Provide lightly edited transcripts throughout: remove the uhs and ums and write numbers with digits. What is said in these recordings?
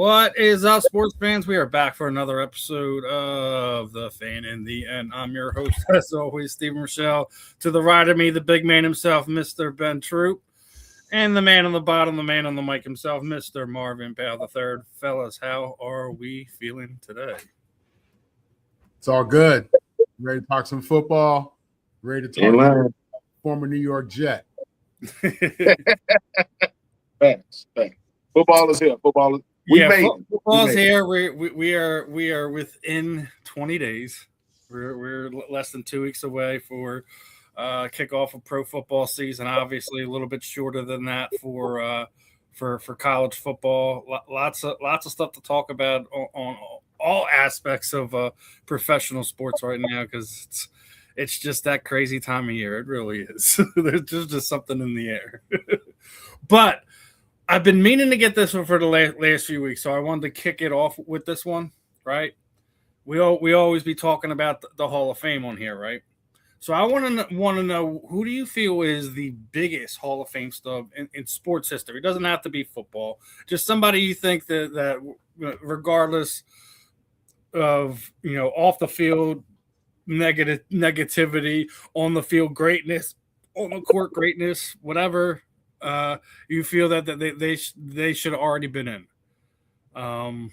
What is up, sports fans? We are back for another episode of The Fan in the End. I'm your host, as always, Steven Rychel. To the right of me, the big man himself, Mr. Ben Troupe. And the man on the bottom, the man on the mic himself, Mr. Marvin Powell III. Fellas, how are we feeling today? It's all good. Ready to talk some football. Ready to talk former New York Jet. Thanks. Football is here. Football is here. We are within 20 days. We're less than 2 weeks away for kickoff of pro football season. Obviously, a little bit shorter than that for college football. Lots of stuff to talk about on all aspects of professional sports right now, because it's just that crazy time of year. It really is. There's just something in the air. But I've been meaning to get this one for the last few weeks, so I wanted to kick it off with this one, right? We always be talking about the Hall of Fame on here, right? So I want to know, who do you feel is the biggest Hall of Fame stub in sports history? It doesn't have to be football. Just somebody you think that regardless of, off the field negativity, on the field greatness, on the court greatness, whatever, you feel that they should have already been in. I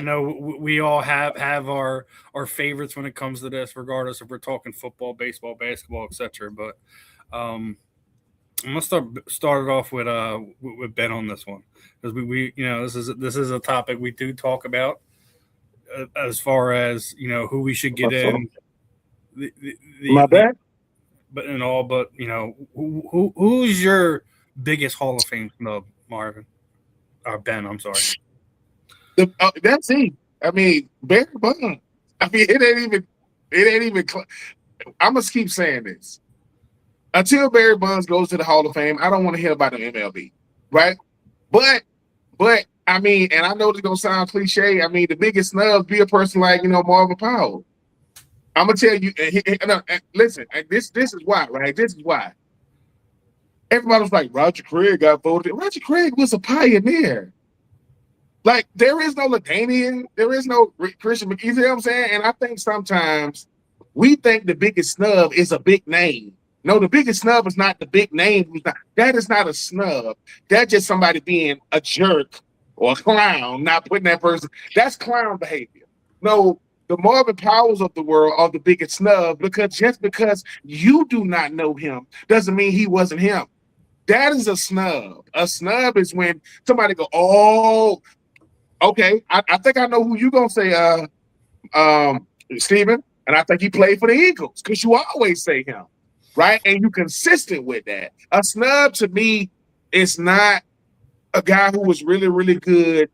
know we all have our favorites when it comes to this, regardless if we're talking football, baseball, basketball, etc. But I'm gonna start it off with Ben on this one, because we this is a topic we do talk about as far as who we should get in. My bad. But who's your biggest Hall of Fame snub, Marvin? Or Ben, I'm sorry. That's it. I mean, Barry Bonds. I mean, it ain't even. I'm gonna keep saying this until Barry Bonds goes to the Hall of Fame. I don't want to hear about the MLB, right? But I mean, and I know it's gonna sound cliche. I mean, the biggest snub be a person like Marvin Powell. I'm gonna tell you. Listen, this is why, right? This is why. Everybody was like, Roger Craig got voted. Roger Craig was a pioneer. Like, there is no LaDainian, there is no Christian McKee, you know what I'm saying? And I think sometimes we think the biggest snub is a big name. No, the biggest snub is not the big name. That is not a snub. That's just somebody being a jerk or a clown, not putting that person. That's clown behavior. No, the Marvin Powells of the world are the biggest snub, because just because you do not know him doesn't mean he wasn't him. That is a snub. A snub is when somebody go, oh, okay, I think I know who you're going to say, Steven, and I think he played for the Eagles, because you always say him, right? And you're consistent with that. A snub to me is not a guy who was really, really good,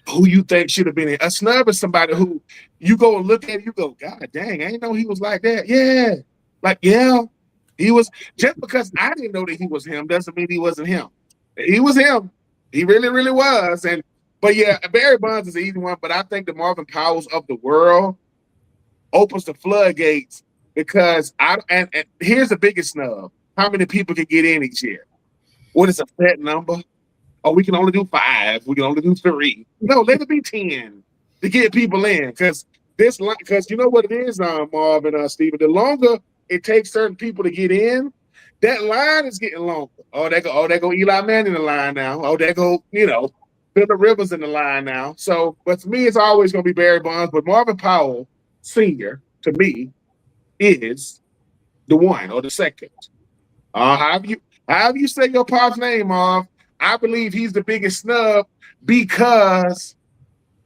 who you think should have been in. A snub is somebody who you go and look at, you go, God dang, I didn't know he was like that. Yeah, he was. Just because I didn't know that he was him doesn't mean he wasn't him. He was him. He really, really was. But yeah, Barry Bonds is an easy one, but I think the Marvin Powells of the world opens the floodgates, because and here's the biggest snub. How many people can get in each year? What is a set number? Oh, we can only do 5. We can only do 3. No, let it be 10 to get people in, because you know what it is, Marvin and Steven, the longer it takes certain people to get in, that line is getting longer. Oh, there go Eli Manning in the line now. Oh, there go, Phillip Rivers in the line now. So, but to me, it's always going to be Barry Bonds. But Marvin Powell Sr., to me, is the one or the second. However you say your pop's name, Marv, I believe he's the biggest snub, because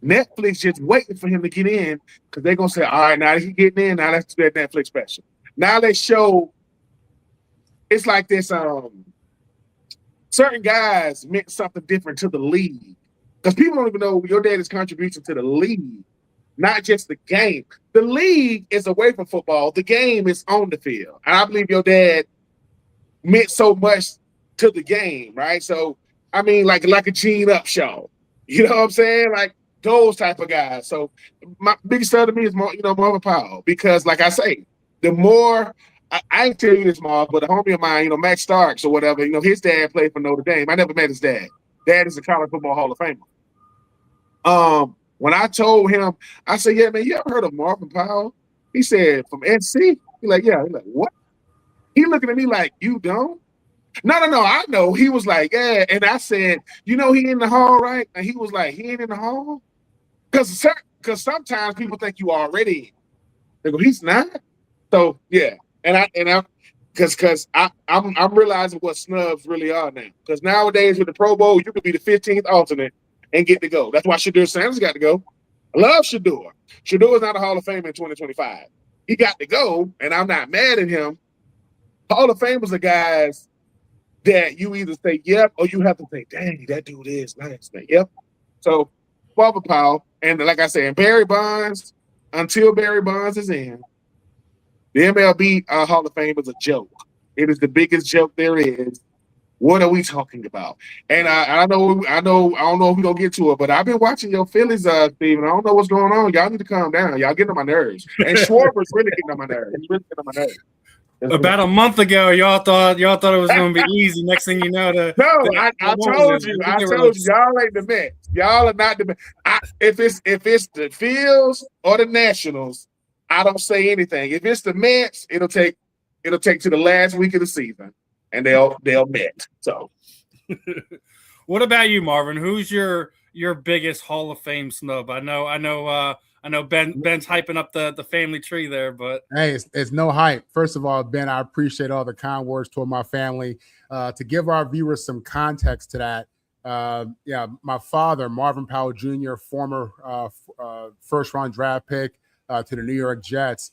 Netflix just waiting for him to get in, because they're going to say, all right, now that he's getting in, now let's do that Netflix special. Now let's show. It's like this, certain guys meant something different to the league, because people don't even know your dad's contribution to the league, not just the game. The league is away from football. The game is on the field. And I believe your dad meant so much to the game, right? So, I mean, like a Gene Upshaw. You know what I'm saying? Like those type of guys. So my biggest star to me is Marvin Powell, because like I say, the more I ain't tell you this, Marv, but a homie of mine, Max Starks or whatever, his dad played for Notre Dame. I never met his dad. Dad is a college football Hall of Famer. When I told him, I said, yeah, man, you ever heard of Marvin Powell? He said, from SC? He's like, yeah. He's like, what? He looking at me like, you don't? No, I know. He was like, yeah. And I said, you know, he in the hall, right? And he was like, he ain't in the hall? Because sometimes people think you already in. They go, he's not? So, yeah. Because I'm realizing what snubs really are now. Because nowadays with the Pro Bowl, you could be the 15th alternate and get to go. That's why Shedeur Sanders got to go. I love Shedeur. Shedeur is not a Hall of Fame in 2025. He got to go, and I'm not mad at him. Hall of Famers are guys that you either say yep or you have to say, dang, that dude is nice, man. Yep. So, Marvin Powell, and like I said, Barry Bonds, until Barry Bonds is in, the MLB Hall of Fame is a joke. It is the biggest joke there is. What are we talking about? And I don't know if we're gonna get to it, but I've been watching your Phillies, Steven. I don't know what's going on. Y'all need to calm down. Y'all getting on my nerves. And Schwarber's really getting on my nerves. He's really getting on my nerves. About a month ago, y'all thought it was going to be easy. Next thing you know, I told you, y'all ain't the Mets. Y'all are not the Mets. If it's the Phils or the Nationals, I don't say anything. If it's the Mets, it'll take to the last week of the season, and they'll met. So, what about you, Marvin? Who's your biggest Hall of Fame snub? I know Ben's hyping up the family tree there, but hey, it's no hype. First of all, Ben, I appreciate all the kind words toward my family. To give our viewers some context to that, my father, Marvin Powell Jr., former first-round draft pick to the New York Jets.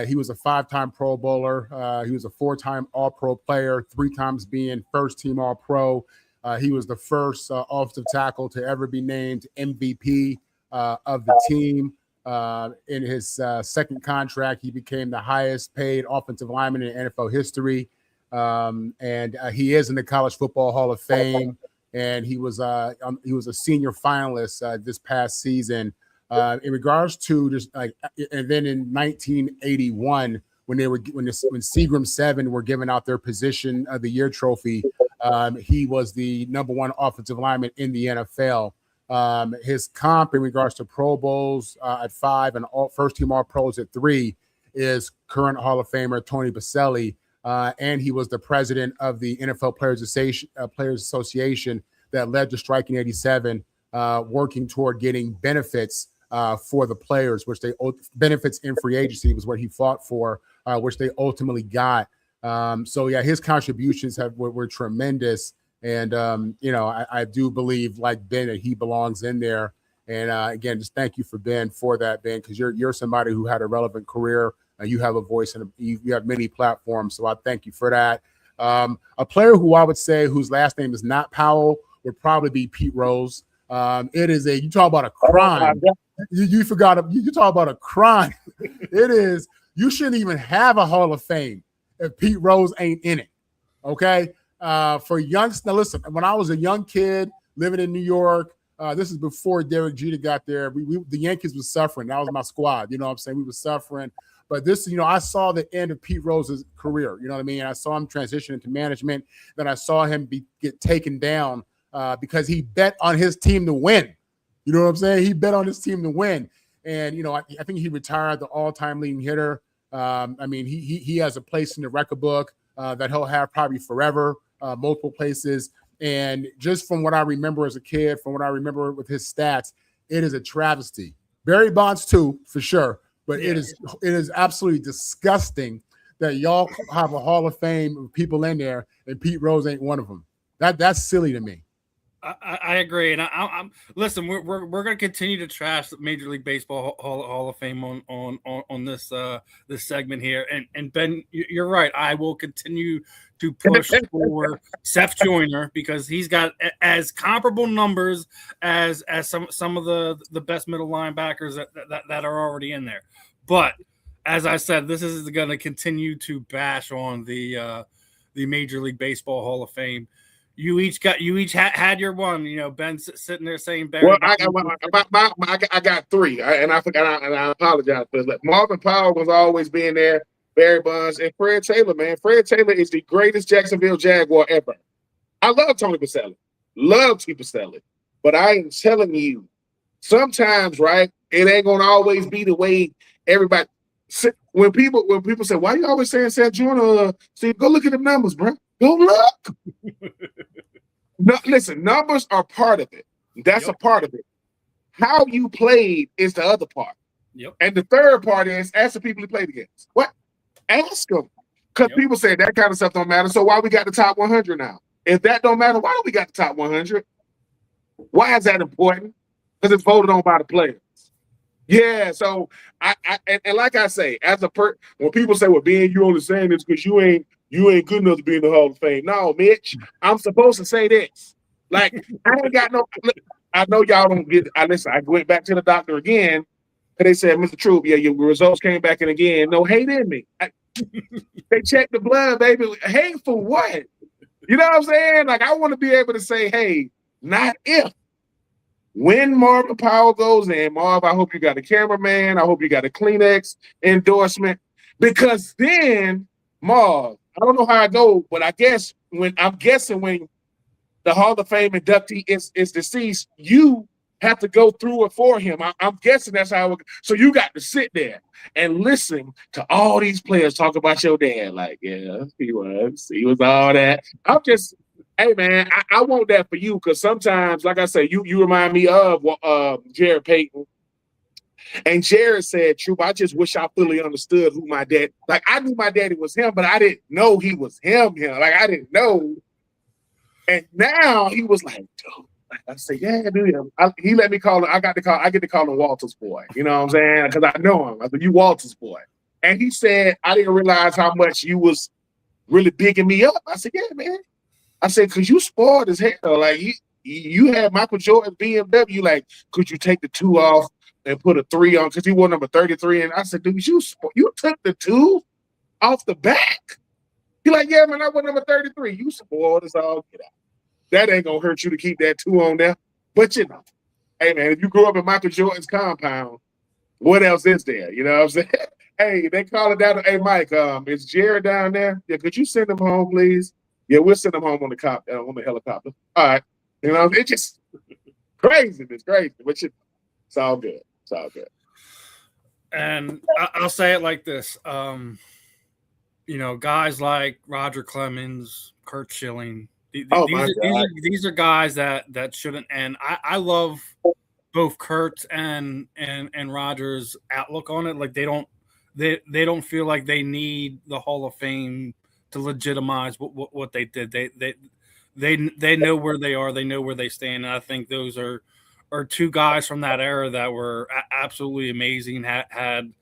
He was a 5-time Pro Bowler. He was a 4-time All-Pro player, 3 times being first-team All-Pro. He was the first offensive tackle to ever be named MVP of the team. In his second contract, he became the highest paid offensive lineman in NFL history. And he is in the College Football Hall of Fame. And he was a senior finalist this past season. In regards to just like, and then in 1981, when Seagram 7 were giving out their Position of the Year trophy, he was the #1 offensive lineman in the NFL. His comp in regards to Pro Bowls at 5 and first team All Pros at 3 is current Hall of Famer Tony Baselli, and he was the president of the NFL Players Association that led to striking 87, working toward getting benefits for the players, which they benefits in free agency was what he fought for, which they ultimately got. So yeah, his contributions were tremendous. And, I do believe, like Ben, that he belongs in there. And again, just thank you for Ben, because you're somebody who had a relevant career. You have a voice and you have many platforms. So I thank you for that. A player who I would say whose last name is not Powell would probably be Pete Rose. You talk about a crime. You forgot. You talk about a crime. It is. You shouldn't even have a Hall of Fame if Pete Rose ain't in it. Okay. For youngsters, now listen, when I was a young kid living in New York, this is before Derek Jeter got there. The Yankees were suffering. That was my squad. You know what I'm saying? We were suffering. But this, I saw the end of Pete Rose's career. You know what I mean? I saw him transition into management. Then I saw him get taken down because he bet on his team to win. You know what I'm saying? He bet on his team to win. And, I think he retired the all-time leading hitter. He has a place in the record book that he'll have probably forever. Multiple places. And just from what I remember as a kid, from what I remember with his stats, it is a travesty. Barry Bonds too, for sure. But it is absolutely disgusting that y'all have a Hall of Fame of people in there and Pete Rose ain't one of them. That's silly to me. I agree, and I'm listen. We're going to continue to trash the Major League Baseball Hall of Fame on this this segment here. And Ben, you're right. I will continue to push for Seth Joyner because he's got as comparable numbers as some of the best middle linebackers that are already in there. But as I said, this is going to continue to bash on the Major League Baseball Hall of Fame. You each had your one. Ben's sitting there saying Barry. Well, I got 3, and I forgot, and I apologize for that. Marvin Powell was always being there. Barry Bonds and Fred Taylor, man. Fred Taylor is the greatest Jacksonville Jaguar ever. I love Tony Baselli. love to sell it. But I am telling you, sometimes, right, it ain't gonna always be the way everybody. When people say, "Why you always saying Seth Joyner?" See, go look at the numbers, bro. Go look. No, listen, numbers are part of it. That's a part of it. How you played is the other part. Yep. And the third part is ask the people he played against. What? Ask them. Because people say that kind of stuff don't matter. So why we got the top 100 now? If that don't matter, why do we got the top 100? Why is that important? Because it's voted on by the players. Yeah, so and like I say, as when people say, "Well, Ben, you only saying this because you ain't good enough to be in the Hall of Fame." No, Mitch, I'm supposed to say this. Like, I ain't got no. I know y'all don't get. Listen, I went back to the doctor again, and they said, "Mr. Troupe, yeah, your results came back in again. No hate in me." They checked the blood, baby. Hate for what? You know what I'm saying? Like, I want to be able to say, "Hey, not if." When Marvin Powell goes in, Marv, I hope you got a cameraman. I hope you got a Kleenex endorsement. Because then, Marv, I don't know how it goes, but I guess when the Hall of Fame inductee is deceased, you have to go through it for him. I'm guessing that's how it goes. So you got to sit there and listen to all these players talk about your dad. Like, yeah, he was all that. I'm just... Hey, man, I want that for you because sometimes, like I say, you remind me of Jared Payton. And Jared said, Troupe, I just wish I fully understood who my dad... Like, I knew my daddy was him, but I didn't know he was him. Like, I didn't know. And now he was like, dude. I said, yeah, dude. He let me call him. I get to call him Walter's boy. You know what I'm saying? Because I know him. I said, you Walter's boy. And he said, I didn't realize how much you was really bigging me up. I said, yeah, man. I said, because you spoiled as hell. Like, you had Michael Jordan BMW. Like, could you take the 2 off and put a 3 on? Because he wore number 33. And I said, dude, you took the 2 off the back? He like, yeah, man, I wore number 33. You spoiled as all get out. That ain't going to hurt you to keep that 2 on there. But, you know, hey, man, if you grew up in Michael Jordan's compound, what else is there? You know what I'm saying? Hey, they call it down. Hey, Mike, is Jared down there? Yeah, could you send him home, please? Yeah, we'll send them home on the helicopter. All right. You know, it's just crazy. It's crazy. But it's all good. It's all good. And I'll say it like this. You know, guys like Roger Clemens, Kurt Schilling, these are guys that shouldn't end. I love both Kurt's and Roger's outlook on it. Like, they don't feel like they need the Hall of Fame to legitimize what they did. They know where they are. They know where they stand. And I think those are 2 guys from that era that were absolutely amazing. Had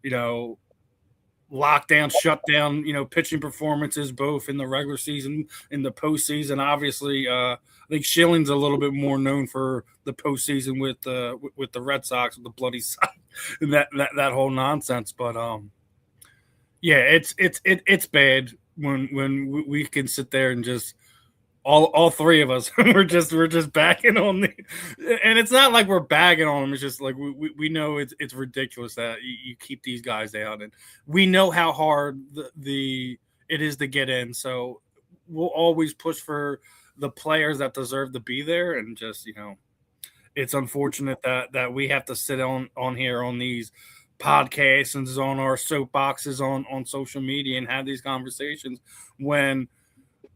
you know, lockdown, shutdown, you know, pitching performances both in the regular season, in the postseason. Obviously, I think Schilling's a little bit more known for the postseason with the Red Sox, with the bloody Sox, and that whole nonsense. But yeah, it's bad when we can sit there and just all 3 of us we're just bagging on the, and it's not like we're bagging on them. It's just like we know it's ridiculous that you keep these guys out, and we know how hard it is to get in. So we'll always push for the players that deserve to be there, and just, you know, it's unfortunate that we have to sit on here on these podcasts and on our soapboxes on social media and have these conversations when,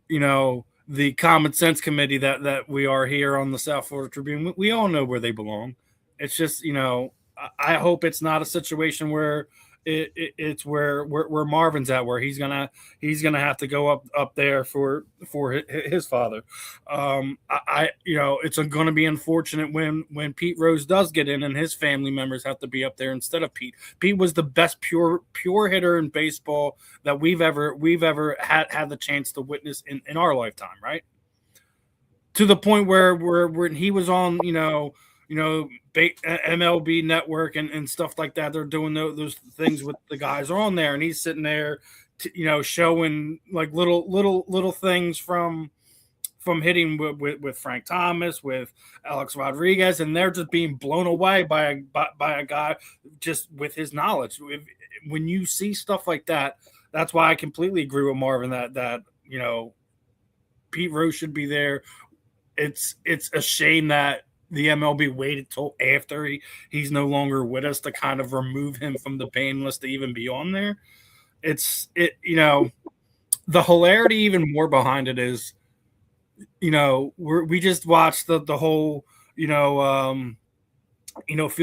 you know, the common sense committee that we are here on the South Florida Tribune, we all know where they belong. It's just, you know, I hope it's not a situation where it's where Marvin's at, where he's gonna have to go up there for his father. You know, it's going to be unfortunate when Pete Rose does get in and his family members have to be up there instead of Pete. Pete was the best pure hitter in baseball that we've ever had the chance to witness in our lifetime, right? To the point where he was on, you know, MLB Network and stuff like that. They're doing those things with the guys are on there, and he's sitting there, you know, showing like little things from hitting with Frank Thomas, with Alex Rodriguez, and they're just being blown away by a guy just with his knowledge. When you see stuff like that, that's why I completely agree with Marvin that you know, Pete Rose should be there it's a shame that the MLB waited till after he's no longer with us to kind of remove him from the ban list to even be on there. The hilarity even more behind it is, we just watched the whole, Field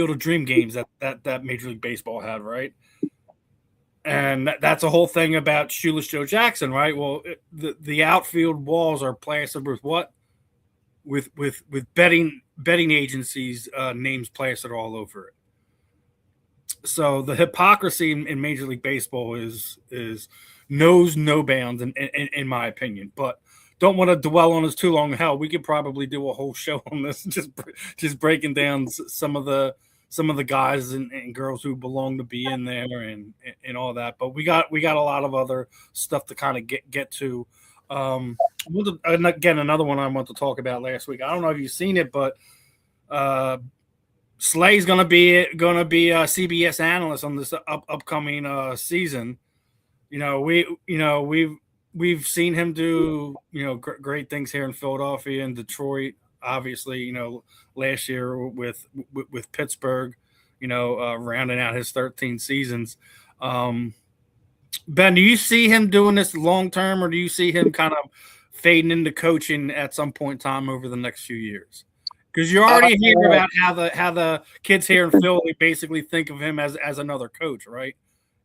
of Dream games that Major League Baseball had, right? And that's a whole thing about Shoeless Joe Jackson, right? Well, the outfield walls are plastered with what? With betting agencies' names plastered all over it. So the hypocrisy in Major League Baseball is knows no bounds, in my opinion. But don't want to dwell on this too long. Hell, we could probably do a whole show on this, just breaking down some of the guys and girls who belong to be in there and all that. But we got a lot of other stuff to kind of get to. Again, another one I want to talk about last week. I don't know if you've seen it, but Slay's gonna be a CBS analyst on this upcoming season. We've seen him do great things here in Philadelphia and Detroit. Obviously, last year with Pittsburgh, rounding out his 13 seasons. Ben, do you see him doing this long term, or do you see him kind of fading into coaching at some point in time over the next few years? Because you already hear about how the kids here in Philly basically think of him as another coach, right?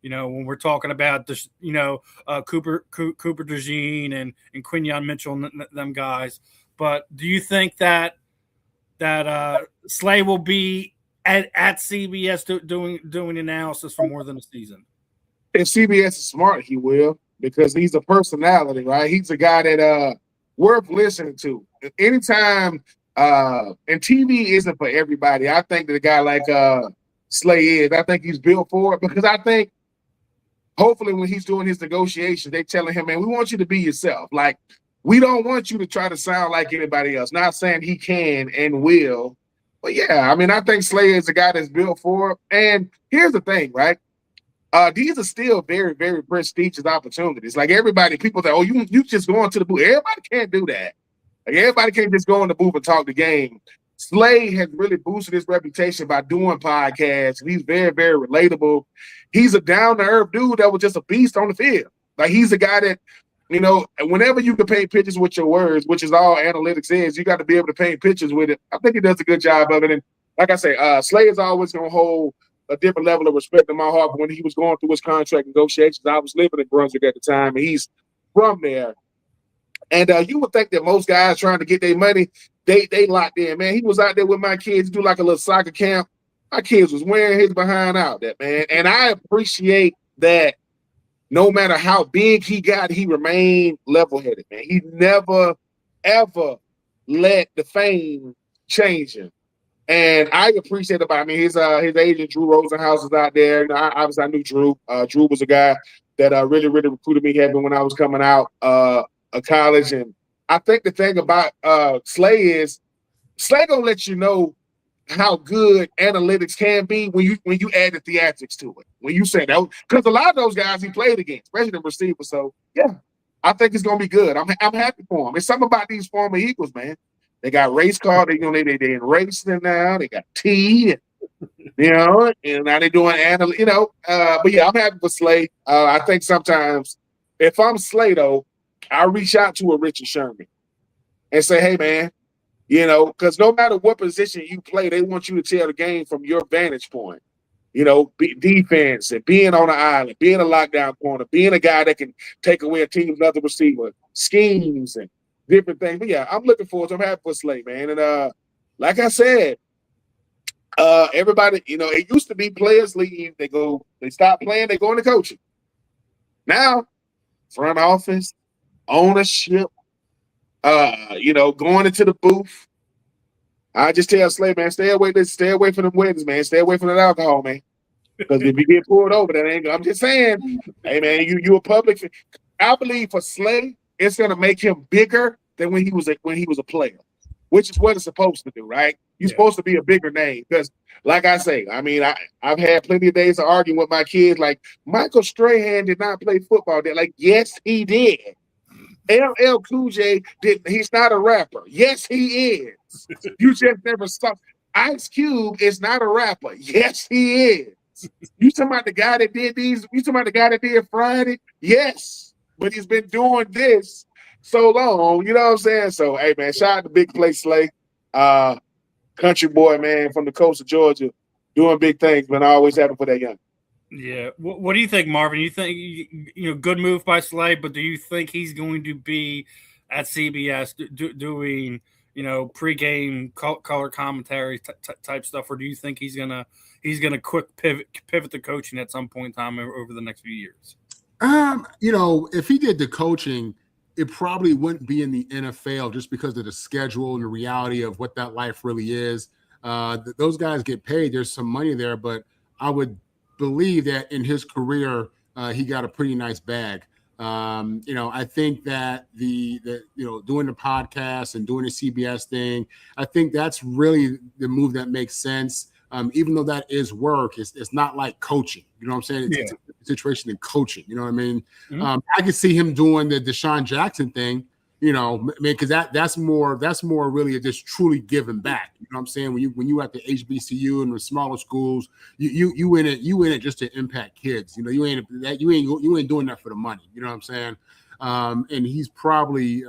When we're talking about this, Cooper DeJean and Quinyon Mitchell and them guys. But do you think that Slay will be at CBS doing analysis for more than a season? If CBS is smart, he will, because he's a personality, right? He's a guy that worth listening to. Anytime, and TV isn't for everybody. I think that a guy like Slay is. I think he's built for it, because I think hopefully when he's doing his negotiations, they telling him, man, we want you to be yourself. Like, we don't want you to try to sound like anybody else. Not saying he can and will, but yeah, I mean, I think Slay is a guy that's built for it. And here's the thing, right? These are still very, very prestigious opportunities. Like, people say, oh, you just going to the booth. Everybody can't do that. Like, everybody can't just go in the booth and talk the game. Slay has really boosted his reputation by doing podcasts, and he's very, very relatable. He's a down-to-earth dude that was just a beast on the field. Like, he's a guy that, whenever you can paint pictures with your words, which is all analytics is, you got to be able to paint pictures with it. I think he does a good job of it. And like I say, Slay is always going to hold a different level of respect in my heart. But when he was going through his contract negotiations, I was living in Brunswick at the time, and he's from there. And you would think that most guys trying to get their money, they locked in, man. He was out there with my kids, do like a little soccer camp. My kids was wearing his behind out there, man. And I appreciate that no matter how big he got, he remained level-headed, man. He never, ever let the fame change him. And I appreciate it. I mean, his agent, Drew Rosenhaus, is out there. And obviously, I knew Drew. Drew was a guy that really, really recruited me heavy when I was coming out of college. And I think the thing about Slay is Slay gonna let you know how good analytics can be when you add the theatrics to it. When you say that, because a lot of those guys he played against, especially the receivers. So yeah, I think it's gonna be good. I'm happy for him. It's something about these former Eagles, man. They got race car. They in racing now. They got T, and now they're doing But yeah, I'm happy for Slay. I think sometimes if I'm Slay though, I reach out to a Richard Sherman and say, hey man, because no matter what position you play, they want you to tell the game from your vantage point. Defense and being on the island, being a lockdown corner, being a guy that can take away a team's other receiver, schemes and different things. But yeah, I'm looking forward to it. I'm happy for Slay, man. And like I said, everybody, it used to be players leave, they stop playing, they go into coaching. Now, front office, ownership, going into the booth. I just tell Slay, man, stay away from them weddings, man. Stay away from that alcohol, man. Because if you get pulled over, that ain't. I'm just saying, hey man, you a public. I believe for Slay, it's gonna make him bigger than when he was a player, which is what it's supposed to do, right? You're supposed to be a bigger name because, like I say, I mean, I've had plenty of days of arguing with my kids. Like, Michael Strahan did not play football. They're like, yes, he did. LL Cool J he's not a rapper. Yes, he is. You just never saw. Ice Cube is not a rapper. Yes, he is. You talking about the guy that did these? You talking about the guy that did Friday? Yes, but he's been doing this so long. You know what I'm saying? So, hey man, shout out to Big Play Slay, country boy man from the coast of Georgia, doing big things. Man, I always happy for that young. Yeah. What do you think, Marvin? You think good move by Slay, but do you think he's going to be at CBS doing pregame color commentary type stuff, or do you think he's gonna quick pivot to coaching at some point in time over the next few years? If he did the coaching, it probably wouldn't be in the NFL just because of the schedule and the reality of what that life really is. Those guys get paid. There's some money there, but I would believe that in his career, he got a pretty nice bag. I think that the doing the podcast and doing the CBS thing, I think that's really the move that makes sense. Even though that is work, it's not like coaching. You know what I'm saying? It's a situation in coaching. You know what I mean? Mm-hmm. I could see him doing the Deshaun Jackson thing. Because that's more really just truly giving back. You know what I'm saying? When you at the HBCU and the smaller schools, you in it just to impact kids. You ain't doing that for the money. You know what I'm saying? And he's probably,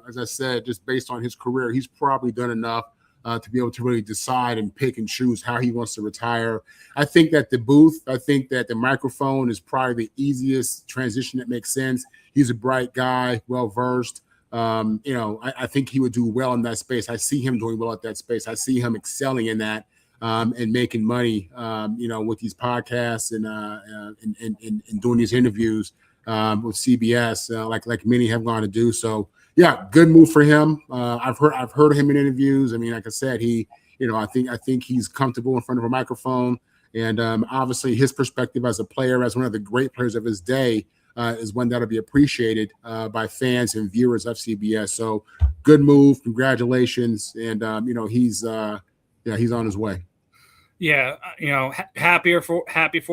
as I said, just based on his career, he's probably done enough to be able to really decide and pick and choose how he wants to retire. I think that the microphone is probably the easiest transition that makes sense. He's a bright guy, well versed. I think he would do well in that space. I see him doing well at that space. I see him excelling in that and making money, with these podcasts and doing these interviews with CBS, like many have gone to do. So, yeah, good move for him. I've heard him in interviews. I mean, like I said, I think he's comfortable in front of a microphone, and obviously his perspective as a player, as one of the great players of his day. Is one that'll be appreciated by fans and viewers of CBS. So good move, congratulations, and he's on his way. Yeah, happy for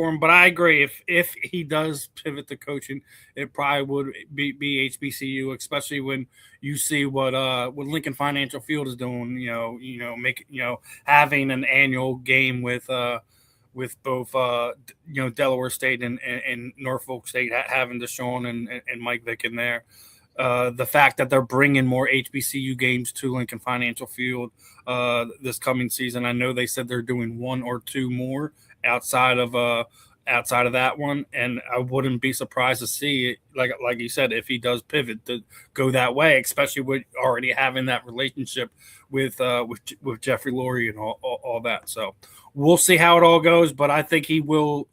him. But I agree, if he does pivot to coaching, it probably would be HBCU, especially when you see what Lincoln Financial Field is doing. Having an annual game with both Delaware State and Norfolk State, having Deshaun and Mike Vick in there. The fact that they're bringing more HBCU games to Lincoln Financial Field this coming season. I know they said they're doing one or two more outside of that one, and I wouldn't be surprised to see it, like you said, if he does pivot to go that way, especially with already having that relationship with Jeffrey Lowery and all that. So we'll see how it all goes, but I think he will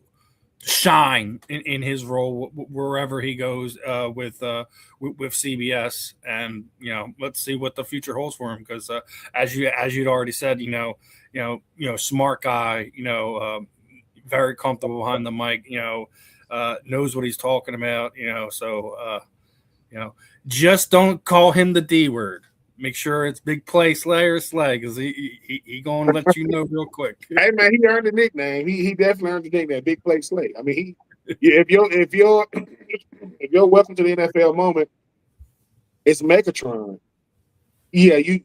shine in his role wherever he goes with CBS, and let's see what the future holds for him, because as you'd already said, smart guy, very comfortable behind the mic, knows what he's talking about, so just don't call him the D word. Make sure it's Big Play Slay or Slay, because he gonna let you know real quick. Hey man, he earned the nickname. He definitely earned the nickname, Big Play Slay. I mean, if you're welcome to the NFL moment, it's Megatron. Yeah, you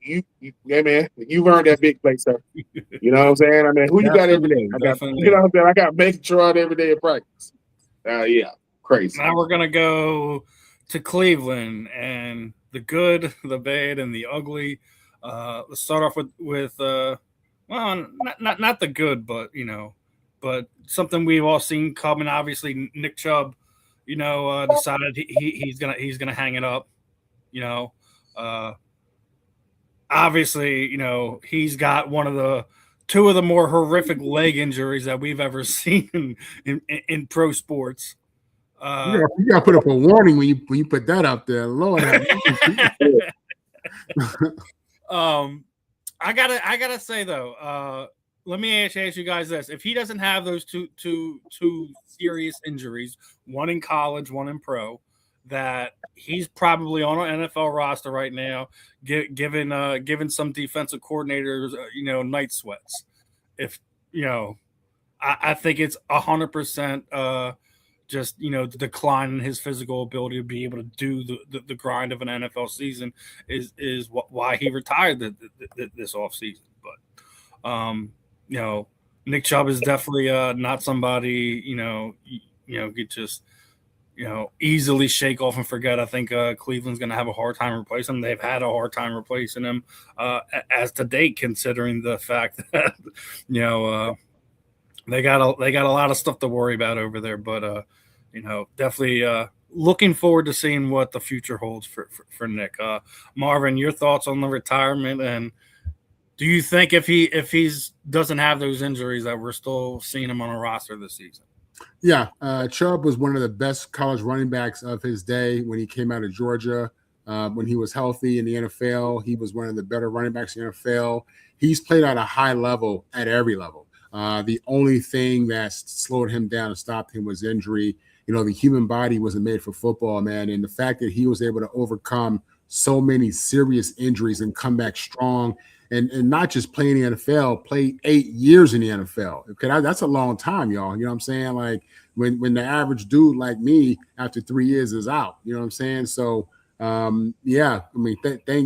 man, you've earned that big play, sir. You know what I'm saying? I mean, who you got every day? I got Megatron every day at practice. Yeah, crazy. Now we're gonna go to Cleveland, and the good, the bad, and the ugly. Let's start off with not the good, but something we've all seen coming. Obviously, Nick Chubb, decided he's gonna hang it up. Obviously, he's got two of the more horrific leg injuries that we've ever seen in pro sports. You gotta put up a warning when you put that up there, Lord. I gotta say though, let me ask you guys this: if he doesn't have those two serious injuries, one in college, one in pro, that he's probably on an NFL roster right now, given some defensive coordinators, night sweats. If I think it's 100%. just the decline in his physical ability to be able to do the grind of an NFL season is why he retired this offseason. But Nick Chubb is definitely not somebody could just easily shake off and forget. I think Cleveland's going to have a hard time replacing him. They've had a hard time replacing him as to date, considering the fact that they got a lot of stuff to worry about over there. But definitely looking forward to seeing what the future holds for Nick. Marvin, your thoughts on the retirement, and do you think if he doesn't have those injuries that we're still seeing him on a roster this season? Yeah, Chubb was one of the best college running backs of his day when he came out of Georgia. When he was healthy in the NFL, he was one of the better running backs in the NFL. He's played at a high level at every level. The only thing that slowed him down and stopped him was injury. The human body wasn't made for football, man. And the fact that he was able to overcome so many serious injuries and come back strong and not just play in the NFL, play 8 years in the NFL. Okay, that's a long time, y'all. You know what I'm saying? Like when the average dude like me after 3 years is out, you know what I'm saying? So, thank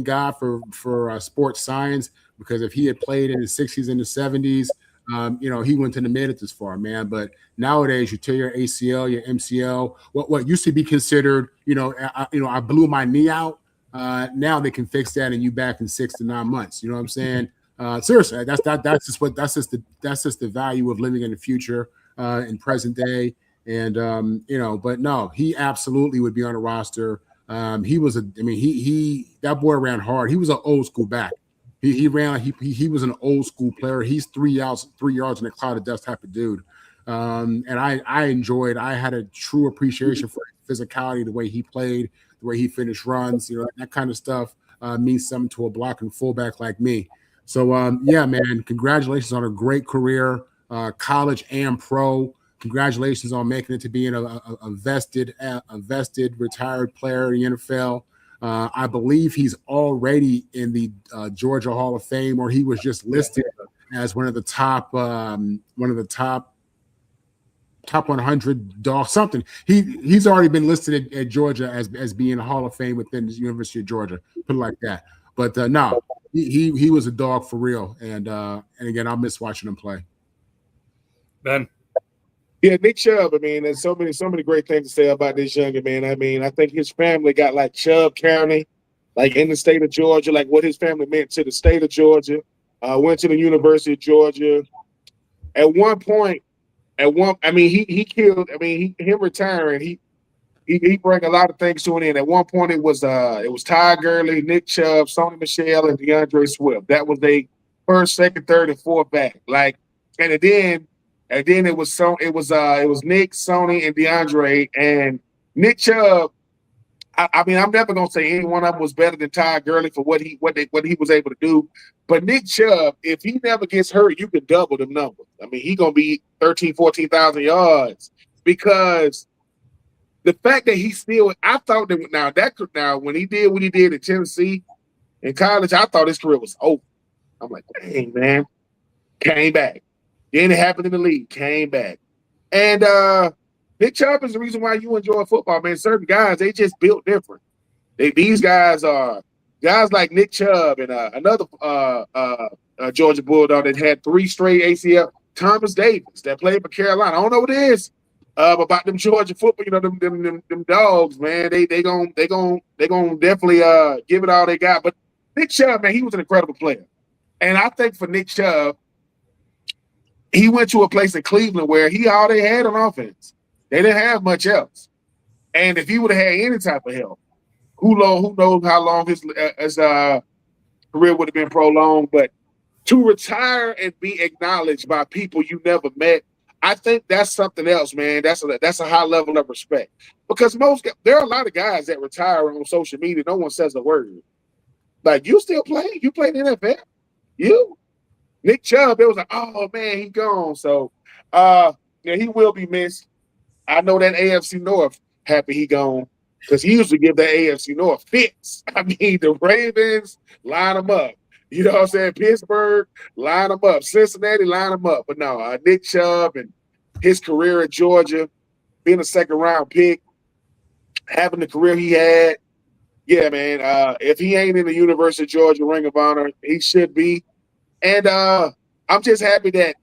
God for sports science, because if he had played in the 60s and the 70s, he wouldn't have made it this far, man. But nowadays, you tear your ACL, your MCL, what used to be considered, I blew my knee out. Now they can fix that and you back in 6 to 9 months. You know what I'm saying? Seriously, that's just the value of living in the future in present day. And but no, he absolutely would be on a roster. That boy ran hard. He was an old school back. He ran. He was an old school player. He's 3 yards in a cloud of dust type of dude. And I enjoyed. I had a true appreciation for physicality, the way he played, the way he finished runs. That kind of stuff means something to a blocking fullback like me. So man, congratulations on a great career, college and pro. Congratulations on making it to being a vested retired player in the NFL. I believe he's already in the Georgia Hall of Fame, or he was just listed as one of the top 100 dogs. Something. He's already been listed at Georgia as being a Hall of Fame within the University of Georgia. Put it like that. But no, he was a dog for real. And again, I'll miss watching him play. Ben. Yeah, Nick Chubb. There's so many great things to say about this younger man. I think his family got like Chubb County, like in the state of Georgia, like what his family meant to the state of Georgia. Went to the University of Georgia. At one point, he killed. Him retiring, he brought a lot of things to an end. At one point, it was Ty Gurley, Nick Chubb, Sony Michel, and DeAndre Swift. That was their first, second, third, and fourth back. And then it was Nick, Sony, and DeAndre, and Nick Chubb. I'm never gonna say any one of them was better than Ty Gurley for what he was able to do. But Nick Chubb, if he never gets hurt, you can double them numbers. He gonna be 13,000, 14,000 yards, because the fact that he still, I thought that when he did what he did in Tennessee in college, I thought his career was over. I'm like, dang, man, came back. Then it happened in the league, came back. And Nick Chubb is the reason why you enjoy football, man. Certain guys, they just built different. These guys are guys like Nick Chubb and another Georgia Bulldog that had 3 straight ACL, Thomas Davis, that played for Carolina. I don't know what it is about them Georgia football, them dogs, man. They gonna definitely give it all they got. But Nick Chubb, man, he was an incredible player. And I think for Nick Chubb, he went to a place in Cleveland where all they had on offense. They didn't have much else. And if he would have had any type of help, who knows how long his career would have been prolonged. But to retire and be acknowledged by people you never met, I think that's something else, man. That's a high level of respect. Because there are a lot of guys that retire on social media. No one says a word. Like, you still play? You play in the NFL? You? Nick Chubb, it was like, oh, man, he gone. So, he will be missed. I know that AFC North happy he gone, because he used to give that AFC North fits. The Ravens, line them up. You know what I'm saying? Pittsburgh, line them up. Cincinnati, line them up. But no, Nick Chubb and his career at Georgia, being a second-round pick, having the career he had. Yeah, man. If he ain't in the University of Georgia Ring of Honor, he should be. And I'm just happy that,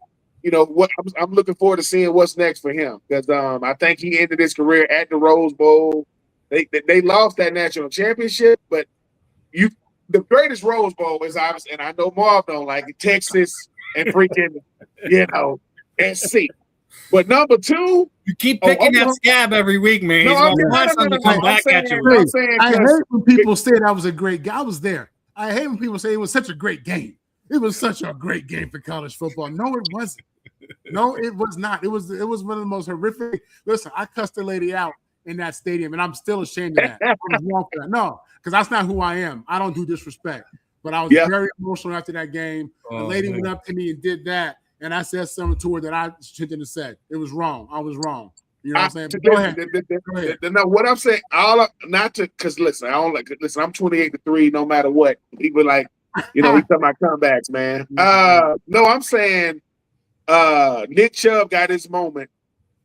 what I'm looking forward to seeing what's next for him, because I think he ended his career at the Rose Bowl. They lost that national championship, but the greatest Rose Bowl is obviously, and I know Marv don't like it, Texas and freaking, SC. But number two, you keep picking that scab every week, man. No, I'm saying, I hate when people say that was a great game. I was there. I hate when people say it was such a great game. It was such a great game for college football. No, it wasn't. No, it was not. It was one of the most horrific. Listen, I cussed the lady out in that stadium, and I'm still ashamed of that. I was wrong for that. No, because that's not who I am. I don't do disrespect. But I was very emotional after that game. The lady went up to me and did that, and I said something to her that I shouldn't have said. It was wrong. I was wrong. You know what I'm saying? Go ahead. No, what I'm saying, because listen, I'm 28-3, no matter what. People like, we talking about comebacks, man. No, I'm saying Nick Chubb got his moment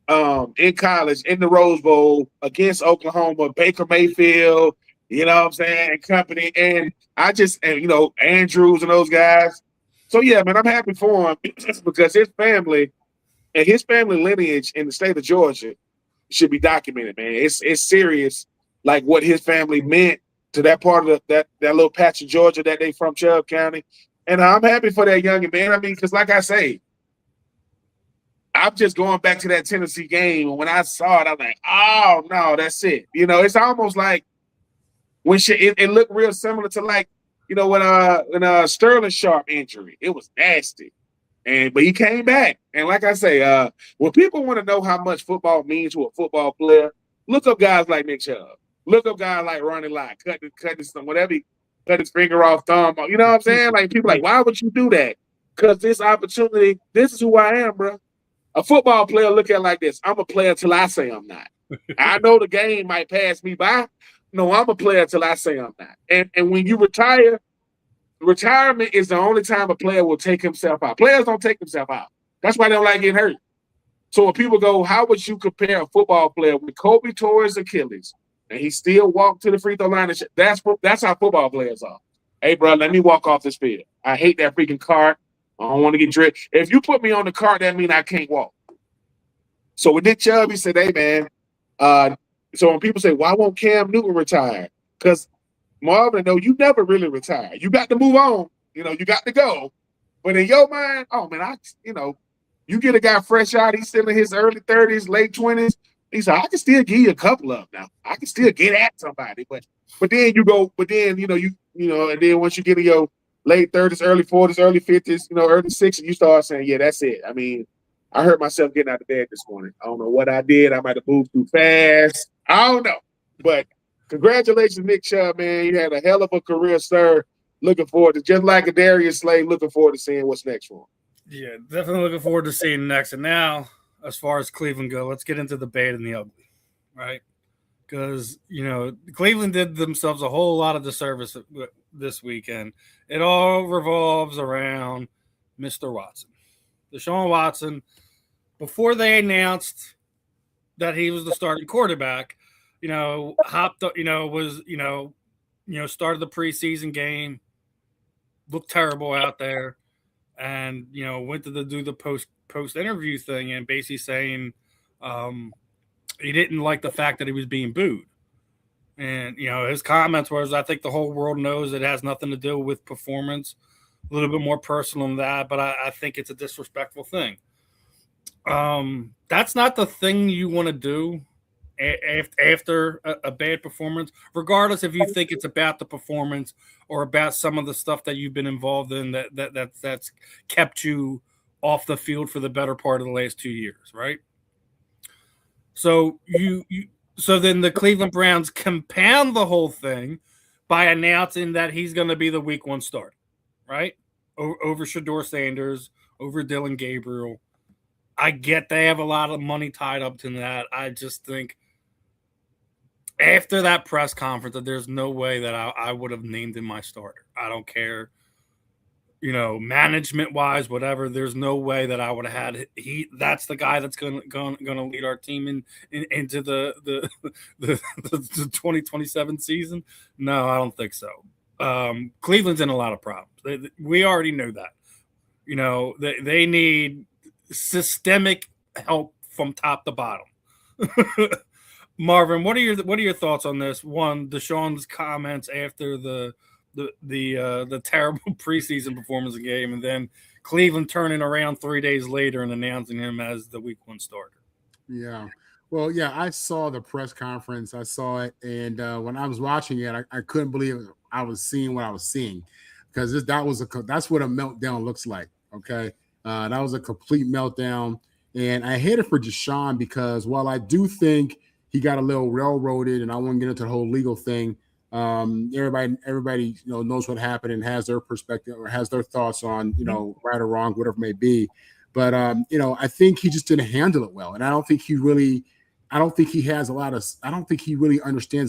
in college, in the Rose Bowl against Oklahoma, Baker Mayfield, you know what I'm saying, and company. And Andrews and those guys. So, yeah, man, I'm happy for him because his family and his family lineage in the state of Georgia should be documented, man. It's serious, like what his family meant to that part of that little patch of Georgia that they from, Chubb County. And I'm happy for that youngin', man. I mean, because like I say, I'm just going back to that Tennessee game, and when I saw it, I'm like, oh no, that's it. It's almost like when it looked real similar to like, when Sterling Sharp injury. It was nasty. But he came back. And like I say, when people want to know how much football means to a football player, look up guys like Nick Chubb. Look up guys like Ronnie Lott, cut his finger off thumb. You know what I'm saying? Like, people like, why would you do that? Because this opportunity, this is who I am, bro. A football player look at it like this. I'm a player till I say I'm not. I know the game might pass me by. No, I'm a player till I say I'm not. And when you retire, retirement is the only time a player will take himself out. Players don't take themselves out. That's why they don't like getting hurt. So when people go, how would you compare a football player when Kobe tore his Achilles and he still walked to the free throw line? That's how football players are. Hey, bro, let me walk off this field. I hate that freaking cart. I don't want to get dripped. If you put me on the cart, that means I can't walk. So with Nick Chubb, he said, hey, man. So when people say, why won't Cam Newton retire? Because Marvin, no, you never really retire. You got to move on. You got to go. But in your mind, oh, man, you get a guy fresh out. He's still in his early 30s, late 20s. He said, I can still give you a couple of them now. I can still get at somebody. But then you go, and then once you get in your late 30s, early 40s, early 50s, early 60s, you start saying, yeah, that's it. I mean, I hurt myself getting out of bed this morning. I don't know what I did. I might have moved too fast. I don't know. But congratulations, Nick Chubb, man. You had a hell of a career, sir. Looking forward to, just like a Darius Slay, looking forward to seeing what's next for him. Yeah, definitely looking forward to seeing next. And now, as far as Cleveland go, let's get into the bad and the ugly, right? Because, Cleveland did themselves a whole lot of disservice this weekend. It all revolves around Mr. Watson. Deshaun Watson, before they announced that he was the starting quarterback, hopped up, started the preseason game, looked terrible out there, and, went to do the post interview thing and basically saying he didn't like the fact that he was being booed. And, his comments was, I think the whole world knows it has nothing to do with performance, a little bit more personal than that, but I think it's a disrespectful thing. That's not the thing you want to do after a bad performance, regardless if you think it's about the performance or about some of the stuff that you've been involved in that's kept you off the field for the better part of the last 2 years, right? So so then the Cleveland Browns compound the whole thing by announcing that he's going to be the week 1 starter, right? Over Shedeur Sanders, over Dylan Gabriel. I get they have a lot of money tied up to that. I just think after that press conference that there's no way that I would have named him my starter. I don't care management wise, whatever. There's no way that I would have had that's the guy that's going to lead our team into the 2027 season. No, I don't think so. Cleveland's in a lot of problems. We already know that. They need systemic help from top to bottom. Marvin, what are your thoughts on this? One, Deshaun's comments after the terrible preseason performance of the game, and then Cleveland turning around 3 days later and announcing him as the Week 1 starter. Yeah. Well, yeah, I saw the press conference. I saw it, and when I was watching it, I couldn't believe I was seeing what I was seeing, because that's what a meltdown looks like. Okay, that was a complete meltdown, and I hate it for Deshaun, because while I do think he got a little railroaded, and I won't get into the whole legal thing. Everybody knows what happened and has their perspective or has their thoughts on right or wrong, whatever it may be. But I think he just didn't handle it well, and I don't think he really understands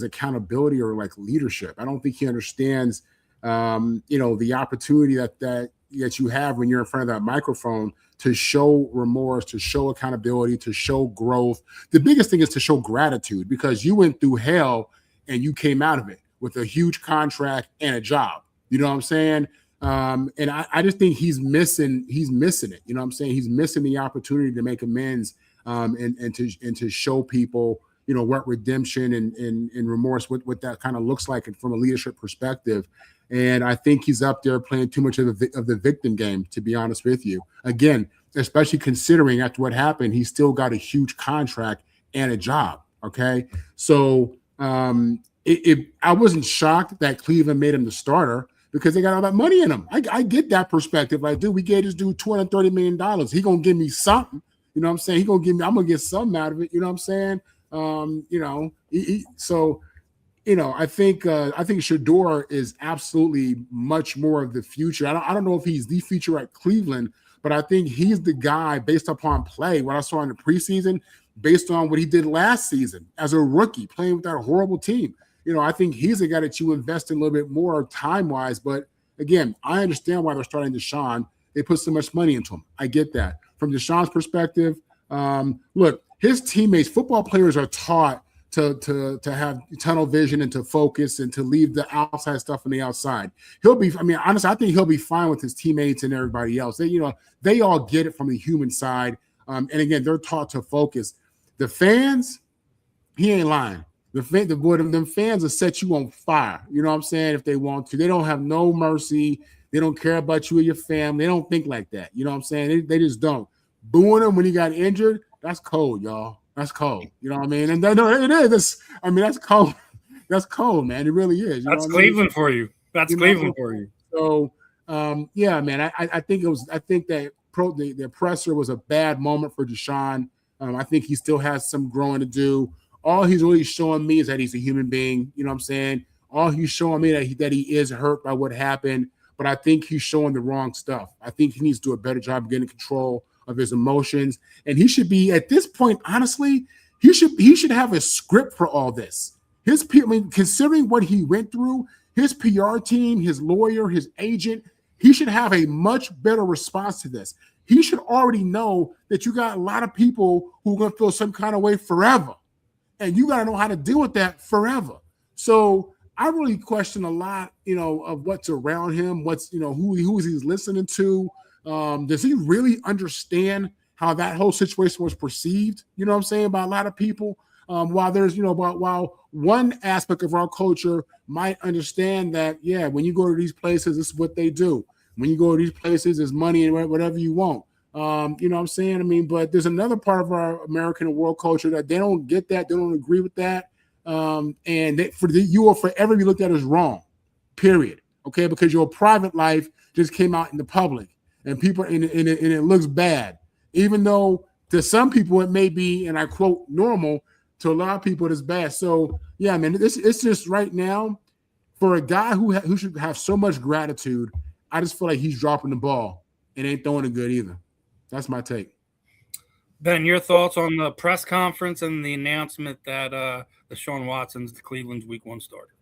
accountability or like leadership. I don't think he understands the opportunity that you have when you're in front of that microphone to show remorse, to show accountability, to show growth. The biggest thing is to show gratitude, because you went through hell and you came out of it with a huge contract and a job. You know what I'm saying? And I just think he's missing it. You know what I'm saying? He's missing the opportunity to make amends and to show people, what redemption and remorse, what that kind of looks like from a leadership perspective. And I think he's up there playing too much of the victim game, to be honest with you. Again, especially considering after what happened, he still got a huge contract and a job. Okay. So I wasn't shocked that Cleveland made him the starter, because they got all that money in him. I get that perspective. Like, dude, we gave this dude $230 million. He gonna give me something. You know what I'm saying? I'm gonna get something out of it. You know what I'm saying? I think Shedeur is absolutely much more of the future. I don't know if he's the future at Cleveland, but I think he's the guy based upon play, what I saw in the preseason, based on what he did last season as a rookie playing with that horrible team. I think he's a guy that you invest in a little bit more time-wise. But again, I understand why they're starting Deshaun. They put so much money into him. I get that. From Deshaun's perspective, look, his teammates, football players, are taught to have tunnel vision and to focus and to leave the outside stuff on the outside. Honestly, I think he'll be fine with his teammates and everybody else. They all get it from the human side. And again, they're taught to focus. The fans, he ain't lying. Them fans will set you on fire. You know what I'm saying? If they want to, they don't have no mercy. They don't care about you or your family. They don't think like that. You know what I'm saying? They just don't. Booing him when he got injured, that's cold, y'all. That's cold. You know what I mean? And no, it is. That's cold. That's cold, man. It really is. That's Cleveland for you. That's Cleveland for you. So, yeah, man. I think that the presser was a bad moment for Deshaun. I think he still has some growing to do. All he's really showing me is that he's a human being. You know what I'm saying? All he's showing me that he is hurt by what happened, but I think he's showing the wrong stuff. I think he needs to do a better job of getting control of his emotions. And he should be, at this point, honestly, he should have a script for all this. Considering what he went through, his PR team, his lawyer, his agent, he should have a much better response to this. He should already know that you got a lot of people who are going to feel some kind of way forever. And you got to know how to deal with that forever. So I really question a lot, of what's around him, who he's listening to. Does he really understand how that whole situation was perceived? You know what I'm saying? By a lot of people. While one aspect of our culture might understand that, yeah, when you go to these places, this is what they do. When you go to these places, there's money and whatever you want. You know what I'm saying? But there's another part of our American and world culture that they don't get that. They don't agree with that. You will forever be looked at as wrong, period. Okay. Because your private life just came out in the public and people, and it looks bad, even though to some people it may be, and I quote, normal. To a lot of people, it's bad. So yeah, man, it's just right now for a guy who should have so much gratitude. I just feel like he's dropping the ball and ain't throwing it good either. That's my take. Ben, your thoughts on the press conference and the announcement that Deshaun Watson's the Cleveland's Week 1 starter?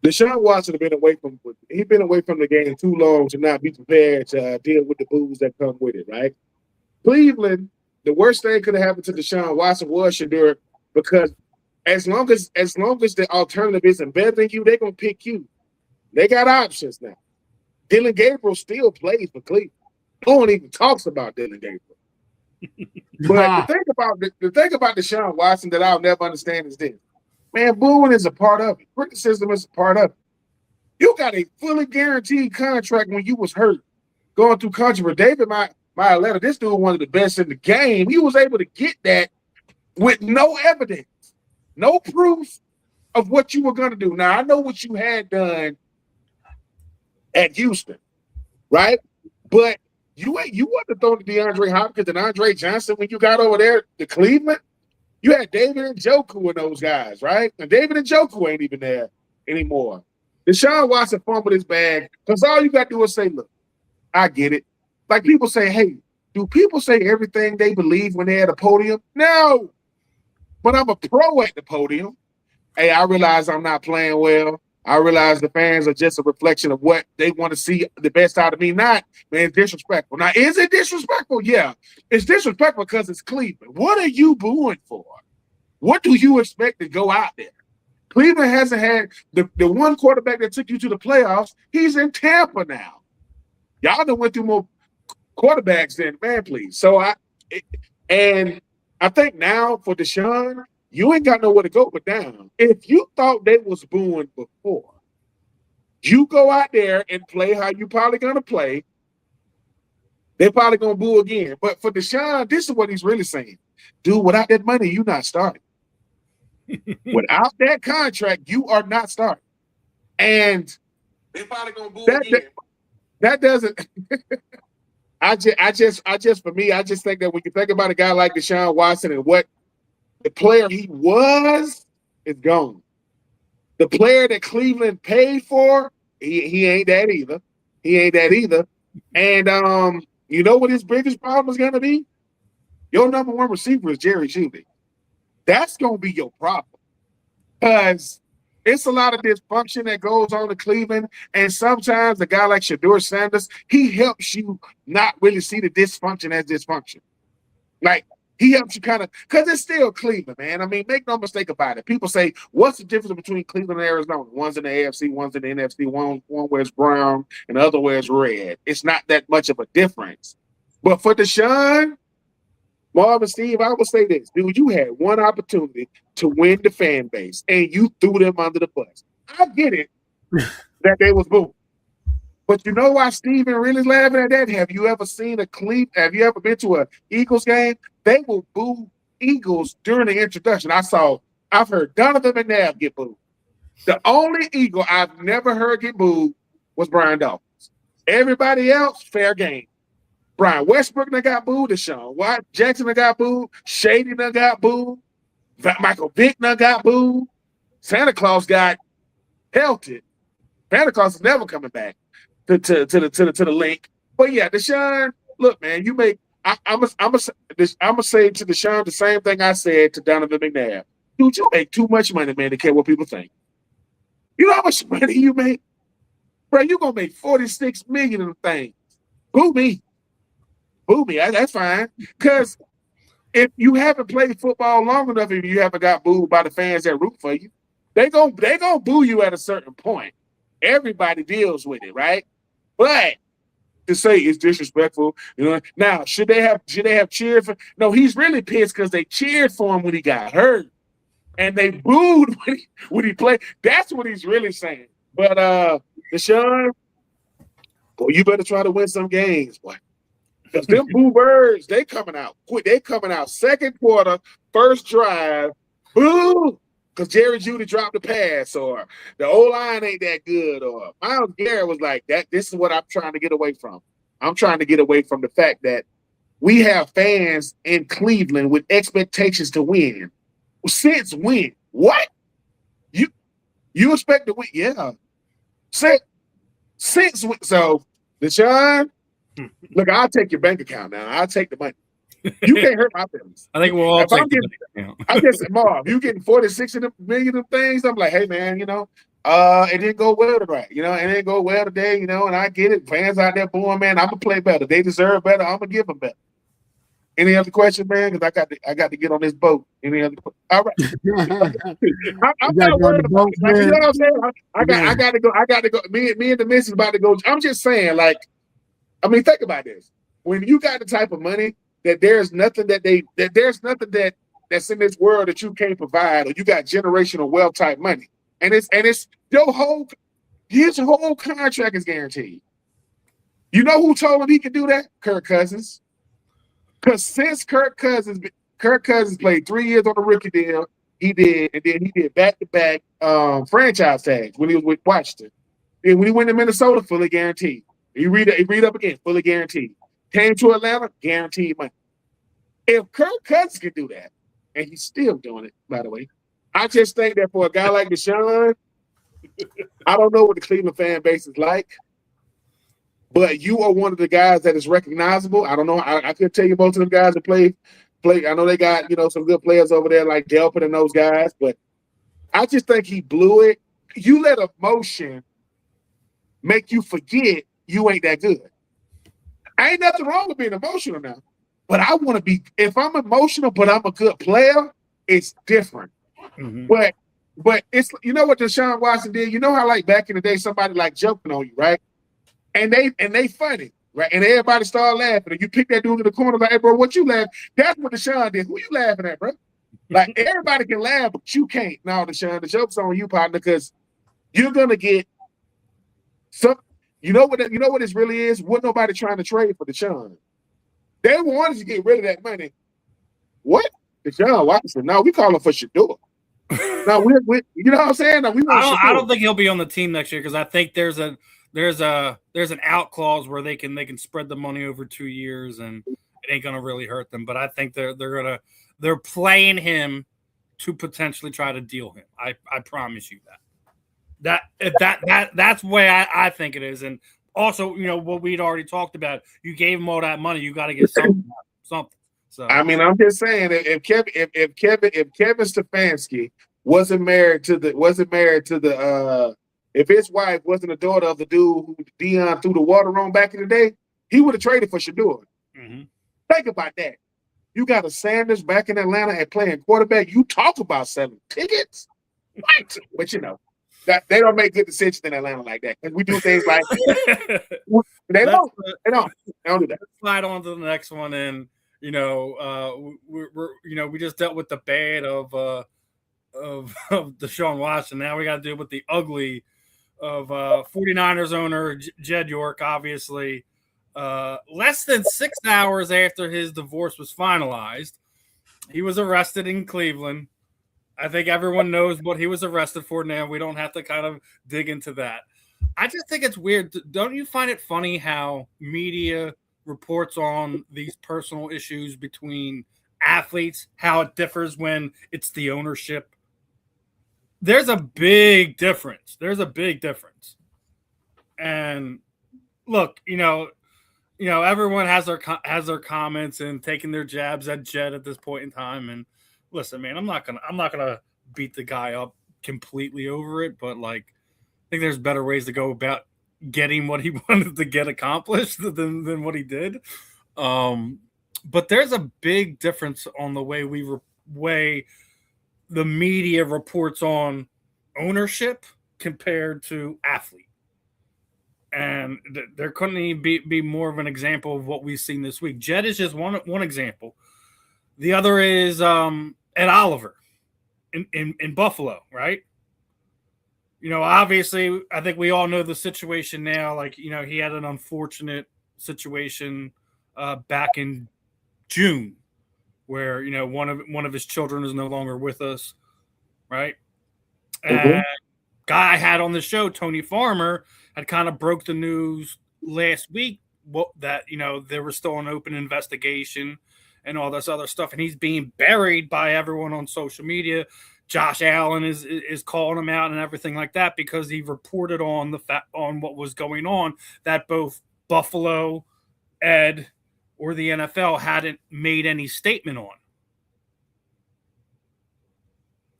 Deshaun Watson has been away from the game too long to not be prepared to deal with the boos that come with it, right? Cleveland, the worst thing could have happened to Deshaun Watson was Shedeur, because as long as the alternative isn't better than you, they're gonna pick you. They got options now. Dylan Gabriel still plays for Cleveland. No one even talks about Dylan Gabriel. But the thing about Deshaun Watson that I'll never understand is this. Man, booing is a part of it. Criticism is a part of it. You got a fully guaranteed contract when you was hurt, going through controversy. David Mailata, this dude one of the best in the game. He was able to get that with no evidence, no proof of what you were going to do. Now, I know what you had done at Houston, right? But you wasn't throwing to DeAndre Hopkins and Andre Johnson when you got over there to Cleveland. You had David Njoku and those guys, right? And David Njoku ain't even there anymore. Deshaun Watson fumbled his bag because all you got to do is say, look, I get it. Like people say, hey, do people say everything they believe when they're at a podium? No. But I'm a pro at the podium. Hey, I realize I'm not playing well. I realize the fans are just a reflection of what they want to see the best out of me. Not, man, disrespectful. Now, is it disrespectful? Yeah. It's disrespectful because it's Cleveland. What are you booing for? What do you expect to go out there? Cleveland hasn't had the one quarterback that took you to the playoffs. He's in Tampa now. Y'all done went through more quarterbacks than, man, please. So I think now for Deshaun, you ain't got nowhere to go but down. If you thought they was booing before, you go out there and play how you probably gonna play. They're probably gonna boo again. But for Deshaun, this is what he's really saying. Dude, without that money, you're not starting. Without that contract, you are not starting. And they're probably gonna boo again. That doesn't I just for me, I just think that when you think about a guy like Deshaun Watson and what the player he was is gone. The player that Cleveland paid for, he ain't that either. He ain't that either. And you know what his biggest problem is gonna be? Your number one receiver is Jerry Jeudy. That's gonna be your problem. Because it's a lot of dysfunction that goes on in Cleveland. And sometimes a guy like Shedeur Sanders, he helps you not really see the dysfunction as dysfunction. Like, he helps you kind of, because it's still Cleveland, man. I mean, make no mistake about it. People say, what's the difference between Cleveland and Arizona? One's in the AFC, one's in the NFC, one wears brown, and the other wears red. It's not that much of a difference. But for Deshaun, Marvin, Steve, I will say this. Dude, you had one opportunity to win the fan base, and you threw them under the bus. I get it that they was booed. But you know why Steven really laughing at that? Have you ever seen have you ever been to an Eagles game? They will boo Eagles during the introduction. I've heard Donovan McNabb get booed. The only Eagle I've never heard get booed was Brian Dawkins. Everybody else, fair game. Brian Westbrook done got booed. Deshaun Watt Jackson done got booed. Shady done got booed. Michael Vick done got booed. Santa Claus got pelted. Santa Claus is never coming back to the link. But yeah, Deshaun, look, man, you make. I'm gonna say to Deshaun the same thing I said to Donovan McNabb. Dude, you make too much money, man, to care what people think. You know how much money you make, bro? You gonna make $46 million in the thing. Boo me. That's fine. Because if you haven't played football long enough, if you haven't got booed by the fans that root for you, they gonna boo you at a certain point. Everybody deals with it, right? But to say it's disrespectful, you know. Now, should they have cheered for? No, he's really pissed because they cheered for him when he got hurt, and they booed when he played. That's what he's really saying. But Deshaun, boy, you better try to win some games, boy. Because them boo birds, they coming out quick. They coming out second quarter, first drive, boo, because Jerry Jeudy dropped the pass, or the O-line ain't that good, or Myles Garrett was like, that. This is what I'm trying to get away from. I'm trying to get away from the fact that we have fans in Cleveland with expectations to win. Since when? What? You expect to win? Yeah. Since when? So, Deshaun, look, I'll take your bank account now. I'll take the money. You can't hurt my feelings. I think we'll all take the bank account. I guess, Marv, you getting 46 million of things. I'm like, hey, man, you know, It didn't go well tonight, it didn't go well today, and I get it. Fans out there booing, man, I'm gonna play better. They deserve better. I'm gonna give them better. Any other question, man? Because I got to get on this boat. Any other? All right. I'm not worried about it. Like, you know what I'm saying? I got to go. I got to go. Me and the missus about to go. I'm just saying, like, I mean, think about this. When you got the type of money that there's nothing that's in this world that you can't provide, or you got generational wealth type money, and it's his whole contract is guaranteed. You know who told him he could do that? Kirk Cousins. Because since Kirk Cousins played 3 years on the rookie deal, he did back-to-back franchise tags when he was with Washington. And when he went to Minnesota, fully guaranteed. He read up again, fully guaranteed. Came to Atlanta, guaranteed money. If Kirk Cousins can do that, and he's still doing it, by the way, I just think that for a guy like Deshaun, I don't know what the Cleveland fan base is like. But you are one of the guys that is recognizable. I don't know. I could tell you most of them guys that play. I know they got, some good players over there like Delpit and those guys. But I just think he blew it. You let emotion make you forget you ain't that good. Ain't nothing wrong with being emotional now. But I want to be, if I'm emotional, but I'm a good player, it's different. Mm-hmm. But it's, what Deshaun Watson did? You know how like back in the day, somebody like joking on you, right? And they funny, right? And everybody started laughing. And you pick that dude in the corner, like, hey, bro, what you laughing? That's what Deshaun did. Who you laughing at, bro? Like, everybody can laugh, but you can't. No, Deshaun, the joke's on you, partner, because you're gonna get some. You know what this really is? What nobody trying to trade for Deshaun. They wanted to get rid of that money. What? Deshaun Watson? No, we calling for Shador. No, we you know what I'm saying? No, we want I don't think he'll be on the team next year because I think there's an out clause where they can spread the money over 2 years and it ain't gonna really hurt them. But I think they're playing him to potentially try to deal him. I promise you that. That's the way I think it is. And also, what we'd already talked about, you gave him all that money, you got to get something. So I mean, I'm just saying, if Kevin Stefanski wasn't married to the if his wife wasn't a daughter of the dude who Deion threw the water on back in the day, he would have traded for Shador. Mm-hmm. Think about that. You got a Sanders back in Atlanta and playing quarterback. You talk about selling tickets, what? But that they don't make good decisions in Atlanta like that. And we do things like they don't do that. Let's slide on to the next one, and we just dealt with the bad of Deshaun Watson. Now we got to deal with the ugly of 49ers owner Jed York. Obviously, less than 6 hours after his divorce was finalized, he was arrested in Cleveland. I think everyone knows what he was arrested for now. We don't have to kind of dig into that. I just think it's weird. Don't you find it funny how media reports on these personal issues between athletes, how it differs when it's the ownership? There's a big difference. And look, everyone has their comments and taking their jabs at Jed at this point in time. And listen, man, I'm not gonna beat the guy up completely over it, but like, I think there's better ways to go about getting what he wanted to get accomplished than what he did. But there's a big difference on the way the media reports on ownership compared to athlete. And there couldn't even be more of an example of what we've seen this week. Jed is just one example. The other is Ed Oliver in Buffalo, right? Obviously, I think we all know the situation now. Like, he had an unfortunate situation back in June where, one of his children is no longer with us, right? Mm-hmm. And guy I had on the show, Tony Farmer, had kind of broke the news last week that, there was still an open investigation and all this other stuff. And he's being buried by everyone on social media. Josh Allen is calling him out and everything like that because he reported on on what was going on that both Buffalo, Ed, or the NFL hadn't made any statement on.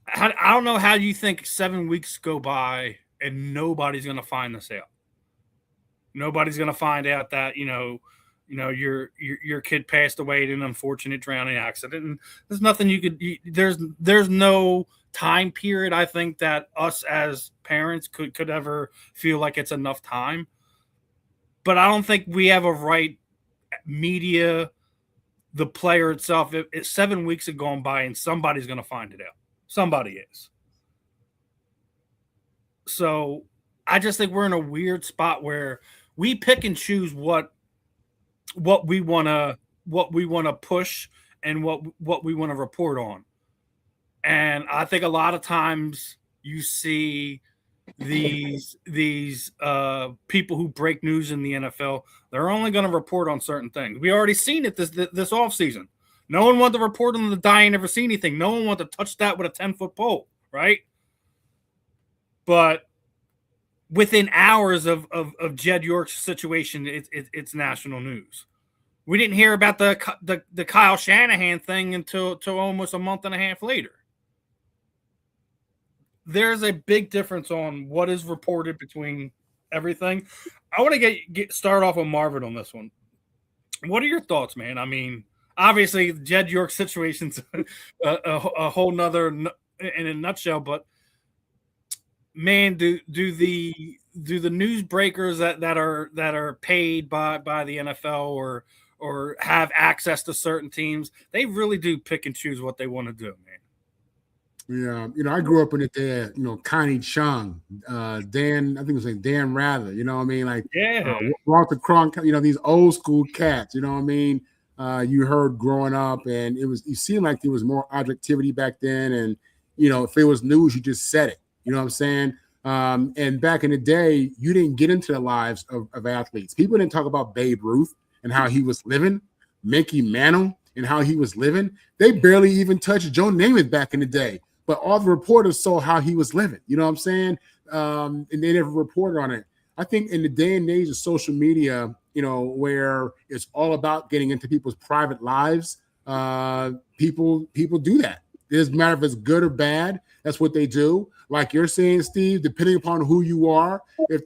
I don't know how you think 7 weeks go by and nobody's going to find this out. Nobody's going to find out that, your kid passed away in an unfortunate drowning accident. And there's nothing there's no time period, I think, that us as parents could ever feel like it's enough time. But I don't think we have a right, media, the player itself. If 7 weeks have gone by and somebody's going to find it out. Somebody is. So I just think we're in a weird spot where we pick and choose what we want to push and what we want to report on. And I think a lot of times you see these people who break news in the NFL, they're only going to report on certain things. We already seen it this offseason. No one wanted to report on the dying, never see anything. No one wanted to touch that with a 10-foot pole, right? But within hours of Jed York's situation, it's national news. We didn't hear about the Kyle Shanahan thing until almost a month and a half later. There's a big difference on what is reported between everything. I want to start off with Marvin on this one. What are your thoughts, man? I mean, obviously, Jed York's situation's a whole nother in a nutshell, but man, do the newsbreakers that are paid by the NFL or have access to certain teams, they really do pick and choose what they want to do, man. Yeah, I grew up in it there, Connie Chung, Dan, I think it was like Dan Rather, what I mean? Like, Walter Cronk, these old school cats, what I mean? You heard growing up, and it seemed like there was more objectivity back then. And, if it was news, you just said it, you know what I'm saying? And back in the day, you didn't get into the lives of athletes. People didn't talk about Babe Ruth and how he was living, Mickey Mantle and how he was living. They barely even touched Joe Namath back in the day. But all the reporters saw how he was living. You know what I'm saying? And they never reported on it. I think in the day and age of social media, where it's all about getting into people's private lives, people do that. It doesn't matter if it's good or bad. That's what they do. Like you're saying, Steve, depending upon who you are, if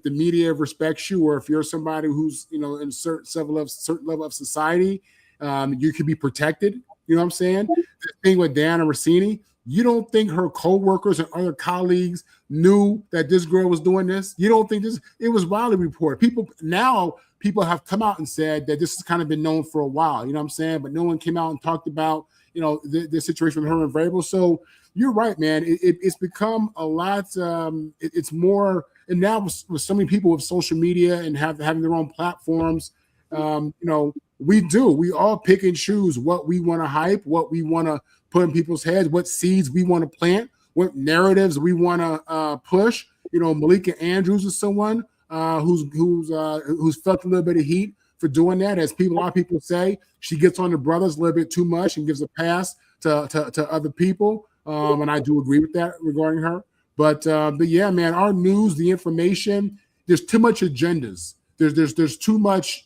the media respects you, or if you're somebody who's in a certain level of society, you can be protected. You know what I'm saying? The thing with Diana Rossini, you don't think her co-workers and other colleagues knew that this girl was doing this? You don't think it was widely reported. People have come out and said that this has kind of been known for a while, you know what I'm saying? But no one came out and talked about, the situation with her and Vrabel. So you're right, man. It's become a lot. It's more, and now with so many people with social media and having their own platforms, we all pick and choose what we want to hype, what we want to put in people's heads, what seeds we want to plant, what narratives we want to push. Malika Andrews is someone who's felt a little bit of heat for doing that. As a lot of people say, she gets on the brothers a little bit too much and gives a pass to other people. And I do agree with that regarding her. But yeah, man, our news, the information, there's too much agendas. There's too much,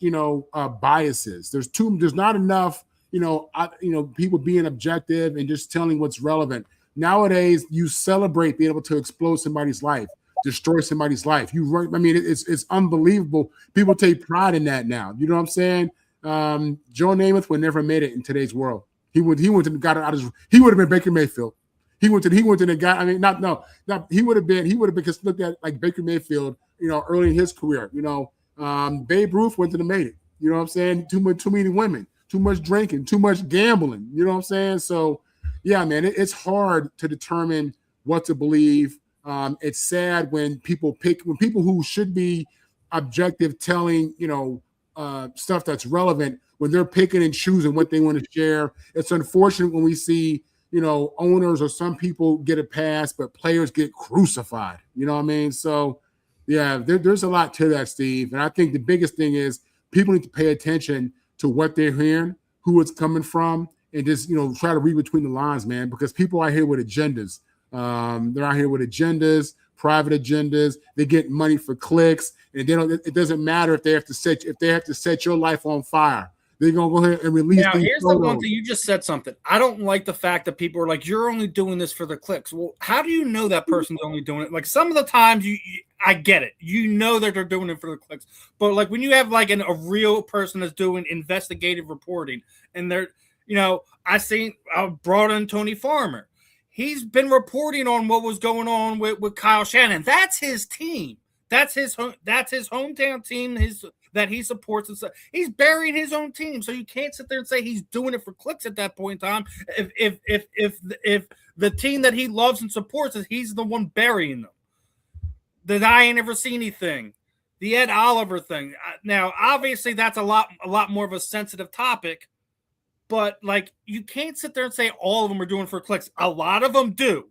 biases. There's not enough, people being objective and just telling what's relevant. Nowadays, you celebrate being able to explode somebody's life, destroy somebody's life. It's unbelievable. People take pride in that now. You know what I'm saying? Joe Namath would never made it in today's world. He would have got it out of his. He would have been Baker Mayfield. He went to the guy. I mean, he would have been because looked at like Baker Mayfield, early in his career. Babe Ruth went to the made it. You know what I'm saying? Too many women, too much drinking, too much gambling. You know what I'm saying? So, yeah, man, it's hard to determine what to believe. It's sad when people who should be objective, telling stuff that's relevant, when they're picking and choosing what they want to share. It's unfortunate when we see owners or some people get a pass, but players get crucified. You know what I mean? So, yeah, there's a lot to that, Steve. And I think the biggest thing is people need to pay attention to what they're hearing, who it's coming from, and just, try to read between the lines, man, because people are here with agendas. They're out here with agendas, private agendas. They get money for clicks, and it doesn't matter if they have to set your life on fire. they're gonna go ahead and release. Now, these here's photos. the one thing, you just said something. I don't like the fact that people are like, you're only doing this for the clicks. Well, how do you know that person's only doing it? Like, some of the times I get it. You know that they're doing it for the clicks. But like when you have like a real person that's doing investigative reporting, and they're, I brought in Tony Farmer. He's been reporting on what was going on with Kyle Shanahan. That's his team. That's his hometown team. That he supports, and he's burying his own team. So you can't sit there and say he's doing it for clicks at that point in time. If the team that he loves and supports is he's the one burying them. That I ain't ever seen anything. The Ed Oliver thing. Now, obviously, that's a lot more of a sensitive topic. But like, you can't sit there and say all of them are doing for clicks. A lot of them do.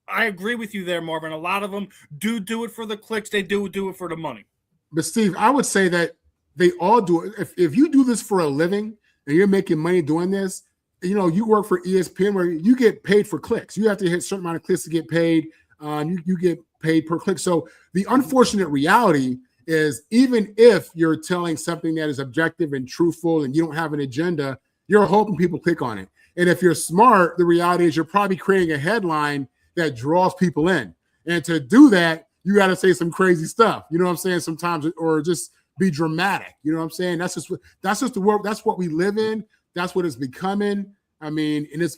I agree with you there, Marvin. A lot of them do it for the clicks. They do it for the money. But Steve, I would say that they all do it. If you do this for a living and you're making money doing this, you work for ESPN where you get paid for clicks. You have to hit a certain amount of clicks to get paid. You get paid per click. So the unfortunate reality is, even if you're telling something that is objective and truthful and you don't have an agenda, you're hoping people click on it. And if you're smart, the reality is you're probably creating a headline that draws people in. And to do that, you got to say some crazy stuff, you know what I'm saying? Sometimes, or just be dramatic, you know what I'm saying? That's just the world. That's what we live in. That's what it's becoming. I mean, and it's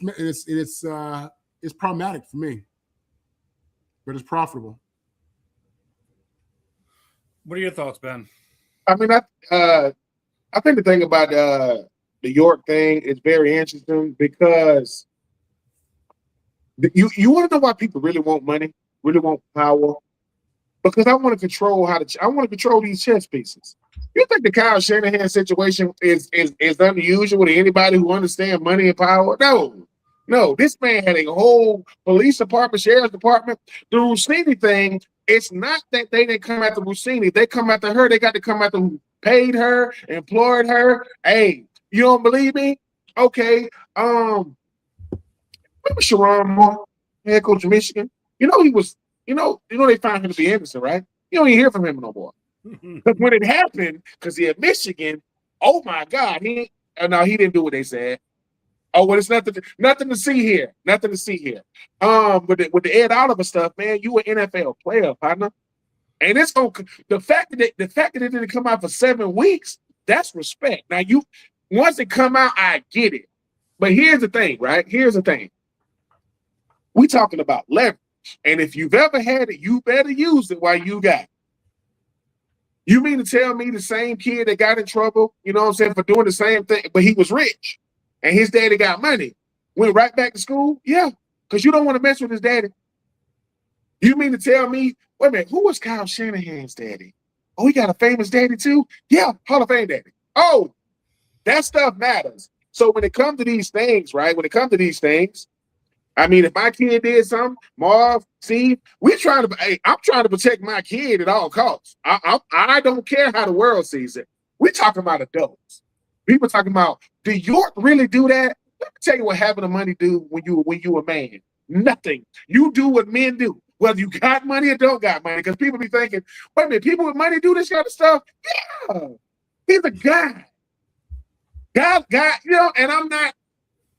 problematic for me, but it's profitable. What are your thoughts, Ben? I mean, I think the thing about the York thing is very interesting, because you want to know why people really want money, really want power. Because I want to control these chess pieces. You think the Kyle Shanahan situation is unusual to anybody who understands money and power? No. This man had a whole police department, sheriff's department. The Rossini thing, it's not that they didn't come after Rossini. They come after her. They got to come after who paid her, employed her. Hey, you don't believe me? Okay. Remember Sharon Moore, head coach of Michigan? He was. They found him to be innocent, right? You don't even hear from him no more. But when it happened, because he at Michigan, oh my God, he didn't do what they said. Oh, well, it's nothing to see here. Nothing to see here. With the Ed Oliver stuff, man, you an NFL player, partner. And it's the fact that it didn't come out for 7 weeks, that's respect. Now, once it come out, I get it. But here's the thing, right? Here's the thing. We talking about leverage. And if you've ever had it, you better use it while you got it. You mean to tell me the same kid that got in trouble, for doing the same thing, but he was rich and his daddy got money, went right back to school? Yeah, because you don't want to mess with his daddy. You mean to tell me, wait a minute, who was Kyle Shanahan's daddy? Oh, he got a famous daddy too? Yeah, Hall of Fame daddy. Oh, that stuff matters. So when it comes to these things, right, I mean, if my kid did something, Marv, Steve, I'm trying to protect my kid at all costs. I don't care how the world sees it. We're talking about adults. People talking about, did York really do that? Let me tell you what having the money do when you a man. Nothing. You do what men do, whether you got money or don't got money. Because people be thinking, wait a minute, people with money do this kind of stuff? Yeah. He's a guy. God, and I'm not.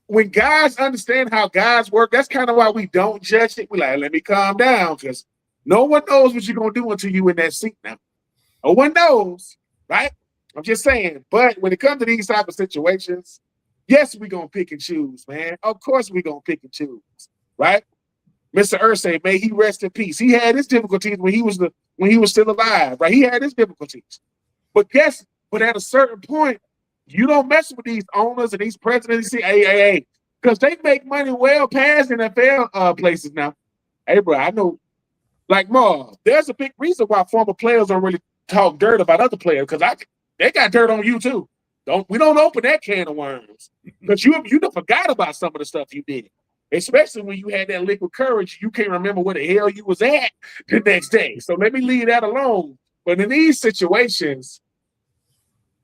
When guys understand how guys work, that's kind of why we don't judge it. We like, let me calm down, because no one knows what you're going to do until you in that seat now. No one knows, right? I'm just saying. But when it comes to these type of situations, yes, we're going to pick and choose, man. Of course we're going to pick and choose, right? Mr. Irsay, may he rest in peace. He had his difficulties when he was still alive, right? He had his difficulties. But at a certain point, you don't mess with these owners and these presidents. Hey, because they make money well past NFL places now. Hey, bro, I know, like Marv, there's a big reason why former players don't really talk dirt about other players, because they got dirt on you too. We don't open that can of worms, because you done forgot about some of the stuff you did, especially when you had that liquid courage. You can't remember where the hell you was at the next day. So let me leave that alone. But in these situations,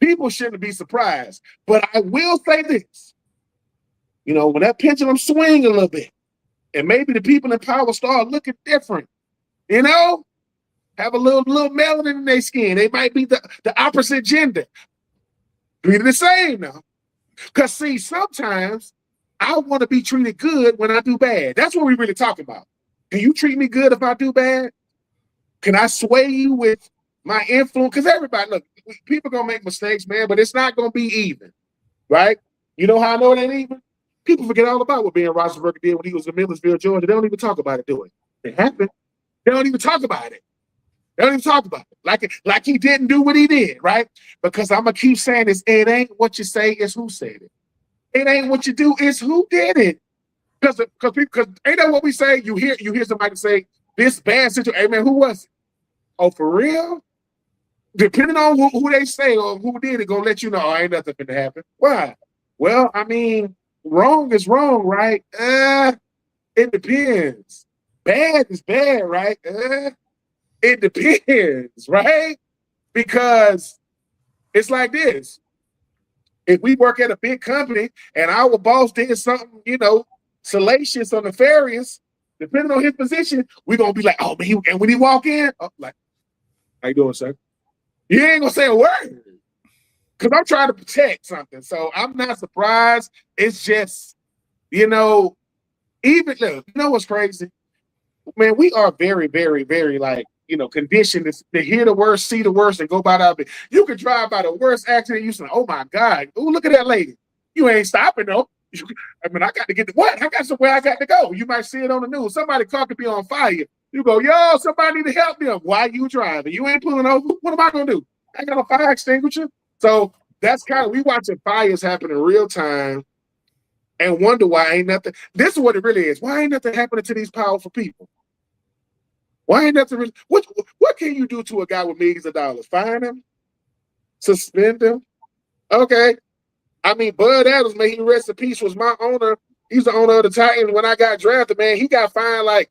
people shouldn't be surprised. But I will say this. When that pendulum swing a little bit, and maybe the people in power start looking different, have a little melanin in their skin. They might be the opposite gender. Treated the same now. Because, see, sometimes I want to be treated good when I do bad. That's what we really talking about. Can you treat me good if I do bad? Can I sway you with my influence? Because everybody, look, people going to make mistakes, man, but it's not going to be even, right? You know how I know it ain't even? People forget all about what Ben Roethlisberger did when he was in Millersville, Georgia. They don't even talk about it, do it. It happened. They don't even talk about it. They don't even talk about it. Like he didn't do what he did, right? Because I'm going to keep saying this. It ain't what you say, it's who said it. It ain't what you do, it's who did it. Because ain't that what we say? You hear somebody say, this bad situation, hey man, who was it? Oh, for real? Depending on who they say or who did it, gonna let you know, oh, ain't nothing gonna happen. Why? Well, I mean, wrong is wrong, right? It depends. Bad is bad, right? It depends, right? Because it's like this. If we work at a big company and our boss did something, salacious or nefarious, depending on his position, we're going to be like, oh, man, and when he walk in, like, how you doing, sir? You ain't going to say a word because I'm trying to protect something. So I'm not surprised. It's just, even, look, you know what's crazy? Man, we are very, very, very, conditioned to hear the worst, see the worst, and go by that. You could drive by the worst accident. You say, oh, my God. Oh, look at that lady. You ain't stopping, though. I got to get to what? I got somewhere I got to go. You might see it on the news. Somebody car could be on fire. You go, yo, somebody need to help them. Why you driving? You ain't pulling over. What am I going to do? I got a fire extinguisher. So that's we watching fires happen in real time and wonder why ain't nothing. This is what it really is. Why ain't nothing happening to these powerful people? Why ain't nothing really? What can you do to a guy with millions of dollars? Fine him? Suspend him? Okay. I mean, Bud Adams, may he rest in peace, was my owner. He's the owner of the Titans. When I got drafted, man, he got fined like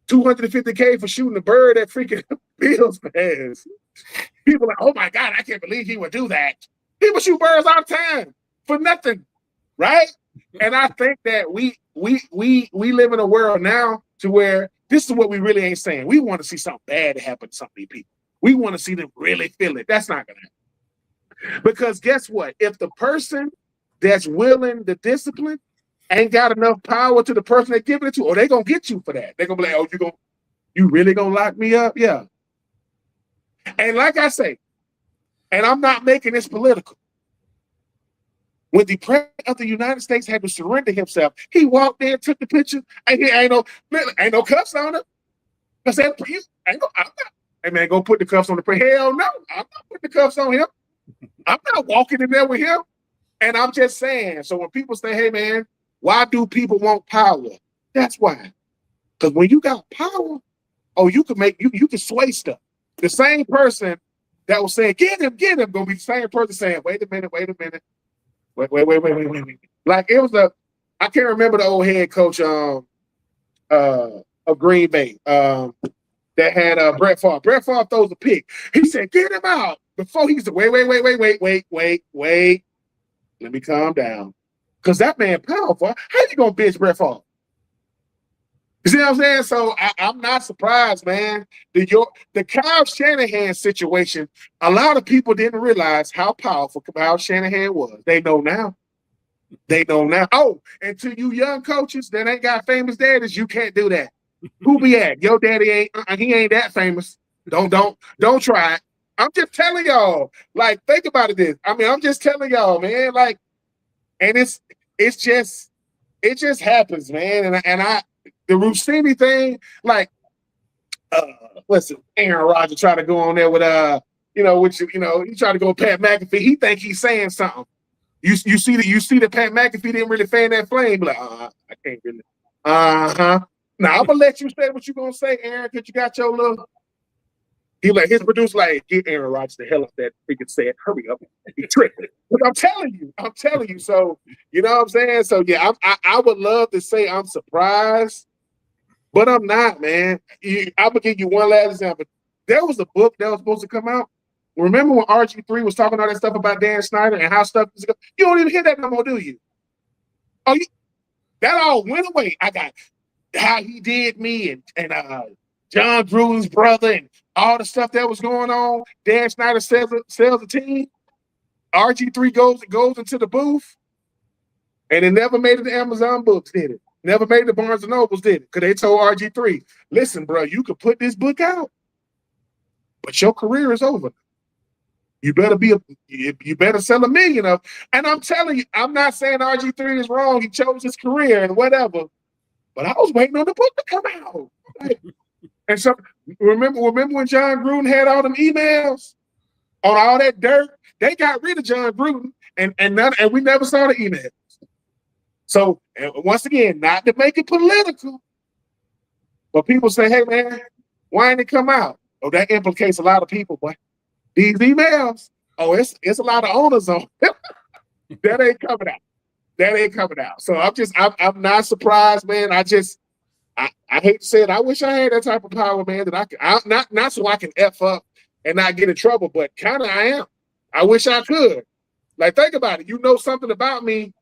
$250K for shooting a bird at freaking Bills fans. People are like, oh my God, I can't believe he would do that. People shoot birds all the time for nothing, right? And I think that we live in a world now to where this is what we really ain't saying. We want to see something bad happen to some of these people. We want to see them really feel it. That's not going to happen. Because guess what? If the person that's willing to discipline ain't got enough power to the person they're giving it to, or they going to get you for that. They're going to be like, oh, you really going to lock me up? Yeah. And like I say, and I'm not making this political, when the president of the United States had to surrender himself, he walked there, took the picture, and he ain't no cuffs on him. I said, I'm not, hey man, go put the cuffs on the president. Hell no, I'm not putting the cuffs on him. I'm not walking in there with him. And I'm just saying, so when people say, hey man, why do people want power? That's why. Because when you got power, you can sway stuff. The same person that was saying, get him, gonna be the same person saying, wait a minute. Wait. Like it was I can't remember the old head coach of Green Bay that had Brett Favre. Brett Favre throws a pick. He said, get him out. Before he said, wait. Let me calm down. Because that man powerful. How you gonna bitch Brett Favre? You see what I'm saying? So I'm not surprised, man. The Kyle Shanahan situation, a lot of people didn't realize how powerful Kyle Shanahan was. They know now. Oh, and to you young coaches that ain't got famous daddies, you can't do that. Who be at? Your daddy ain't, he ain't that famous. Don't try it. I'm just telling y'all, like, think about it. I'm just telling y'all, man, like, and it just happens, man. And the Rossini thing, like, listen, Aaron Rodgers try to go on there with he try to go Pat McAfee. He think he's saying something. You see that Pat McAfee didn't really fan that flame. Like, I can't really. Now I'm gonna let you say what you gonna say, Aaron, because you got your little. He like his producer like, get Aaron Rodgers the hell up that freaking set. Hurry up. He tricked it. But I'm telling you. So you know what I'm saying? So yeah, I would love to say I'm surprised, but I'm not, man. I'm gonna give you one last example. There was a book that was supposed to come out. Remember when RG3 was talking all that stuff about Dan Snyder and how stuff is going? You don't even hear that no more, do you? That all went away. I got how he did me and John Gruden's brother and all the stuff that was going on. Dan Snyder sells a team. RG3 goes into the booth, and it never made it to Amazon Books, did it? Never made it to Barnes & Nobles, did it? Because they told RG3, listen, bro, you could put this book out, but your career is over. You better sell 1 million of. And I'm telling you, I'm not saying RG3 is wrong. He chose his career and whatever. But I was waiting on the book to come out. Like, and so remember when John Gruden had all them emails on all that dirt? They got rid of John Gruden, and we never saw the emails. So once again, not to make it political, but people say, hey man, why didn't it come out? Oh, that implicates a lot of people, boy. These emails, it's a lot of owners on them. That ain't coming out. That ain't coming out. So I'm not surprised, man. I hate to say it. I wish I had that type of power, man, that I could not so I can F up and not get in trouble, but kind of I am. I wish I could. Like, think about it. You know something about me.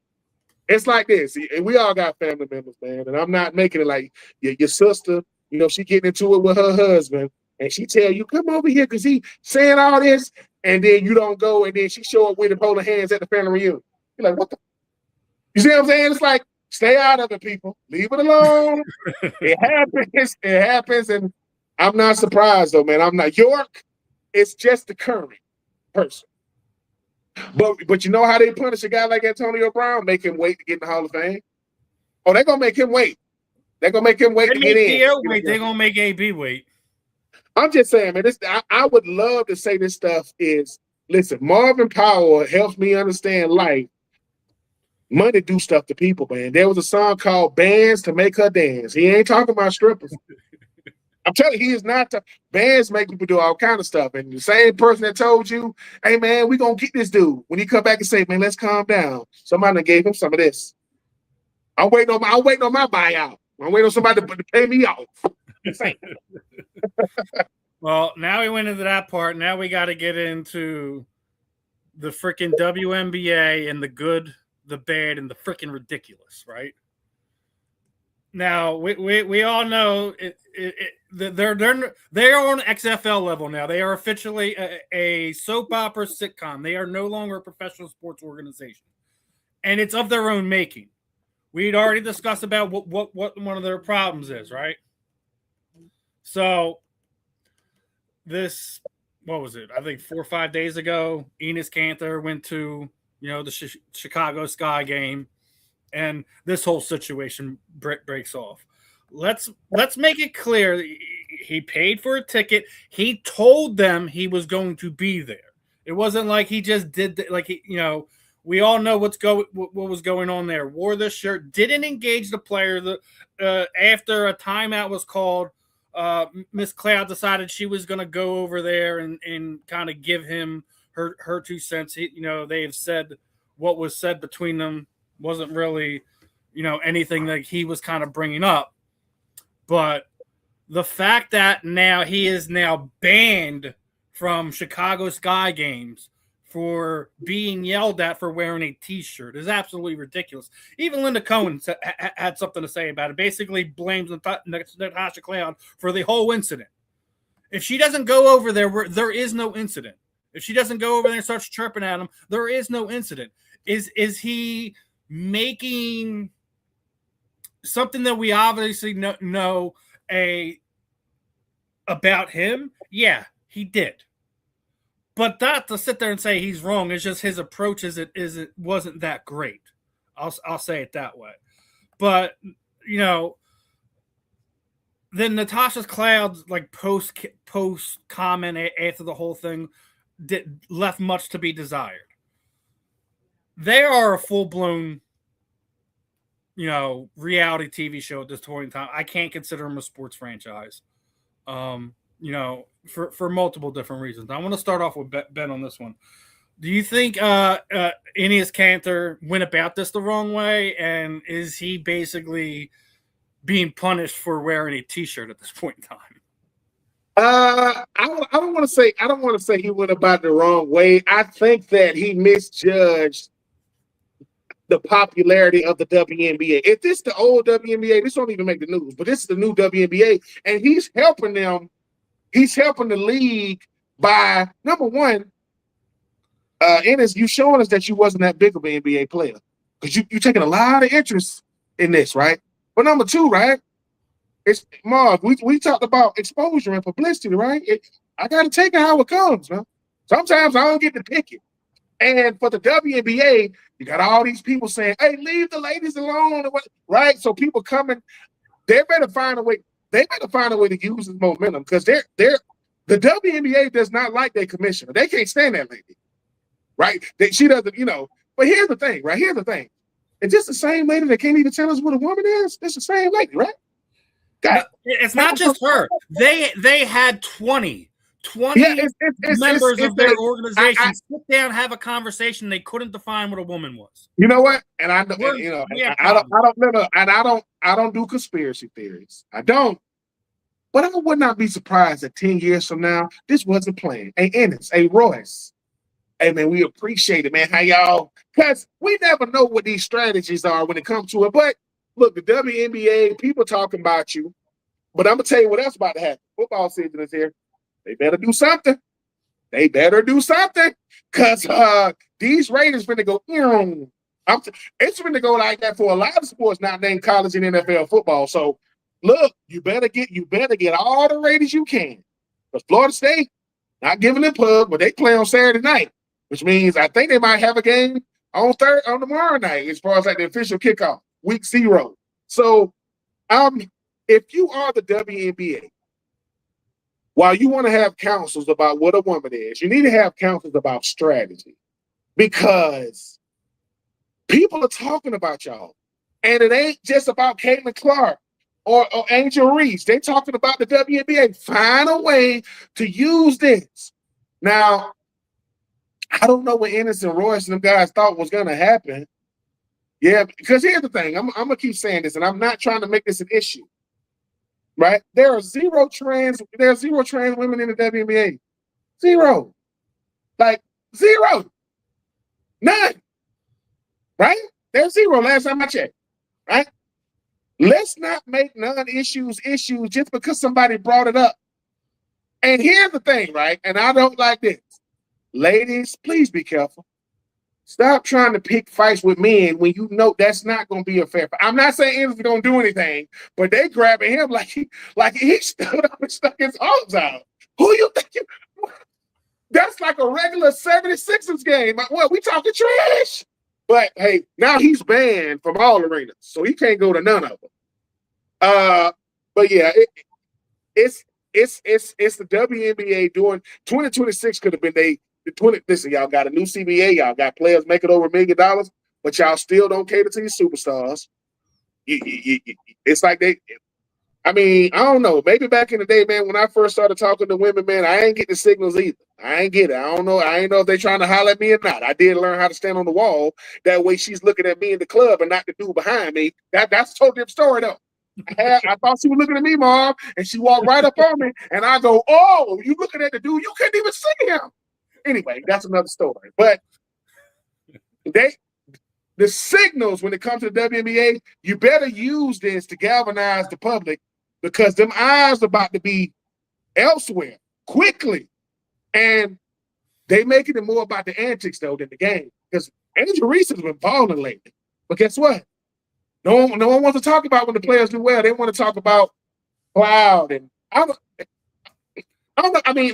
It's like this. And we all got family members, man. And I'm not making it like your sister, she getting into it with her husband. And she tell you, come over here because he saying all this, and then you don't go, and then she show up with him holding hands at the family reunion. You're like, what the? You see what I'm saying? It's like, stay out of it, people. Leave it alone. It happens. It happens, and I'm not surprised, though, man. I'm not. York, it's just the current person. But you know how they punish a guy like Antonio Brown? Make him wait to get in the Hall of Fame? Oh, they're going to make him wait. They're going to make him wait to get in. They're going to make AB wait. I'm just saying, man, I would love to say this stuff is, listen, Marvin Powell helps me understand life. Money do stuff to people, man. There was a song called Bands to Make Her Dance. He ain't talking about strippers. I'm telling you, he is not. Bands make people do all kind of stuff. And the same person that told you, hey, man, we going to get this dude. When he come back and say, man, let's calm down. Somebody gave him some of this. I'm waiting on my buyout. I'm waiting on somebody to pay me off. Well, now we went into that part. Now we got to get into the freaking WNBA and the good, the bad, and the freaking ridiculous, right? Now we all know they're on XFL level now. They are officially a soap opera sitcom. They are no longer a professional sports organization, and it's of their own making. We'd already discussed about what one of their problems is, right? So this, what was it? I think 4 or 5 days ago, Enes Kanter went to, the Chicago Sky game, and this whole situation breaks off. Let's make it clear. He paid for a ticket. He told them he was going to be there. It wasn't like he just did we all know what was going on there. Wore the shirt, didn't engage the player. After a timeout was called, Miss Cloud decided she was going to go over there and kind of give him her 2 cents. They have said what was said between them wasn't really, anything that he was kind of bringing up. But the fact that now he is now banned from Chicago Sky games for being yelled at for wearing a T-shirt is absolutely ridiculous. Even Linda Cohen had something to say about it. Basically blames Natasha Cloud for the whole incident. If she doesn't go over there, there is no incident. If she doesn't go over there and starts chirping at him, there is no incident. Is he making something that we obviously know about him? Yeah, he did. But not to sit there and say he's wrong. It's just his approach wasn't that great. I'll say it that way. But then Natasha Cloud's post comment after the whole thing left much to be desired. They are a full-blown, reality TV show at this point in time. I can't consider them a sports franchise. For multiple different reasons. I want to start off with Ben on this one. Do you think Enes Kanter went about this the wrong way, and is he basically being punished for wearing a T-shirt at this point in time? I don't want to say he went about the wrong way. I think that he misjudged the popularity of the WNBA. If this the old WNBA, this don't even make the news, but this is the new WNBA, and he's helping them. He's helping the league by, number one, Ennis, you showing us that you wasn't that big of an NBA player because you taking a lot of interest in this, right? But number two, right? It's Marv. We talked about exposure and publicity, right? I got to take it how it comes, man. Sometimes I don't get to pick it. And for the WNBA, you got all these people saying, "Hey, leave the ladies alone," right? So people coming, they better find a way. They better find a way to use this momentum because the WNBA does not like their commissioner. They can't stand that lady. Right? She doesn't, But here's the thing, right? Here's the thing. Is this the same lady that can't even tell us what a woman is? It's the same lady, right? God. It's not just her. They had 20 members of their organization sit down, have a conversation. They couldn't define what a woman was. You know what? And I don't do conspiracy theories. I don't. But I would not be surprised that 10 years from now, this wasn't planned. Hey, Ennis, hey, Royce. Hey, man, we appreciate it, man. How y'all? Because we never know what these strategies are when it comes to it. But look, the WNBA, people talking about you. But I'm going to tell you what else about to happen. Football season is here. They better do something. They better do something. Because these ratings finna go, it's finna go like that for a lot of sports not named college and NFL football. So, look, you better get all the ratings you can. Because Florida State, not giving them plug, but they play on Saturday night. Which means I think they might have a game on tomorrow night as far as like the official kickoff, week 0. So if you are the WNBA, while you want to have counsels about what a woman is, you need to have counsels about strategy because people are talking about y'all. And it ain't just about Caitlin Clark or Angel Reese. They're talking about the WNBA. Find a way to use this. Now, I don't know what Ennis and Royce and them guys thought was going to happen. Yeah, because here's the thing. I'm going to keep saying this, and I'm not trying to make this an issue. Right? There are zero trans women in the WNBA. Zero. Like, zero. None. Right? There's zero last time I checked. Right? Let's not make non-issues issues just because somebody brought it up. And here's the thing, right? And I don't like this. Ladies, please be careful. Stop trying to pick fights with men when you know that's not going to be a fair fight. I'm not saying Ennis don't do anything, but they grabbing him like he stood up and stuck his arms out. Who you think you? That's like a regular 76ers game. What, we talking trash? But hey, now he's banned from all arenas, so he can't go to none of them. But yeah, it's the WNBA doing 2026 could have been listen, y'all got a new CBA, y'all got players making over $1 million, but y'all still don't cater to your superstars. It's like I don't know. Maybe back in the day, man, when I first started talking to women, man, I ain't get the signals either. I ain't get it. I don't know. I ain't know if they trying to holler at me or not. I did learn how to stand on the wall. That way she's looking at me in the club and not the dude behind me. That's a totally different story, though. I thought she was looking at me, Mom, and she walked right up on me, and I go, "Oh, you looking at the dude? You couldn't even see him." Anyway, that's another story. But the signals when it comes to the WNBA, you better use this to galvanize the public because them eyes are about to be elsewhere quickly. And they making it more about the antics, though, than the game. Because Angel Reese has been balling lately. But guess what? No one wants to talk about when the players do well. They want to talk about Cloud and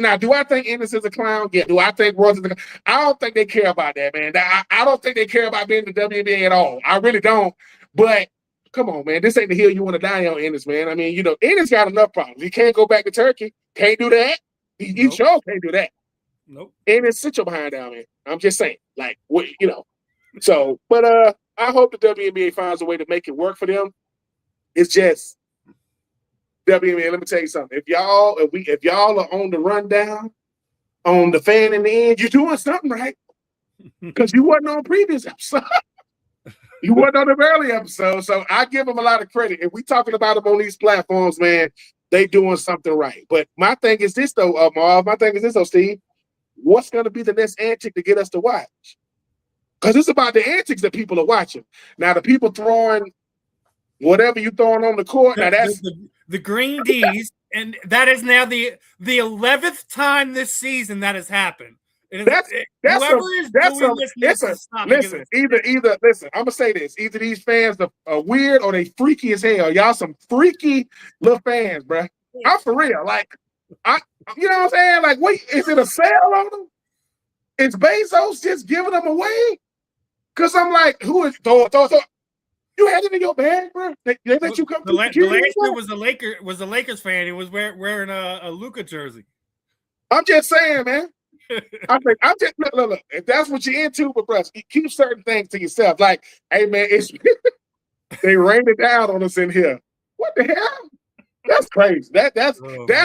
now, do I think Ennis is a clown? Yeah. Do I think Royce is a clown? I don't think they care about that, man. I don't think they care about being in the WNBA at all. I really don't. But come on, man. This ain't the hill you want to die on, Ennis, man. Ennis got enough problems. He can't go back to Turkey. Can't do that. He sure can't do that. Nope. Ennis, sit your behind down, man. I'm just saying. So, but I hope the WNBA finds a way to make it work for them. It's just WNBA, let me tell you something. If y'all are on the rundown, on the fan in the end, you're doing something right. Because you wasn't on previous episode. You wasn't on the early episode. So I give them a lot of credit. If we talking about them on these platforms, man, they doing something right. But my thing is this, though, Marv. My thing is this, though, Steve. What's going to be the next antic to get us to watch? Because it's about the antics that people are watching. Now, the people throwing whatever you throwing on the court, now that's the green D's, and that is now the 11th time this season that has happened. That's whoever a, is that's doing a, this it's needs a, to stop. listen, listen, I'm gonna say this. Either these fans are weird or they freaky as hell. Y'all some freaky little fans, bro. I'm for real. Like, you know what I'm saying? Like, wait, is it a sale on them? Is Bezos just giving them away? Because I'm like, who is throw? You had it in your bag, bro. They let you come through The last year was the Lakers fan. He was wearing a Luka jersey. I'm just saying, man. I'm just look. If that's what you're into, but bro, keep certain things to yourself. Like, hey man, it's they rained it down on us in here. What the hell? That's crazy. That's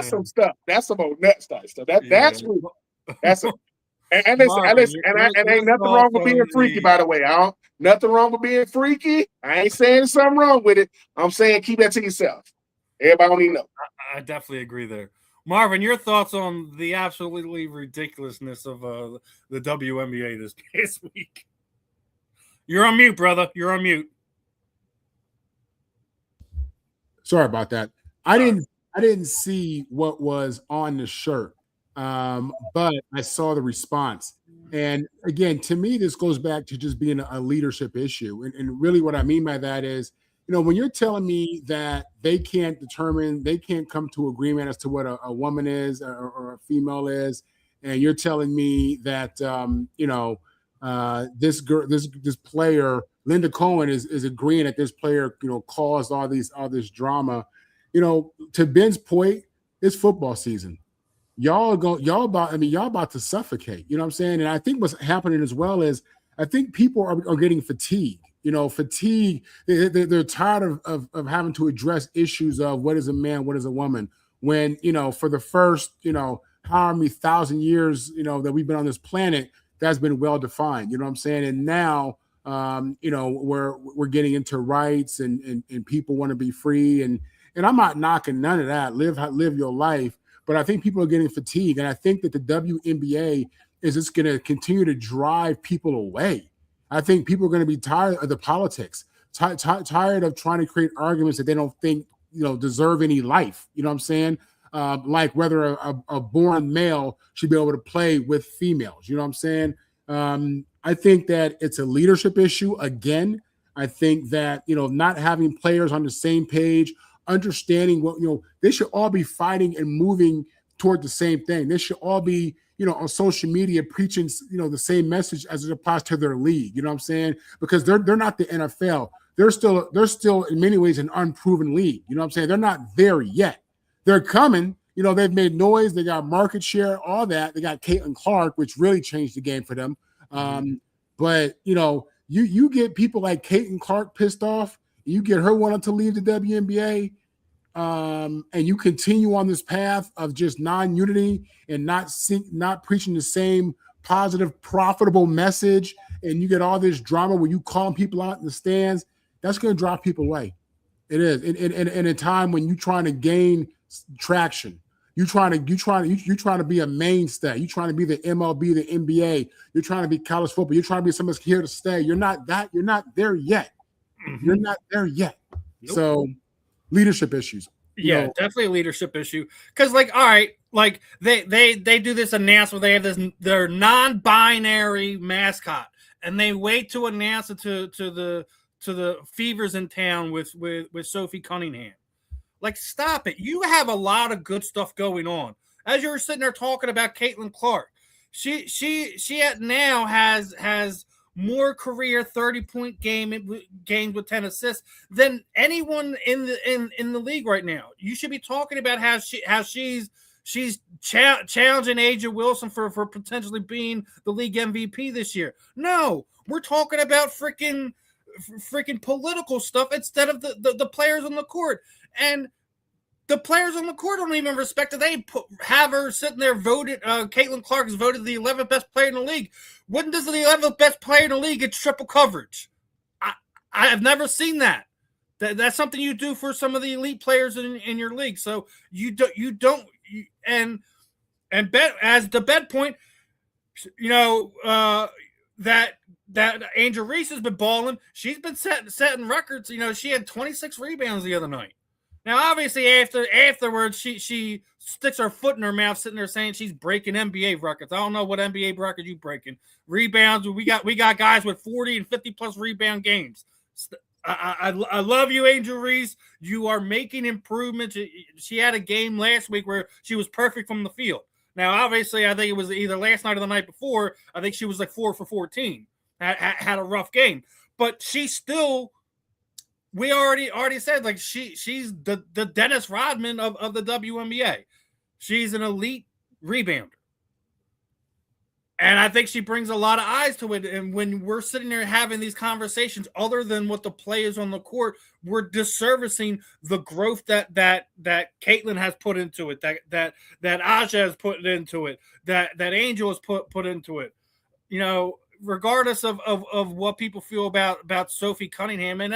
some stuff. That's some old nut stuff. That's and listen, and ain't nothing wrong with being freaky, by the way. Nothing wrong with being freaky. I ain't saying there's something wrong with it. I'm saying keep that to yourself. Everybody don't even know. I definitely agree there. Marvin, your thoughts on the absolutely ridiculousness of the WNBA this past week? You're on mute, brother. You're on mute. Sorry about that. I didn't see what was on the shirt, but I saw the response. And again, to me, this goes back to just being a leadership issue. And really what I mean by that is, when you're telling me that they can't come to agreement as to what a woman is or a female is, and you're telling me that this player Linda Cohen is agreeing that this player caused all this drama. To Ben's point, it's football season. Y'all about to suffocate. You know what I'm saying? And I think what's happening as well is I think people are getting fatigued. Fatigue. They're tired of having to address issues of what is a man, what is a woman. When for the first however many thousand years that we've been on this planet, that's been well defined. You know what I'm saying? And now we're getting into rights and people want to be free and I'm not knocking none of that. Live your life. But I think people are getting fatigued. And I think that the WNBA is just going to continue to drive people away. I think people are going to be tired of the politics, tired of trying to create arguments that they don't think, deserve any life. You know what I'm saying? Like whether a born male should be able to play with females. You know what I'm saying? I think that it's a leadership issue. Again, I think that, not having players on the same page, understanding what, they should all be fighting and moving toward the same thing. They should all be, on social media preaching, the same message as it applies to their league. You know what I'm saying? Because they're not the NFL. They're still in many ways an unproven league. You know what I'm saying? They're not there yet. They're coming. They've made noise. They got market share, all that. They got Caitlin Clark, which really changed the game for them. But you get people like Caitlin Clark pissed off. You get her wanting to leave the WNBA. And you continue on this path of just non-unity and not preaching the same positive, profitable message, and you get all this drama where you calling people out in the stands, that's going to drive people away. It is. In a time when you're trying to gain traction, you're trying to be a mainstay. You're trying to be the MLB, the NBA. You're trying to be college football. You're trying to be someone that's here to stay. You're not there yet. Mm-hmm. You're not there yet. Nope. So leadership issues. Yeah, definitely a leadership issue. Because, all right, they do this announcement. They have their non-binary mascot, and they wait to announce it to the Fevers in town with Sophie Cunningham. Stop it! You have a lot of good stuff going on. As you were sitting there talking about Caitlin Clark, she now has more career 30-point games with 10 assists than anyone in the league right now. You should be talking about how she's challenging AJ Wilson for potentially being the league MVP this year. No, we're talking about freaking political stuff instead of the players on the court. And the players on the court don't even respect it. They have her sitting there voted. Caitlin Clark is voted the 11th best player in the league. When does the 11th best player in the league get triple coverage? I have never seen that. That's something you do for some of the elite players in your league. So you don't. As the bed point, that Angel Reese has been balling. She's been setting records. She had 26 rebounds the other night. Now, obviously, afterwards, she sticks her foot in her mouth, sitting there saying she's breaking NBA records. I don't know what NBA record you breaking. Rebounds. We got guys with 40 and 50 plus rebound games. I love you, Angel Reese. You are making improvements. She had a game last week where she was perfect from the field. Now, obviously, I think it was either last night or the night before. I think she was like 4 for 14. Had a rough game, but she still. We already said like she's the Dennis Rodman of the WNBA. She's an elite rebounder. And I think she brings a lot of eyes to it. And when we're sitting there having these conversations, other than what the play is on the court, we're disservicing the growth that Caitlin has put into it, that Aja has put into it, that Angel has put into it. You know, regardless of what people feel about Sophie Cunningham, and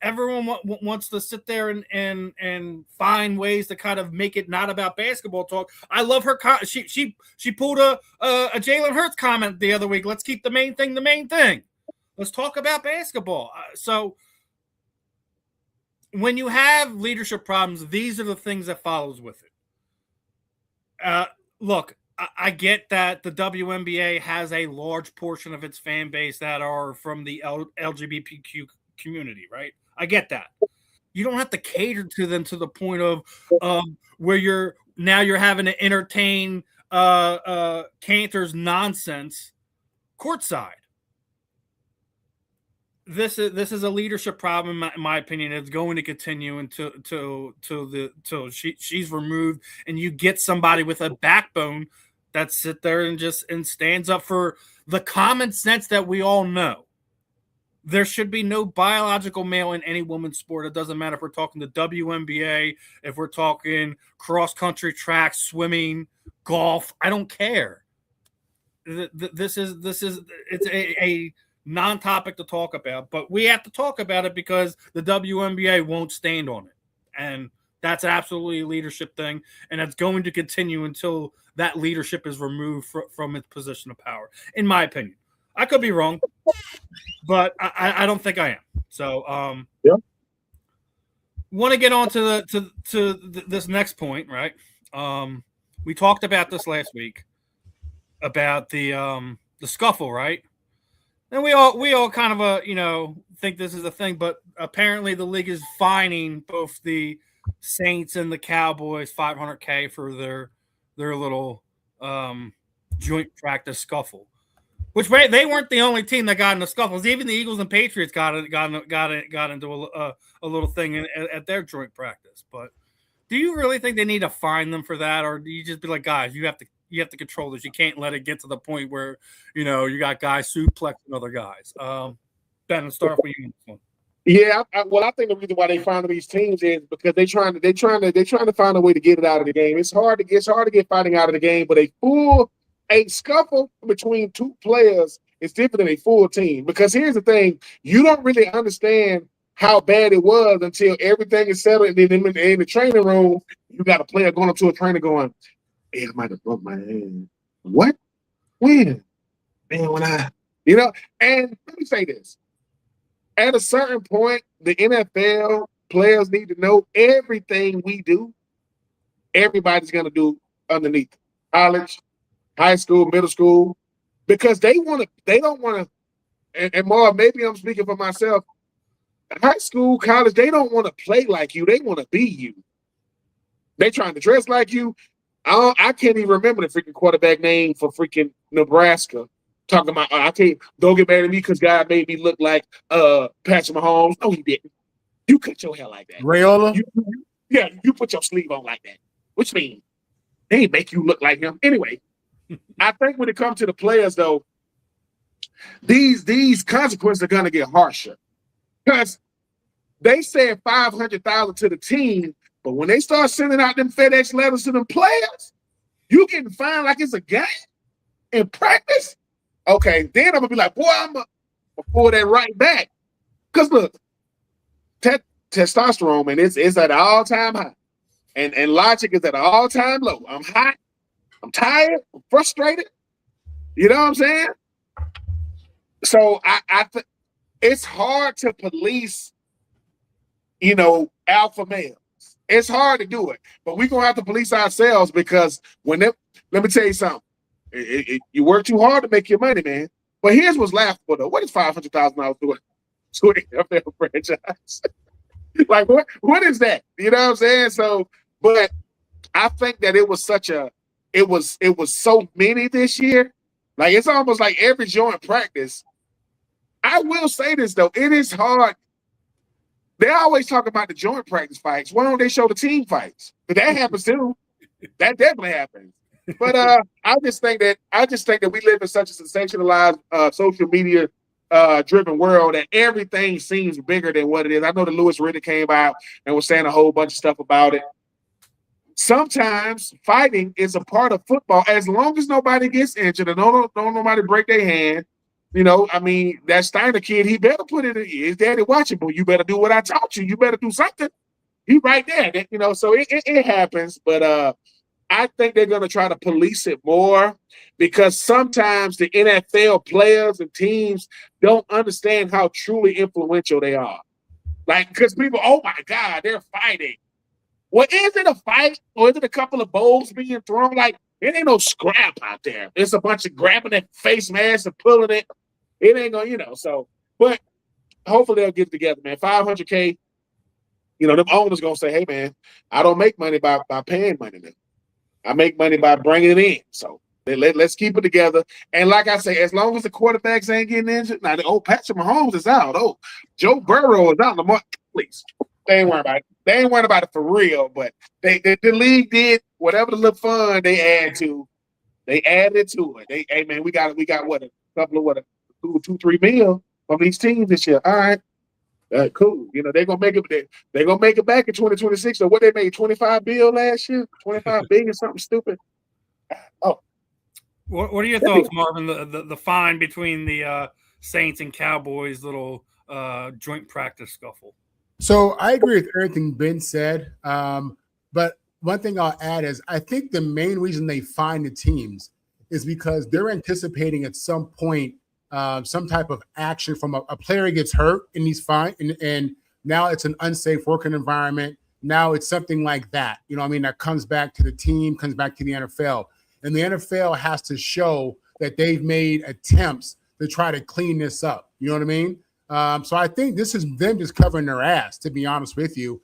everyone wants to sit there and find ways to kind of make it not about basketball talk. I love her. She pulled a Jalen Hurts comment the other week. Let's keep the main thing the main thing. Let's talk about basketball. So when you have leadership problems, these are the things that follows with it. Look, I get that the WNBA has a large portion of its fan base that are from the LGBTQ community, right? I get that. You don't have to cater to them to the point of where you're having to entertain Cantor's nonsense courtside. This is a leadership problem, in my opinion. It's going to continue until she's removed, and you get somebody with a backbone that sit there and stands up for the common sense that we all know. There should be no biological male in any women's sport. It doesn't matter if we're talking the WNBA, if we're talking cross-country track, swimming, golf. I don't care. It's a non-topic to talk about, but we have to talk about it because the WNBA won't stand on it. And that's absolutely a leadership thing, and it's going to continue until that leadership is removed from its position of power, in my opinion. I could be wrong, but I don't think I am. So, want to get on to this next point, right? We talked about this last week about the scuffle, right? And we all kind of think this is a thing, but apparently the league is fining both the Saints and the Cowboys $500K for their little joint practice scuffle. Which they weren't the only team that got in the scuffles. Even the Eagles and Patriots got into a little thing at their joint practice. But do you really think they need to fine them for that, or do you just be like, guys, you have to control this. You can't let it get to the point where you got guys suplexing other guys. Ben, let's start with you. Yeah, I think the reason why they find these teams is because they're trying to find a way to get it out of the game. It's hard to get fighting out of the game, but a scuffle between two players is different than a full team. Because here's the thing, you don't really understand how bad it was until everything is settled. And then in the training room, you got a player going up to a trainer going, "Hey, I might have broke my hand." What? When? Man, when and let me say this. At a certain point, the NFL players need to know everything we do, everybody's going to do underneath college, high school, middle school, because they don't want to, and Marv, maybe I'm speaking for myself, high school, college, they don't want to play like you. They want to be you. They trying to dress like you. I can't even remember the freaking quarterback name for freaking Nebraska. Talking about, don't get mad at me because God made me look like Patrick Mahomes. No, he didn't. You cut your hair like that. Rayola? You put your sleeve on like that. Which means they make you look like him. Anyway, I think when it comes to the players, though, these consequences are going to get harsher. Because they said $500,000 to the team, but when they start sending out them FedEx letters to them players, you getting fined like it's a game in practice. Okay, then I'm gonna be like, boy, I'm gonna pull that right back. Cause look, testosterone, man, it's at an all-time high, and logic is at an all-time low. I'm hot, I'm tired, I'm frustrated. You know what I'm saying? So I think it's hard to police, alpha male. It's hard to do it, but we're gonna have to police ourselves because let me tell you something. You work too hard to make your money, man. But here's what's laughable though. What is $500,000 doing to an NFL franchise? Like what is that? You know what I'm saying? So, but I think that it was so many this year. Like it's almost like every joint practice. I will say this though, it is hard. They always talk about the joint practice fights. Why don't they show the team fights? But that happens too. That definitely happens. But I just think that we live in such a sensationalized social media driven world that everything seems bigger than what it is. I know that Louis Riddick came out and was saying a whole bunch of stuff about it. Sometimes fighting is a part of football as long as nobody gets injured and don't nobody break their hand. You know, I mean, that Steiner kid, he better put it in his daddy watching, but you better do what I taught you. You better do something. He right there, you know, so it happens. But I think they're going to try to police it more because sometimes the NFL players and teams don't understand how truly influential they are. Like, because people, oh my God, they're fighting. Well, is it a fight or is it a couple of bowls being thrown? Like, it ain't no scrap out there. It's a bunch of grabbing that face mask and pulling it. It ain't going to, you know, so, but hopefully they'll get it together, man. $500K, you know, them owners going to say, hey, man, I don't make money by paying money now. I make money by bringing it in. So let's keep it together. And like I say, as long as the quarterbacks ain't getting injured, now Patrick Mahomes is out. Oh, Joe Burrow is out. Please, they ain't worried about it. They ain't worried about it for real. But the league did whatever the little fun they added to it. Hey man, we got what a couple of 2-3 mil from these teams this year. All right. Cool. You know, they're gonna make it. They're gonna make it back in 2026. So what they made 25 bill last year, 25 billion, something stupid. Oh, what are your thoughts, Marvin? The fine between the Saints and Cowboys little joint practice scuffle. So I agree with everything Ben said. But one thing I'll add is I think the main reason they fine the teams is because they're anticipating at some point some type of action from a player gets hurt and he's fine. And now it's an unsafe working environment. Now it's something like that. You know what I mean? That comes back to the team, comes back to the NFL. And the NFL has to show that they've made attempts to try to clean this up. You know what I mean? So I think this is them just covering their ass, to be honest with you.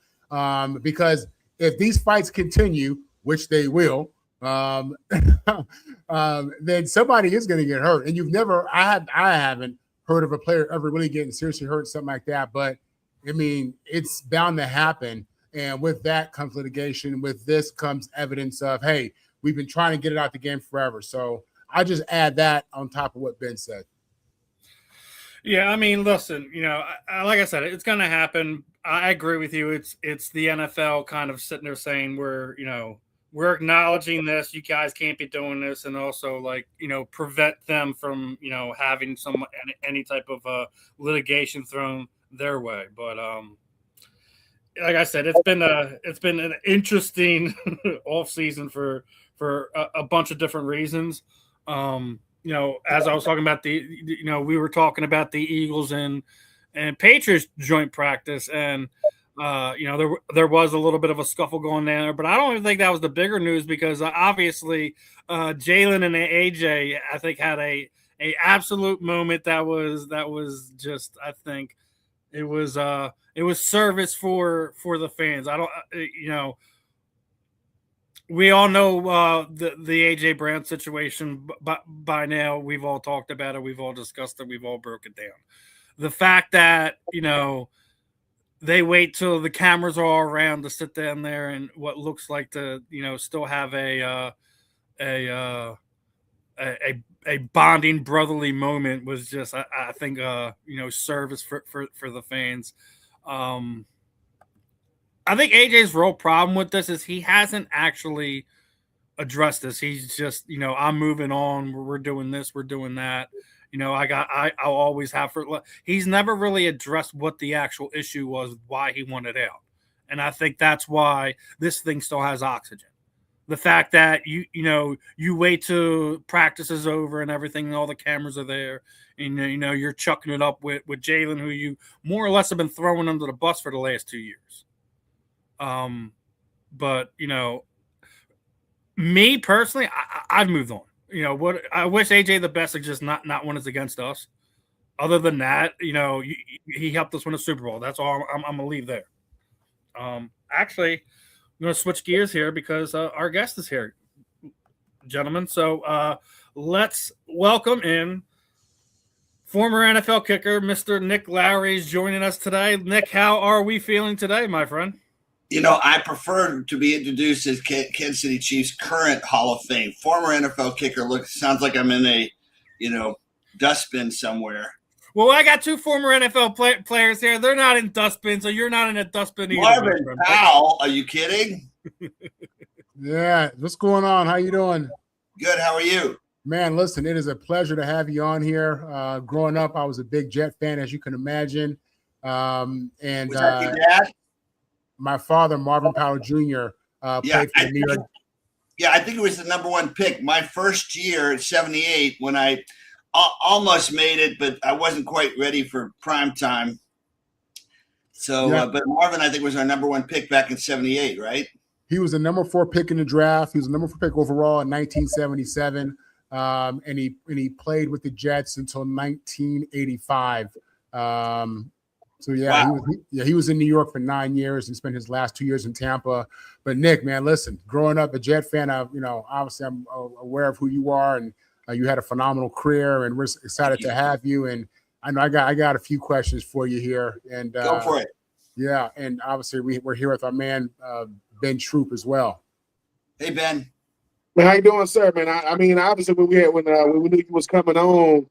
Because if these fights continue, which they will, then somebody is going to get hurt. And I haven't heard of a player ever really getting seriously hurt, something like that. But I mean, it's bound to happen. And with that comes litigation. With this comes evidence of, hey, we've been trying to get it out the game forever. So I just add that on top of what Ben said. Yeah, I mean, listen, you know, like I said, it's going to happen. I agree with you. It's the NFL kind of sitting there saying we're acknowledging this. You guys can't be doing this, and also prevent them from having any type of litigation thrown their way. But like I said, it's been an interesting off season for a bunch of different reasons. As I was talking about we were talking about the Eagles and Patriots joint practice, and there was a little bit of a scuffle going there, but I don't even think that was the bigger news because obviously Jalen and AJ I think had a absolute moment that was just, I think it was service for the fans. I don't we all know the AJ Brown situation by now. We've all talked about it. We've all discussed it. We've all broken it down. The fact that, they wait till the cameras are all around to sit down there and what looks like to, still have a bonding brotherly moment was just, I think, service for the fans. I think AJ's real problem with this is he hasn't actually addressed this. He's just, I'm moving on. We're doing this. We're doing that. I'll always have he's never really addressed what the actual issue was, why he wanted out. And I think that's why this thing still has oxygen. The fact that you wait till practice is over and everything, and all the cameras are there, and you're chucking it up with Jalen, who you more or less have been throwing under the bus for the last 2 years. But me personally, I've moved on. What I wish AJ the best, just not when it's against us. Other than that, he helped us win a Super Bowl. That's all I'm gonna leave there. Actually, I'm gonna switch gears here because our guest is here, gentlemen. So let's welcome in former NFL kicker, Mr. Nick Lowery is joining us today. Nick, how are we feeling today, my friend? I prefer to be introduced as Kansas City Chiefs' current Hall of Fame. Former NFL kicker sounds like I'm in a, dustbin somewhere. Well, I got two former NFL players here. They're not in dustbins, so you're not in a dustbin either. Marvin, Powell, are you kidding? Yeah, what's going on? How you doing? Good. How are you? Man, listen, it is a pleasure to have you on here. Growing up, I was a big Jet fan, as you can imagine. And was that your dad? My father, Marvin Powell Jr., played for the New York. Yeah, I think it was the number one pick. My first year at 78, when I almost made it, but I wasn't quite ready for prime time. So, but Marvin, I think, was our number one pick back in 78, right? He was the number 4 pick in the draft. He was the number 4 pick overall in 1977. And he played with the Jets until 1985. So yeah, wow. He was in New York for 9 years and spent his last 2 years in Tampa. But Nick, man, listen, growing up a Jet fan, obviously I'm aware of who you are, and you had a phenomenal career, and we're excited to have you. And I know I got a few questions for you here, and go for it. Yeah, and obviously we're here with our man Ben Troupe as well. Hey Ben. Man, how you doing, sir? Man, I mean, obviously when we knew you was coming on.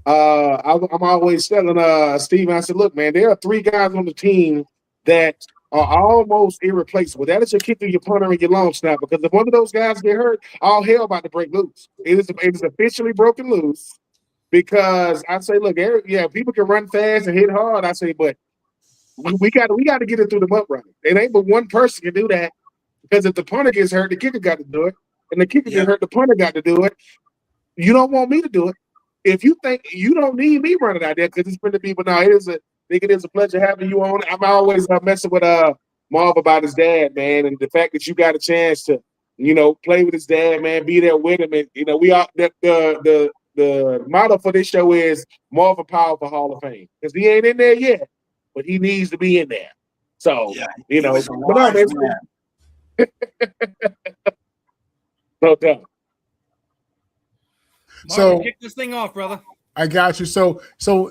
I'm always telling Steven, I said, look, man, there are 3 guys on the team that are almost irreplaceable. That is your kicker, your punter, and your long snapper. Because if one of those guys get hurt, all hell about to break loose. It is officially broken loose. Because I say, look, people can run fast and hit hard. I say, but we got to get it through the mud running. It ain't but one person can do that. Because if the punter gets hurt, the kicker got to do it. And the kicker gets hurt, the punter got to do it. You don't want me to do it. If you think you don't need me running out there, because it's been the people now, it is a pleasure having you on. I'm always messing with Marv about his dad, man, and the fact that you got a chance to, play with his dad, man, be there with him, and we are the motto for this show is Marvin Powell for Hall of Fame, because he ain't in there yet, but he needs to be in there. So no doubt. Marvin, kick this thing off, brother. I got you. So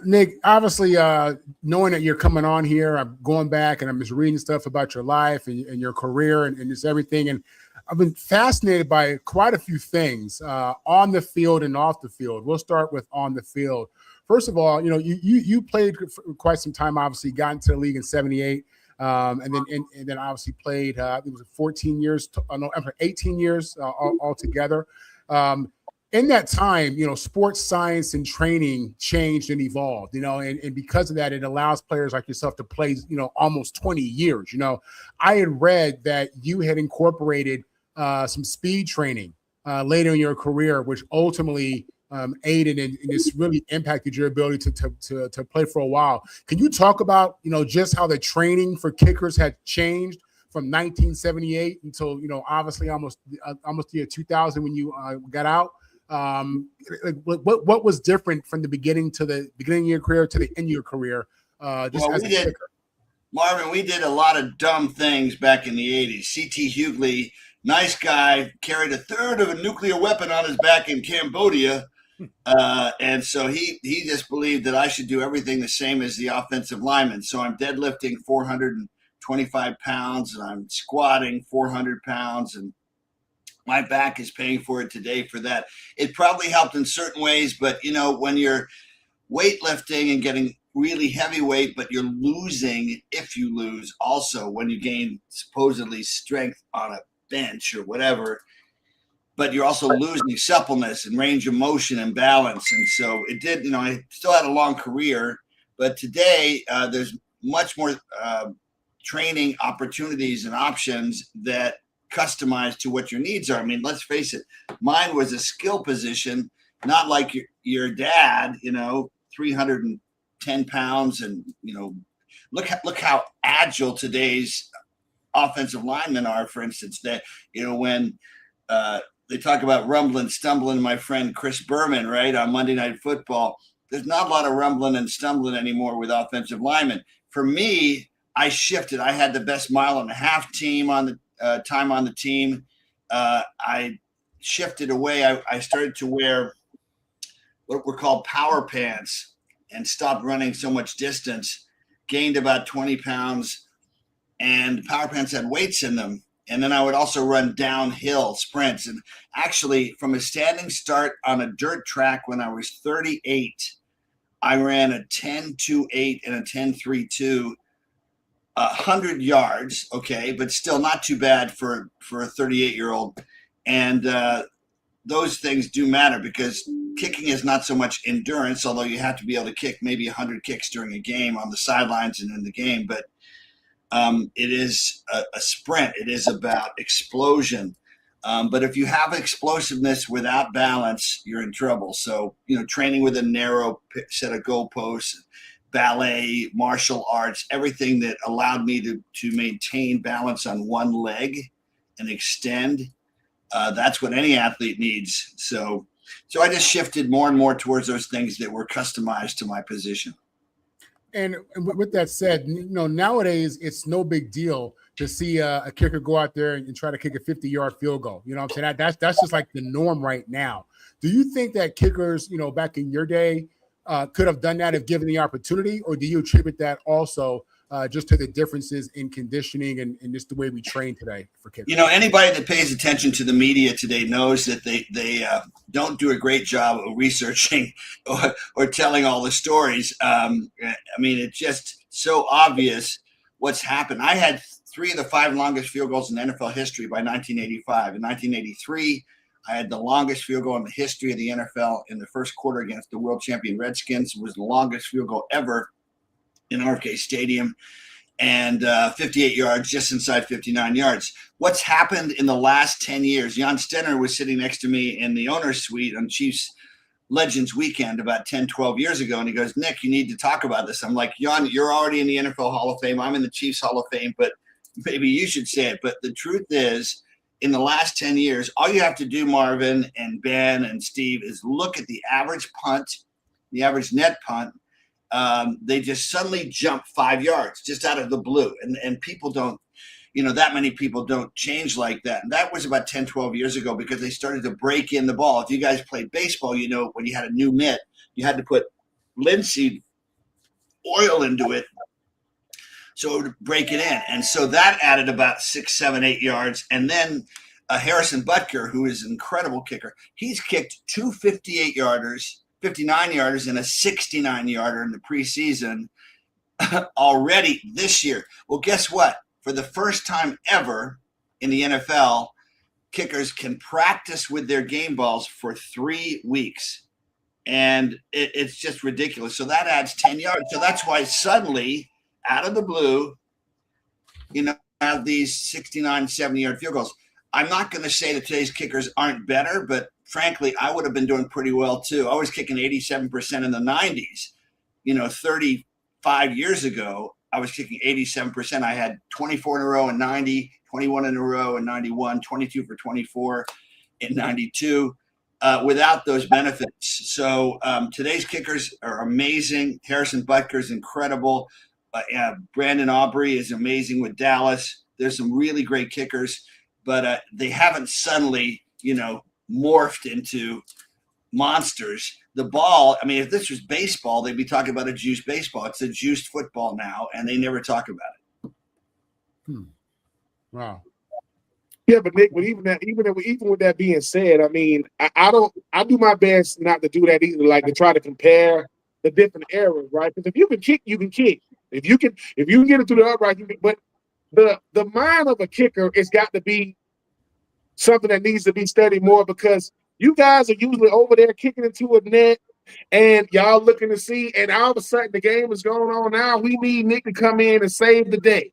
Nick, obviously, knowing that you're coming on here, I'm going back and I'm just reading stuff about your life and your career and just everything. And I've been fascinated by quite a few things on the field and off the field. We'll start with on the field. First of all, you played for quite some time. Obviously, got into the league in '78, and then obviously played. It was 14 years. 18 years altogether. In that time, sports science and training changed and evolved, and because of that, it allows players like yourself to play, almost 20 years. I had read that you had incorporated some speed training later in your career, which ultimately aided and it's really impacted your ability to play for a while. Can you talk about, just how the training for kickers had changed from 1978 until, obviously almost the year 2000 when you got out? What was different from the beginning of your career to the end of your career? Marvin, we did a lot of dumb things back in the 80s. C.T. Hughley, nice guy, carried a third of a nuclear weapon on his back in Cambodia. And so he just believed that I should do everything the same as the offensive lineman. So I'm deadlifting 425 pounds and I'm squatting 400 pounds and my back is paying for it today for that. It probably helped in certain ways, but when you're weightlifting and getting really heavy weight, but you're losing, if you lose also when you gain supposedly strength on a bench or whatever, but you're also losing suppleness and range of motion and balance. And so it did, I still had a long career, but today there's much more training opportunities and options that customized to what your needs are. I mean, let's face it, mine was a skill position, not like your dad, 310 pounds. And, look how agile today's offensive linemen are. For instance, that when they talk about rumbling, stumbling, my friend Chris Berman, right, on Monday Night Football, there's not a lot of rumbling and stumbling anymore with offensive linemen. For me, I shifted. I had the best mile-and-a-half team on the time on the team. I shifted away. I started to wear what were called power pants and stopped running so much distance, gained about 20 pounds, and power pants had weights in them. And then I would also run downhill sprints. And actually, from a standing start on a dirt track when I was 38, I ran a 10.28 and a 10.32, 100 yards, okay, but still not too bad for a 38-year-old. And those things do matter because kicking is not so much endurance, although you have to be able to kick maybe 100 kicks during a game on the sidelines and in the game. But it is a sprint. It is about explosion. But if you have explosiveness without balance, you're in trouble. So, training with a narrow set of goalposts, ballet, martial arts, everything that allowed me to maintain balance on one leg and extend, that's what any athlete needs. So I just shifted more and more towards those things that were customized to my position. And with that said, nowadays it's no big deal to see a kicker go out there and try to kick a 50-yard field goal. You know what I'm saying? That's just like the norm right now. Do you think that kickers, back in your day, could have done that if given the opportunity, or do you attribute that also just to the differences in conditioning and just the way we train today for kickers? Anybody that pays attention to the media today knows that they don't do a great job of researching or telling all the stories. It's just so obvious what's happened. I had 3 of the 5 longest field goals in NFL history by 1985. In 1983, I had the longest field goal in the history of the NFL in the first quarter against the world champion Redskins. It was the longest field goal ever in RFK Stadium, and 58 yards, just inside 59 yards. What's happened in the last 10 years? Jan Stenner was sitting next to me in the owner's suite on Chiefs Legends Weekend about 10, 12 years ago, and he goes, "Nick, you need to talk about this." I'm like, "Jan, you're already in the NFL Hall of Fame. I'm in the Chiefs Hall of Fame, but maybe you should say it." But the truth is, in the last 10 years, all you have to do, Marvin and Ben and Steve, is look at the average punt, the average net punt. They just suddenly jump 5 yards just out of the blue. And people don't, that many people don't change like that. And that was about 10, 12 years ago because they started to break in the ball. If you guys played baseball, when you had a new mitt, you had to put linseed oil into it so it would break it in. And so that added about 6, 7, 8 yards. And then Harrison Butker, who is an incredible kicker, he's kicked 2 58-yarders, 59-yarders, and a 69-yarder in the preseason already this year. Well, guess what? For the first time ever in the NFL, kickers can practice with their game balls for 3 weeks. And it's just ridiculous. So that adds 10 yards. So that's why suddenly, out of the blue, have these 69, 70-yard field goals. I'm not going to say that today's kickers aren't better, but frankly, I would have been doing pretty well too. I was kicking 87% in the 90s. 35 years ago, I was kicking 87%. I had 24 in a row in 90, 21 in a row in 91, 22 for 24 in 92, without those benefits. So today's kickers are amazing. Harrison Butker is incredible. Brandon Aubrey is amazing with Dallas. There's some really great kickers, but they haven't suddenly, morphed into monsters. The ball, if this was baseball, they'd be talking about a juiced baseball. It's a juiced football now, and they never talk about it. Wow. Yeah, but Nick, but even with that being said, I do my best not to do that either, like to try to compare the different eras, right? Because if you can kick, you can kick. If you can get it to the upright, you can. But the mind of a kicker has got to be something that needs to be studied more, because you guys are usually over there kicking into a net and y'all looking to see, and all of a sudden the game is going on now. We need Nick to come in and save the day.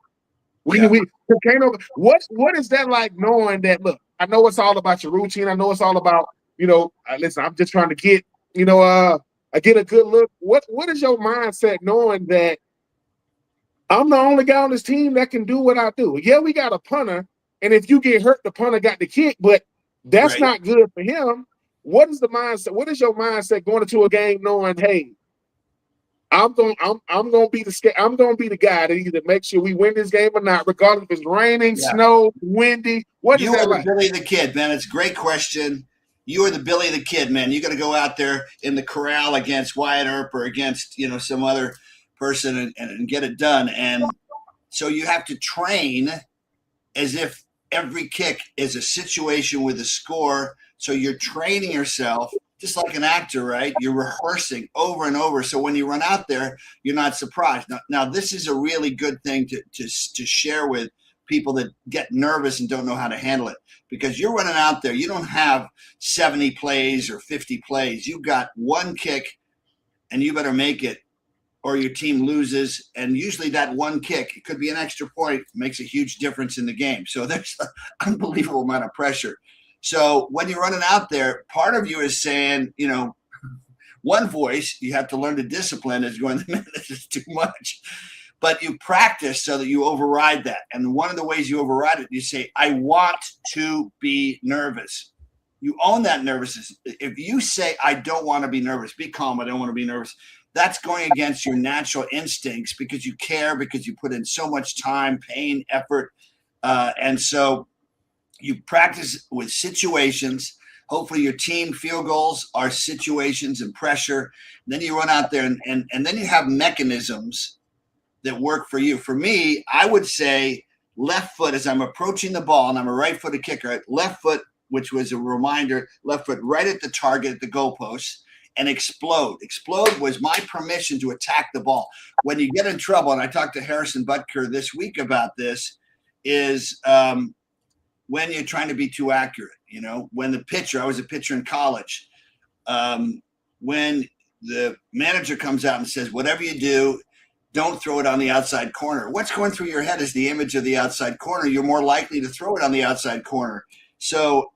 What is that like, knowing that, look, I know it's all about your routine. I know it's all about, listen, I'm just trying to get, I get a good look. What is your mindset knowing that I'm the only guy on this team that can do what I do. Yeah, we got a punter, and if you get hurt, the punter got the kick, but that's not good for him. What is the mindset? What is your mindset going into a game knowing, hey, I'm gonna be the guy that either make sure we win this game or not, regardless if it's raining, snow, windy. What is that like? You are the Billy the Kid, man. It's a great question. You are the Billy the Kid, man. You got to go out there in the corral against Wyatt Earp or against some other person and get it done. And so you have to train as if every kick is a situation with a score. So you're training yourself just like an actor, right? You're rehearsing over and over. So when you run out there, you're not surprised. Now this is a really good thing to share with people that get nervous and don't know how to handle it, because you're running out there. You don't have 70 plays or 50 plays. You've got one kick and you better make it or your team loses. And usually that one kick, it could be an extra point, makes a huge difference in the game. So there's an unbelievable amount of pressure. So when you're running out there, part of you is saying, one voice you have to learn to discipline is going, this is too much. But you practice so that you override that. And one of the ways you override it, you say, I want to be nervous. You own that nervousness. If you say, I don't want to be nervous, be calm, I don't want to be nervous, that's going against your natural instincts because you care, because you put in so much time, pain, effort. And so you practice with situations. Hopefully your team field goals are situations and pressure. And then you run out there and then you have mechanisms that work for you. For me, I would say left foot as I'm approaching the ball, and I'm a right-footed kicker, left foot, which was a reminder, left foot right at the target at the goalpost, and explode. Explode was my permission to attack the ball. When you get in trouble, and I talked to Harrison Butker this week about this, is when you're trying to be too accurate. When the pitcher, I was a pitcher in college, when the manager comes out and says, whatever you do, don't throw it on the outside corner. What's going through your head is the image of the outside corner. You're more likely to throw it on the outside corner. So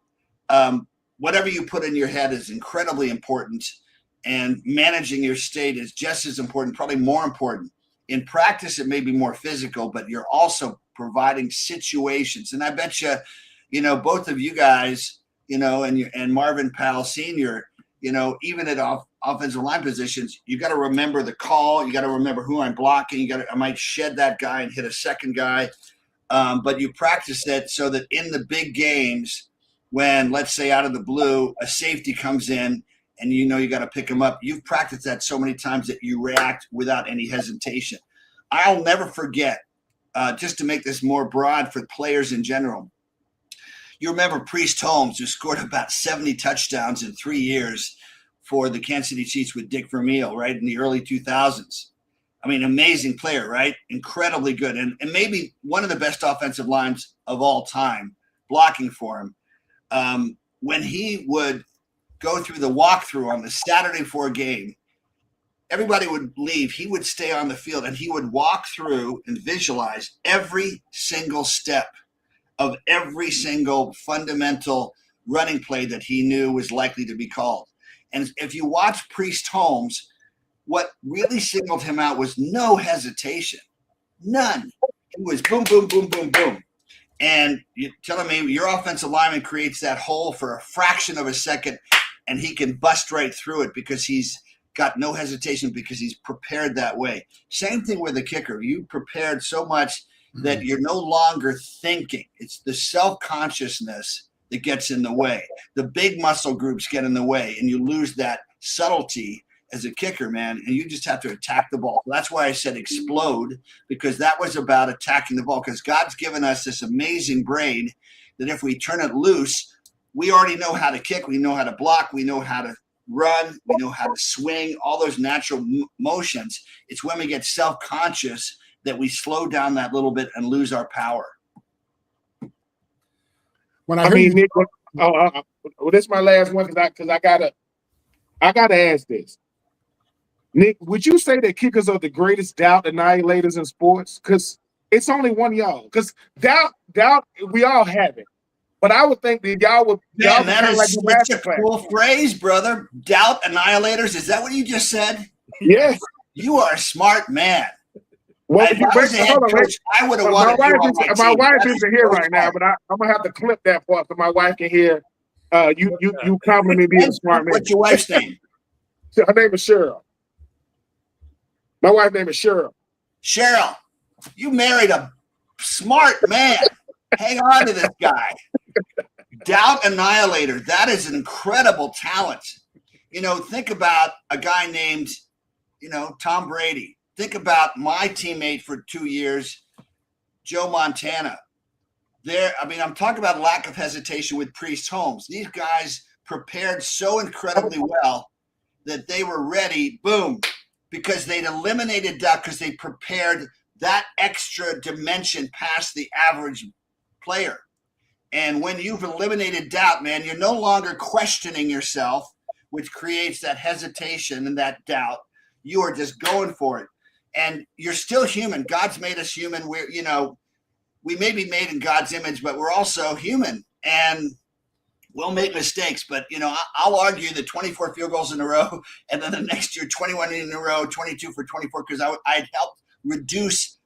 whatever you put in your head is incredibly important, and managing your state is just as important, probably more important. In practice, it may be more physical, but you're also providing situations. And I bet you, both of you guys, and Marvin Powell Sr., even at offensive line positions, you got to remember the call. You got to remember who I'm blocking. I might shed that guy and hit a second guy. But you practice it so that in the big games, when, let's say, out of the blue, a safety comes in and you got to pick him up, you've practiced that so many times that you react without any hesitation. I'll never forget, just to make this more broad for players in general, you remember Priest Holmes, who scored about 70 touchdowns in 3 years for the Kansas City Chiefs with Dick Vermeil, right, in the early 2000s. I mean, amazing player, right? Incredibly good. And maybe one of the best offensive lines of all time, blocking for him. When he would go through the walkthrough on the Saturday before a game, everybody would leave. He would stay on the field, and he would walk through and visualize every single step of every single fundamental running play that he knew was likely to be called. And if you watch Priest Holmes, what really signaled him out was no hesitation, none. It was boom, boom, boom, boom, boom. And you're telling me your offensive lineman creates that hole for a fraction of a second, and he can bust right through it because he's got no hesitation, because he's prepared that way. Same thing with the kicker. You prepared so much that you're no longer thinking. It's the self-consciousness that gets in the way. The big muscle groups get in the way, and you lose that subtlety as a kicker, man, and you just have to attack the ball. That's why I said explode, because that was about attacking the ball, because God's given us this amazing brain that if we turn it loose, we already know how to kick, we know how to block, we know how to run, we know how to swing, all those natural motions. It's when we get self-conscious that we slow down that little bit and lose our power. Nick, this is my last one because I gotta ask this. Nick, would you say that kickers are the greatest doubt annihilators in sports? Because it's only one of y'all. Because doubt, we all have it. But I would think that y'all would. Man, that is such a cool phrase, brother. Doubt annihilators. Is that what you just said? Yes. You are a smart man. What If would you? I was a head coach, I would have wanted you on my team. My wife That's isn't here the right now, part. but I'm gonna have to clip that part so my wife can hear. You compliment me being a smart man. What's your wife's name? Her name is Cheryl. My wife's name is Cheryl. Cheryl, you married a smart man. Hang on to this guy. Doubt annihilator. That is an incredible talent. Think about a guy named, Tom Brady. Think about my teammate for 2 years, Joe Montana. I'm talking about lack of hesitation with Priest Holmes. These guys prepared so incredibly well that they were ready, boom, because they'd eliminated doubt because they prepared that extra dimension past the average player. And when you've eliminated doubt, man, you're no longer questioning yourself, which creates that hesitation and that doubt. You are just going for it. And you're still human. God's made us human. We may be made in God's image, but we're also human. And we'll make mistakes. But, I'll argue that 24 field goals in a row, and then the next year, 21 in a row, 22 for 24, because I'd helped reduce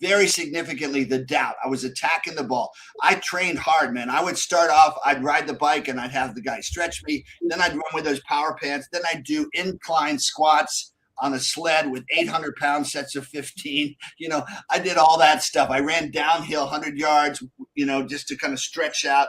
very significantly the doubt. I was attacking the ball. I trained hard, man. I would start off, I'd ride the bike, and I'd have the guy stretch me. Then I'd run with those power pants. Then I'd do incline squats on a sled with 800-pound sets of 15. I did all that stuff. I ran downhill 100 yards, just to kind of stretch out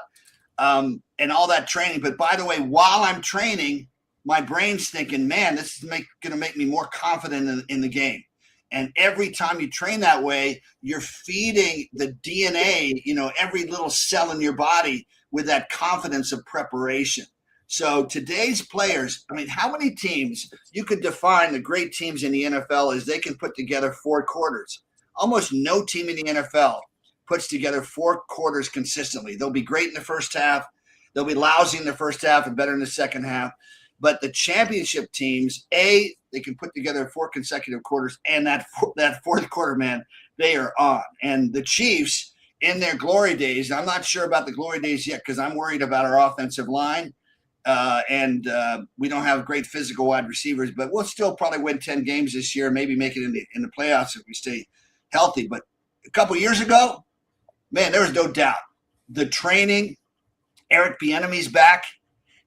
and all that training. But by the way, while I'm training, my brain's thinking, man, this is going to make me more confident in the game. And every time you train that way, you're feeding the DNA, every little cell in your body with that confidence of preparation. So today's players, how many teams, you could define the great teams in the NFL as they can put together 4 quarters. Almost no team in the NFL puts together 4 quarters consistently. They'll be great in the first half. They'll be lousy in the first half and better in the second half. But the championship teams, they can put together 4 consecutive quarters, and that fourth quarter, man, they are on. And the Chiefs, in their glory days, I'm not sure about the glory days yet because I'm worried about our offensive line. And we don't have great physical wide receivers, but we'll still probably win 10 games this year, maybe make it in the playoffs if we stay healthy. But a couple years ago, man, there was no doubt. The training, Eric Bieniemy's back.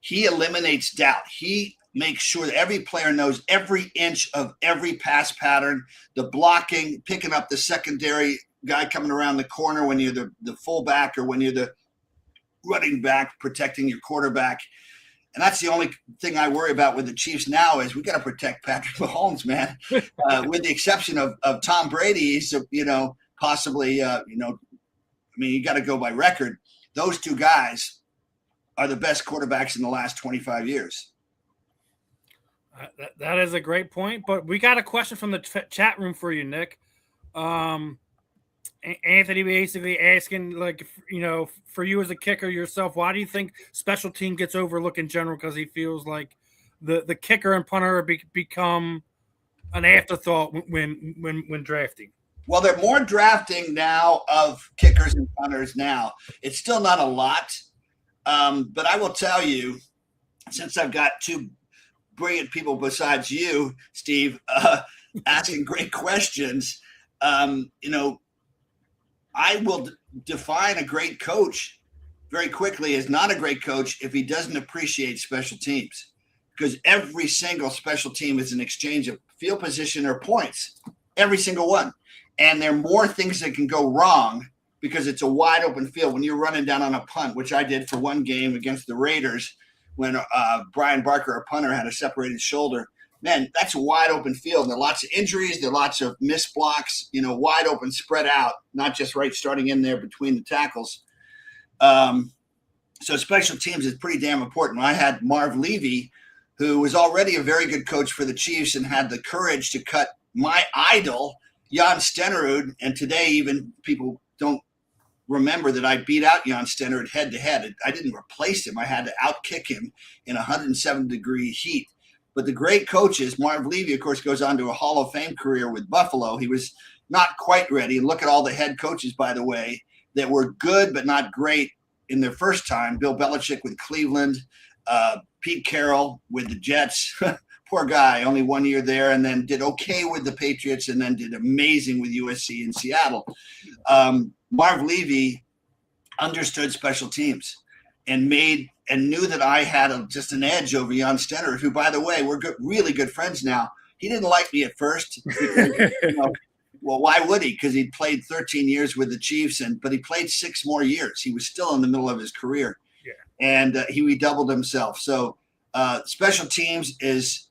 He eliminates doubt. He makes sure that every player knows every inch of every pass pattern, the blocking, picking up the secondary guy coming around the corner when you're the fullback or when you're the running back, protecting your quarterback. And that's the only thing I worry about with the Chiefs now is we got to protect Patrick Mahomes, man. With the exception of Tom Brady, he's, possibly, you got to go by record. Those 2 guys are the best quarterbacks in the last 25 years. That is a great point. But we got a question from the chat room for you, Nick. Anthony basically asking, for you as a kicker yourself, why do you think special team gets overlooked in general? Because he feels like the kicker and punter become an afterthought when drafting. Well, they're more drafting now of kickers and punters now. It's still not a lot. But I will tell you, since I've got 2 brilliant people besides you, Steve, asking great questions, I will define a great coach very quickly as not a great coach if he doesn't appreciate special teams, because every single special team is an exchange of field position or points, every single one. And there are more things that can go wrong because it's a wide open field when you're running down on a punt, which I did for one game against the Raiders when Brian Barker, a punter, had a separated shoulder. Man, that's a wide open field. There are lots of injuries. There are lots of missed blocks, wide open, spread out, not just right starting in there between the tackles. So special teams is pretty damn important. I had Marv Levy, who was already a very good coach for the Chiefs and had the courage to cut my idol, Jan Stenerud. And today even people don't remember that I beat out Jan Stenerud head-to-head. I didn't replace him. I had to outkick him in 107-degree heat. But the great coaches, Marv Levy, of course, goes on to a Hall of Fame career with Buffalo. He was not quite ready. And look at all the head coaches, by the way, that were good but not great in their first time. Bill Belichick with Cleveland, Pete Carroll with the Jets, poor guy, only 1 year there, and then did okay with the Patriots, and then did amazing with USC in Seattle. Marv Levy understood special teams and knew that I had just an edge over Jan Stenner, who, by the way, we're really good friends now. He didn't like me at first. Because, well, why would he? Because he'd played 13 years with the Chiefs, but he played 6 more years. He was still in the middle of his career, and he redoubled himself. So special teams is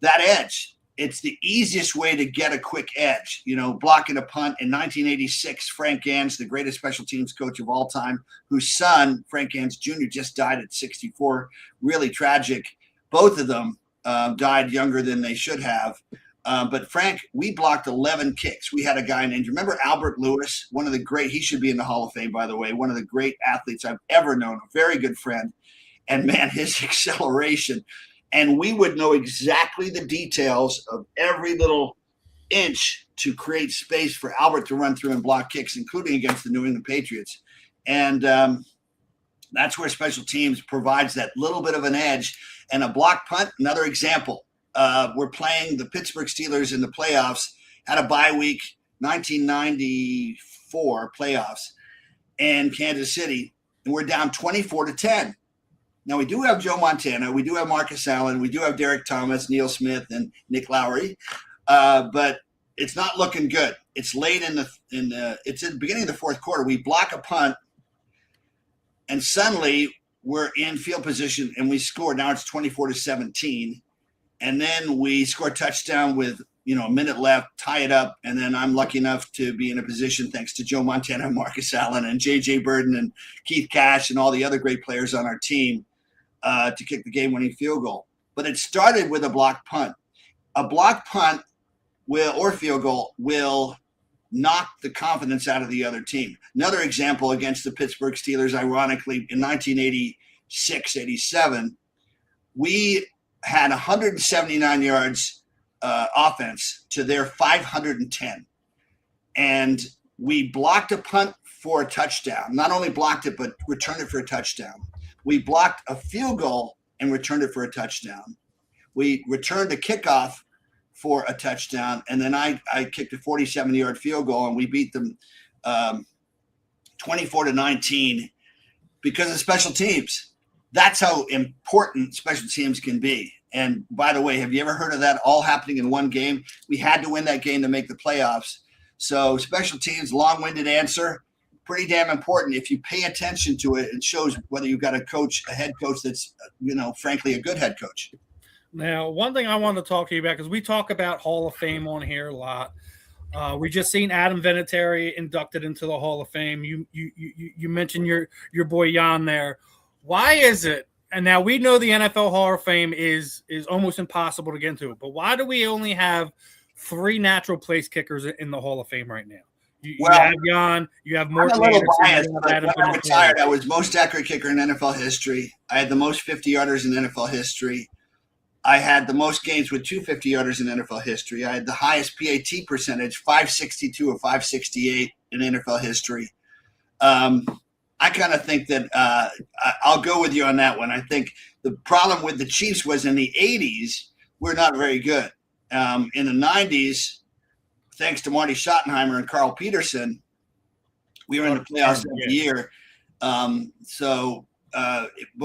that edge. It's the easiest way to get a quick edge. Blocking a punt in 1986, Frank Gans, the greatest special teams coach of all time, whose son, Frank Gans Jr., just died at 64. Really tragic. Both of them died younger than they should have. But Frank, we blocked 11 kicks. We had a guy named, remember Albert Lewis? One of the great, he should be in the Hall of Fame, by the way, one of the great athletes I've ever known, a very good friend. And man, his acceleration. And we would know exactly the details of every little inch to create space for Albert to run through and block kicks, including against the New England Patriots. And that's where special teams provides that little bit of an edge. And a block punt, another example. We're playing the Pittsburgh Steelers in the playoffs, had a bye week, 1994 playoffs in Kansas City, and we're down 24-10. Now, we do have Joe Montana, we do have Marcus Allen, we do have Derek Thomas, Neil Smith, and Nick Lowery, but it's not looking good. It's late it's in the beginning of the fourth quarter. We block a punt, and suddenly we're in field position, and we score. Now it's 24-17. And then we score a touchdown with, a minute left, tie it up. And then I'm lucky enough to be in a position, thanks to Joe Montana, Marcus Allen, and J.J. Burden, and Keith Cash, and all the other great players on our team to kick the game-winning field goal. But it started with a block punt. A block punt or field goal will knock the confidence out of the other team. Another example against the Pittsburgh Steelers, ironically, in 1986-87, we had 179 yards offense to their 510. And we blocked a punt for a touchdown. Not only blocked it, but returned it for a touchdown. We blocked a field goal and returned it for a touchdown. We returned a kickoff for a touchdown. And then I kicked a 47-yard field goal, and we beat them 24-19 because of special teams. That's how important special teams can be. And by the way, have you ever heard of that all happening in one game? We had to win that game to make the playoffs. So special teams, long-winded answer, pretty damn important. If you pay attention to it, it shows whether you've got a head coach that's, frankly, a good head coach. Now, one thing I want to talk to you about, because we talk about Hall of Fame on here a lot. We just seen Adam Vinatieri inducted into the Hall of Fame. You mentioned your boy Jan there. Why is it? And now we know the NFL Hall of Fame is almost impossible to get into, but why do we only have 3 natural place kickers in the Hall of Fame right now? You have Jan, you have Morton. I'm a little biased, but when I retired, I was most accurate kicker in NFL history. I had the most 50-yarders in NFL history. I had the most games with 2 50-yarders in NFL history. I had the highest PAT percentage, 562 or 568 in NFL history. I kind of think that I'll go with you on that one. I think the problem with the Chiefs was in the 80s, we're not very good. In the 90s, thanks to Marty Schottenheimer and Carl Peterson, we were in the playoffs every year. But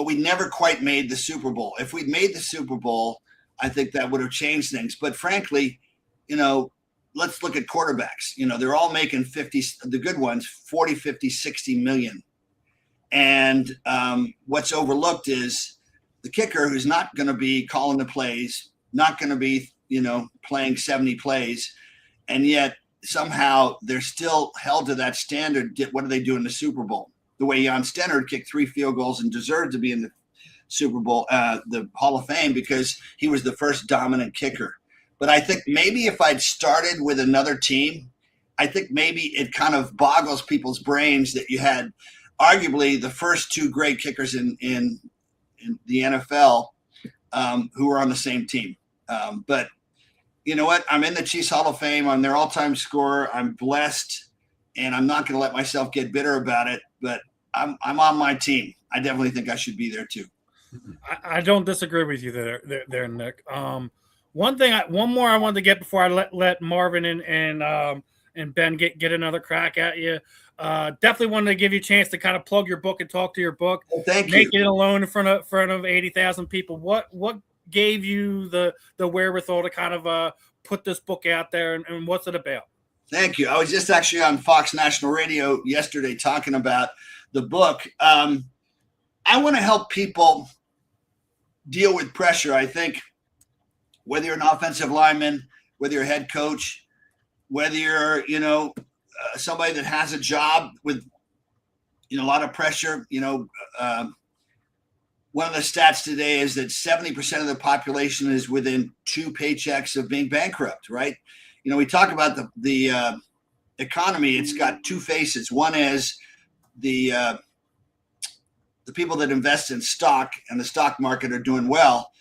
we never quite made the Super Bowl. If we'd made the Super Bowl, I think that would have changed things. But frankly, let's look at quarterbacks. They're all making 50, the good ones, 40, 50, 60 million. And what's overlooked is the kicker, who's not going to be calling the plays, not going to be, playing 70 plays. And yet somehow they're still held to that standard. What do they do in the Super Bowl? The way Jan Stenner kicked 3 field goals and deserved to be in the Super Bowl, the Hall of Fame, because he was the first dominant kicker. But I think maybe if I'd started with another team, I think maybe it kind of boggles people's brains that you had arguably the first 2 great kickers in the NFL who were on the same team. But you know what? I'm in the Chiefs Hall of Fame. I'm their all-time scorer. I'm blessed, and I'm not going to let myself get bitter about it. But I'm on my team. I definitely think I should be there too. I don't disagree with you there, Nick. One more I wanted to get before I let Marvin and Ben get another crack at you. Definitely wanted to give you a chance to kind of plug your book and talk to your book. Well, thank you. Make it alone in front of 80,000 people. What gave you the wherewithal to kind of put this book out there, and what's it about? Thank you. I was just actually on Fox National Radio yesterday talking about the book. I want to help people deal with pressure. I think whether you're an offensive lineman, whether you're a head coach, whether you're, somebody that has a job with, a lot of pressure, one of the stats today is that 70% of the population is within 2 paychecks of being bankrupt, right? We talk about the economy. It's got 2 faces. One is the people that invest in stock and the stock market are doing well,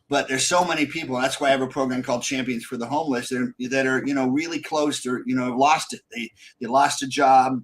but there's so many people. That's why I have a program called Champions for the Homeless that are really close to, have lost it. They lost a job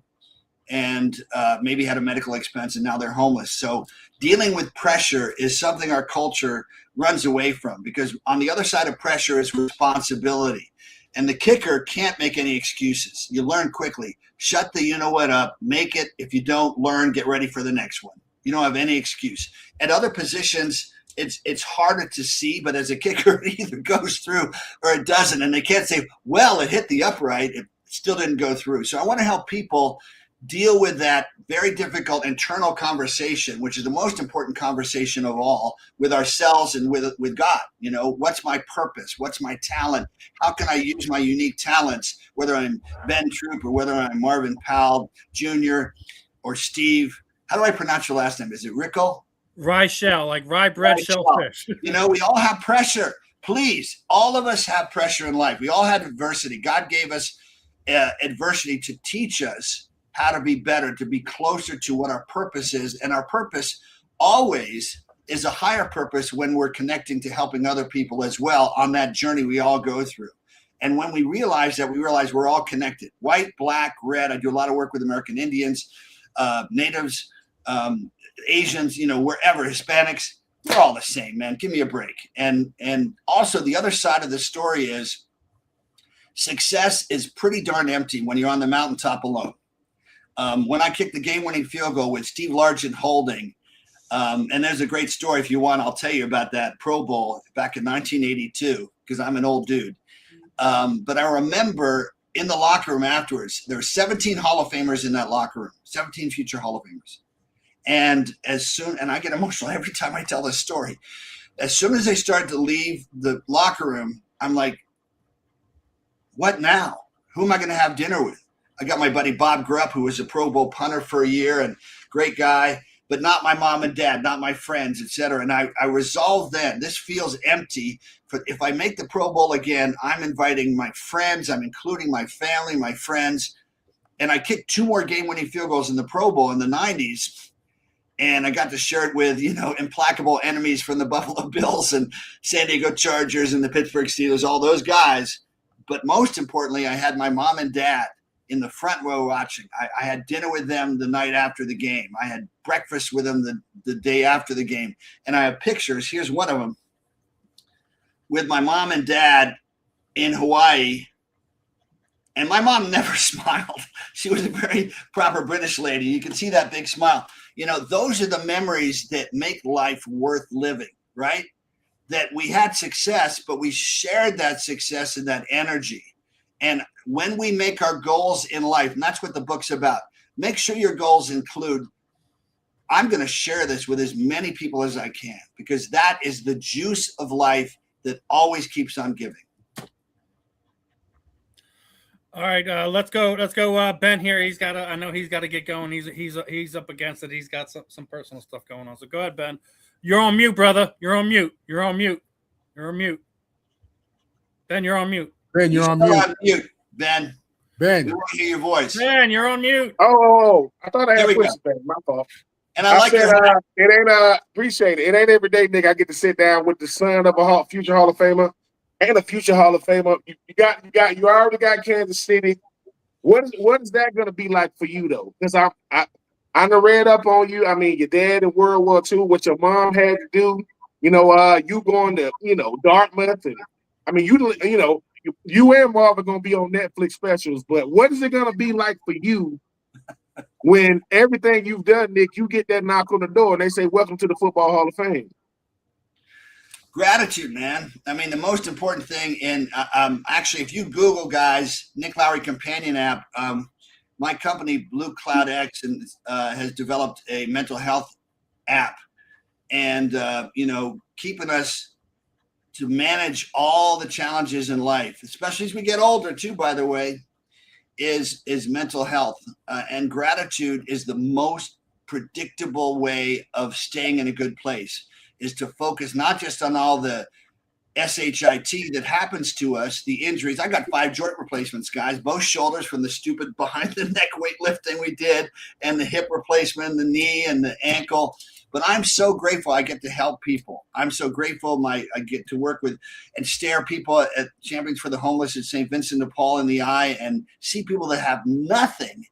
and maybe had a medical expense and now they're homeless. So dealing with pressure is something our culture runs away from, because on the other side of pressure is responsibility. And the kicker can't make any excuses. You learn quickly. Shut the you-know-what up. Make it. If you don't learn, get ready for the next one. You don't have any excuse. At other positions, it's harder to see, but as a kicker, it either goes through or it doesn't. And they can't say, well, it hit the upright. It still didn't go through. So I want to help people deal with that very difficult internal conversation, which is the most important conversation of all, with ourselves and with God. What's my purpose? What's my talent? How can I use my unique talents, whether I'm Ben Troupe or whether I'm Marvin Powell Jr. or Steve? How do I pronounce your last name? Is it Rychel? Rychel, like rye bread, shellfish. We all have pressure. Please, all of us have pressure in life. We all had adversity. God gave us adversity to teach us how to be better, to be closer to what our purpose is. And our purpose always is a higher purpose when we're connecting to helping other people as well on that journey we all go through. And when we realize that, we realize we're all connected. White, black, red. I do a lot of work with American Indians, natives, Asians, wherever, Hispanics. We're all the same, man. Give me a break. And also the other side of the story is success is pretty darn empty when you're on the mountaintop alone. When I kicked the game-winning field goal with Steve Largent holding, and there's a great story if you want, I'll tell you about that Pro Bowl back in 1982, because I'm an old dude. But I remember in the locker room afterwards, there were 17 Hall of Famers in that locker room, 17 future Hall of Famers. And and I get emotional every time I tell this story, as soon as they started to leave the locker room, I'm like, what now? Who am I going to have dinner with? I got my buddy Bob Grupp, who was a Pro Bowl punter for a year and great guy, but not my mom and dad, not my friends, et cetera. And I resolved then, this feels empty. If I make the Pro Bowl again, I'm inviting my friends. I'm including my family, my friends. And I kicked 2 more game-winning field goals in the Pro Bowl in the 90s. And I got to share it with, implacable enemies from the Buffalo Bills and San Diego Chargers and the Pittsburgh Steelers, all those guys. But most importantly, I had my mom and dad in the front row watching. I had dinner with them the night after the game. I had breakfast with them the day after the game. And I have pictures. Here's one of them with my mom and dad in Hawaii. And my mom never smiled. She was a very proper British lady. You can see that big smile. Those are the memories that make life worth living, right? That we had success, but we shared that success and that energy. And when we make our goals in life, and that's what the book's about, make sure your goals include, I'm going to share this with as many people as I can, because that is the juice of life that always keeps on giving. All right, let's go. Ben here. I know he's got to get going. He's up against it. He's got some personal stuff going on. So go ahead, Ben. You're on mute, brother. You're on mute. Ben, you're on mute. Ben, you're on mute. Ben. We want to hear your voice. Ben, you're on mute. Oh, I thought I had pushed thing. My fault. And I like said, it ain't appreciate it. It ain't every day, nigga, I get to sit down with the son of a future Hall of Famer and a future Hall of Famer. You already got Kansas City. What is that gonna be like for you though? Because I done read up on you. I mean, your dad in World War II, what your mom had to do. You going to Dartmouth, and I mean, you and Marvin are going to be on Netflix specials, but what is it going to be like for you when everything you've done, Nick, you get that knock on the door and they say, welcome to the Football Hall of Fame? Gratitude, man. I mean, the most important thing actually, if you Google, guys, Nick Lowery Companion app, my company, Blue Cloud X, has developed a mental health app and, keeping us to manage all the challenges in life, especially as we get older too, by the way, is mental health. And gratitude is the most predictable way of staying in a good place, is to focus not just on all the SHIT that happens to us, the injuries. I got 5 joint replacements, guys, both shoulders from the stupid behind the neck weightlifting we did, and the hip replacement, the knee, and the ankle. But I'm so grateful I get to help people. I'm so grateful I get to work with and stare people at Champions for the Homeless at St. Vincent de Paul in the eye and see people that have nothing,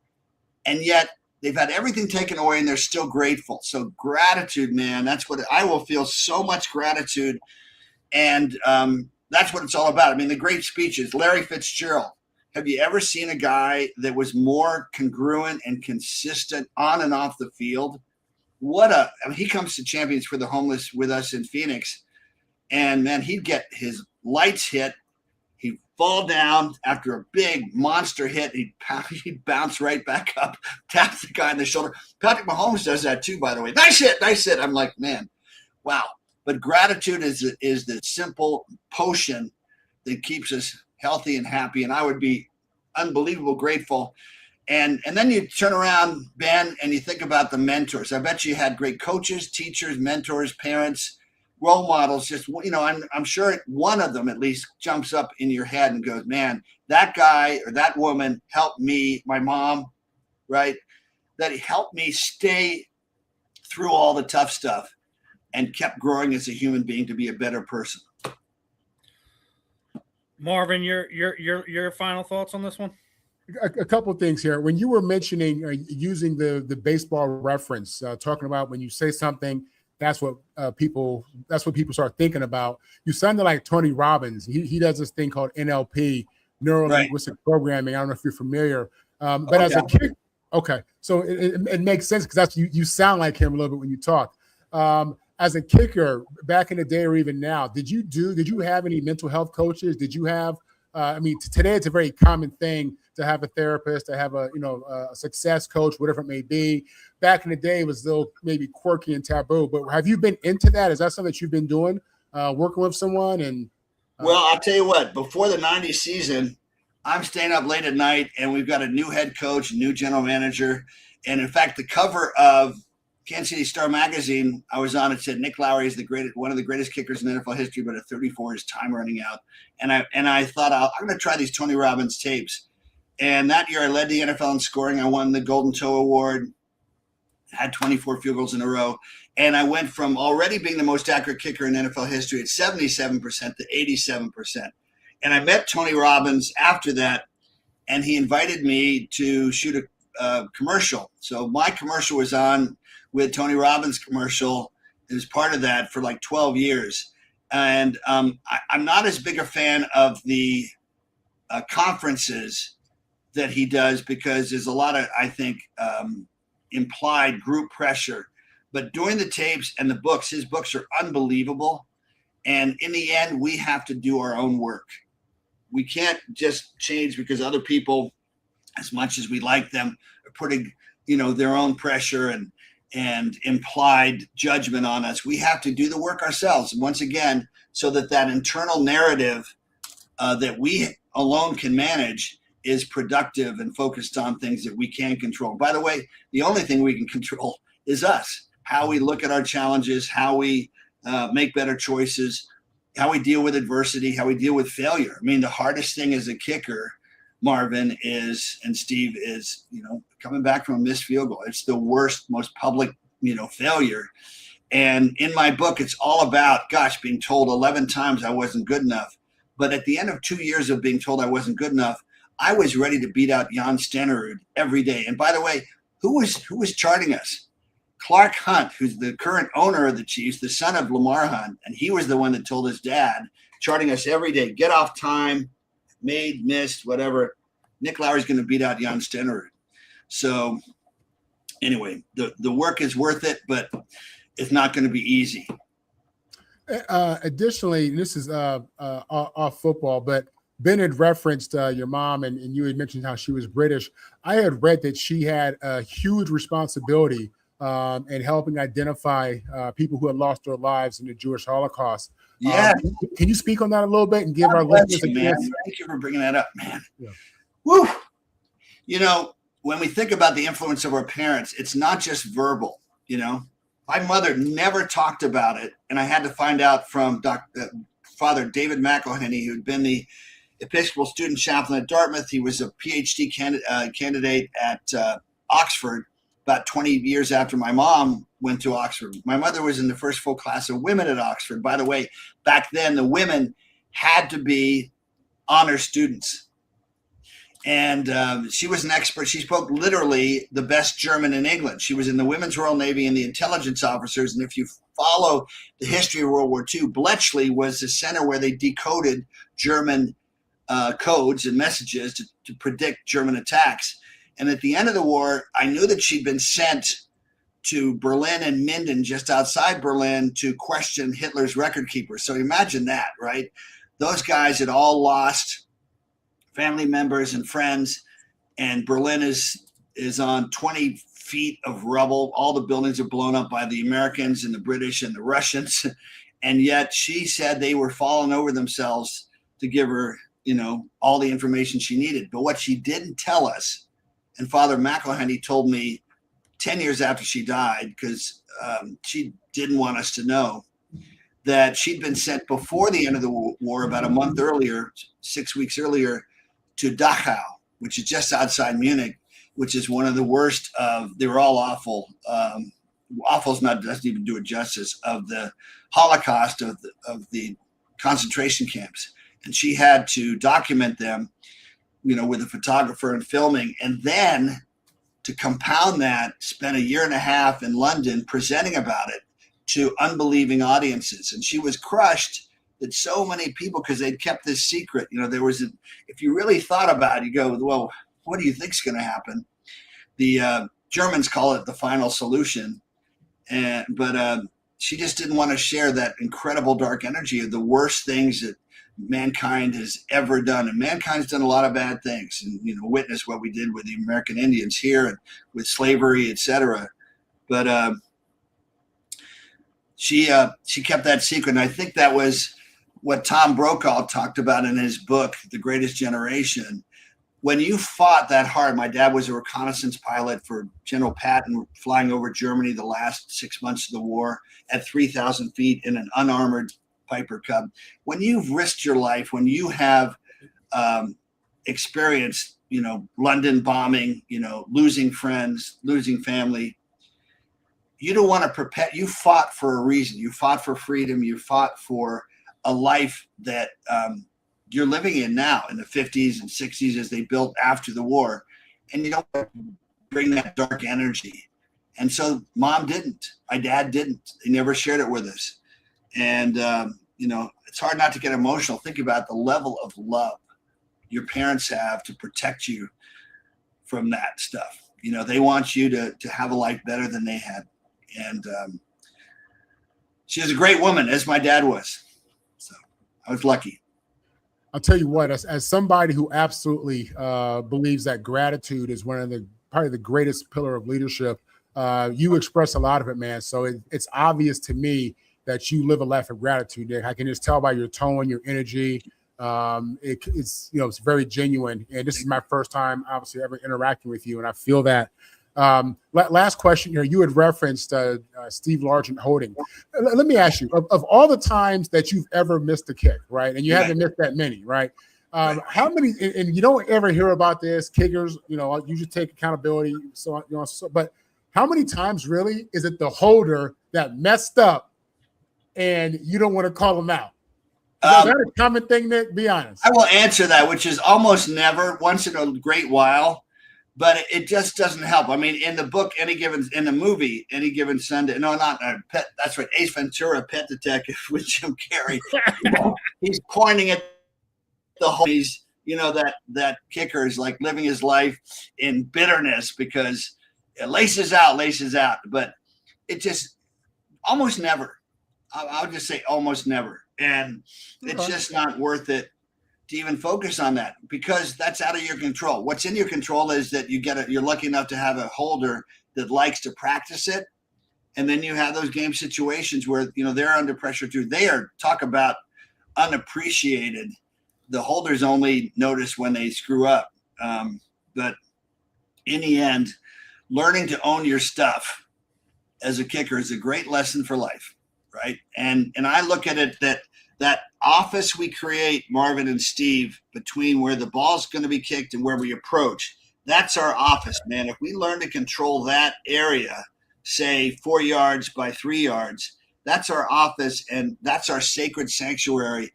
and yet they've had everything taken away and they're still grateful. So gratitude, man, that's what I will feel, so much gratitude. And that's what it's all about. I mean, the great speeches, Larry Fitzgerald. Have you ever seen a guy that was more congruent and consistent on and off the field? He comes to Champions for the Homeless with us in Phoenix, and man, he'd get his lights hit. He'd fall down after a big monster hit. He'd bounce right back up, tap the guy in the shoulder. Patrick Mahomes does that too, by the way. Nice hit. I'm like, man, wow. But gratitude is the simple potion that keeps us healthy and happy. And I would be unbelievable grateful. And then you turn around, Ben, and you think about the mentors. I bet you had great coaches, teachers, mentors, parents, role models. Just, I'm sure one of them at least jumps up in your head and goes, man, that guy or that woman helped me, my mom, right? That helped me stay through all the tough stuff and kept growing as a human being to be a better person. Marvin, your final thoughts on this one? A couple of things here. When you were mentioning using the baseball reference, talking about when you say something, that's what people start thinking about. You sounded like Tony Robbins. He does this thing called NLP, neuro linguistic programming. I don't know if you're familiar, but as a kid, okay, so it makes sense because that's you sound like him a little bit when you talk. As a kicker back in the day or even now, did you have any mental health coaches? Did you have? Today it's a very common thing to have a therapist, to have a success coach, whatever it may be. Back in the day, it was still maybe quirky and taboo. But have you been into that? Is that something that you've been doing, working with someone? And well, I'll tell you what. Before the '90s season, I'm staying up late at night, and we've got a new head coach, a new general manager, and in fact, the cover of Kansas City Star magazine I was on, it said Nick Lowery is one of the greatest kickers in NFL history, but at 34, his time running out. And I thought I'm going to try these Tony Robbins tapes. And that year I led the NFL in scoring. I won the Golden Toe Award, had 24 field goals in a row. And I went from already being the most accurate kicker in NFL history at 77% to 87%. And I met Tony Robbins after that, and he invited me to shoot a commercial. So my commercial was on with Tony Robbins' commercial. It was part of that for like 12 years. And I'm not as big a fan of the conferences that he does because there's a lot of, I think, implied group pressure. But doing the tapes and the books, his books are unbelievable. And in the end, we have to do our own work. We can't just change because other people, as much as we like them, are putting, their own pressure and implied judgment on us. We have to do the work ourselves. And once again, so that internal narrative that we alone can manage is productive and focused on things that we can control. By the way, the only thing we can control is us, how we look at our challenges, how we make better choices, how we deal with adversity, how we deal with failure. I mean, the hardest thing as a kicker, Marvin, and Steve, is, coming back from a missed field goal. It's the worst, most public, failure. And in my book, it's all about, being told 11 times I wasn't good enough. But at the end of 2 years of being told I wasn't good enough, I was ready to beat out Jan Stenerud every day. And by the way, who was charting us? Clark Hunt, who's the current owner of the Chiefs, the son of Lamar Hunt. And he was the one that told his dad charting us every day. Get off time, made, missed, whatever. Nick Lowery's going to beat out Jan Stenerud. So anyway, the work is worth it, but it's not going to be easy. Additionally, this is off football, but Ben had referenced your mom, and you had mentioned how she was British. I had read that she had a huge responsibility in helping identify people who had lost their lives in the Jewish Holocaust. Yeah. Can you speak on that a little bit and give our listeners a chance? Thank you for bringing that up, man. Yeah. Woo. You know, when we think about the influence of our parents, it's not just verbal, you know. My mother never talked about it, and I had to find out from Father David McElhenney, who'd been the Episcopal student chaplain at Dartmouth. He was a PhD candidate at Oxford about 20 years after my mom went to Oxford. My mother was in the first full class of women at Oxford. By the way, back then, the women had to be honor students. And she was an expert. She spoke literally the best German in England. She was in the Women's Royal Navy and the intelligence officers. And if you follow the history of World War II, Bletchley was the center where they decoded German codes and messages to predict German attacks. And at the end of the war, I knew that she'd been sent to Berlin and Minden, just outside Berlin, to question Hitler's record keepers. So imagine that, right? Those guys had all lost family members and friends, and Berlin is on 20 feet of rubble. All the buildings are blown up by the Americans and the British and the Russians. And yet she said they were falling over themselves to give her, you know, all the information she needed. But what she didn't tell us, and Father McElhenney told me 10 years after she died, because she didn't want us to know, that she'd been sent before the end of the war, about a month earlier, 6 weeks earlier, to Dachau, which is just outside Munich, which is one of the worst of, they were all awful. Awful's doesn't even do it justice, of the Holocaust, of the concentration camps. And she had to document them, you know, with a photographer and filming. And then to compound that, spent a year and a half in London presenting about it to unbelieving audiences. And she was crushed that so many people, because they'd kept this secret, you know, there was, if you really thought about it, you go, well, what do you think's going to happen? The Germans call it the final solution. But she just didn't want to share that incredible dark energy of the worst things that mankind has ever done. And mankind's done a lot of bad things, and, you know, witness what we did with the American Indians here and with slavery, etc. But she kept that secret. And I think that was what Tom Brokaw talked about in his book, The Greatest Generation. When you fought that hard, my dad was a reconnaissance pilot for General Patton, flying over Germany the last 6 months of the war at 3,000 feet in an unarmored Piper Cub. When you've risked your life, when you have experienced, you know, London bombing, you know, losing friends, losing family, you don't want to you fought for a reason. You fought for freedom. You fought for a life that you're living in now, in the 50s and 60s, as they built after the war. And you don't bring that dark energy. And so mom didn't. My dad didn't. They never shared it with us. And, you know, it's hard not to get emotional. Think about the level of love your parents have to protect you from that stuff. You know, they want you to have a life better than they had. And she was a great woman, as my dad was. So I was lucky. I'll tell you what, as somebody who absolutely believes that gratitude is one of probably the greatest pillar of leadership, you express a lot of it, man. So it's obvious to me that you live a life of gratitude, Nick. I can just tell by your tone, your energy. It's, you know, it's very genuine. And this is my first time, obviously, ever interacting with you, and I feel that. Last question here. You had referenced Steve Largent holding. Let me ask you, of all the times that you've ever missed a kick, right? And you haven't missed that many, right? How many, and you don't ever hear about this, kickers, you know, you should take accountability. So, you know, but how many times really is it the holder that messed up and you don't want to call them out? Is that a common thing, Nick? Be honest. I will answer that, which is almost never, once in a great while. but it just doesn't help. I mean, in the book, in the movie, Any Given Sunday, no, not Pet. That's right, Ace Ventura, Pet Detective with Jim Carrey. He's pointing at the whole. He's, that kicker is like living his life in bitterness because it laces out, but it just almost never. I'll just say almost never, and it's just not worth it to even focus on that because that's out of your control. What's in your control is that you're lucky enough to have a holder that likes to practice it. And then you have those game situations where, they're under pressure too. Talk about unappreciated. The holders only notice when they screw up. But in the end, learning to own your stuff as a kicker is a great lesson for life. Right. And I look at it that office we create, Marvin and Steve, between where the ball's going to be kicked and where we approach, that's our office, man. If we learn to control that area, say 4 yards by 3 yards, that's our office and that's our sacred sanctuary.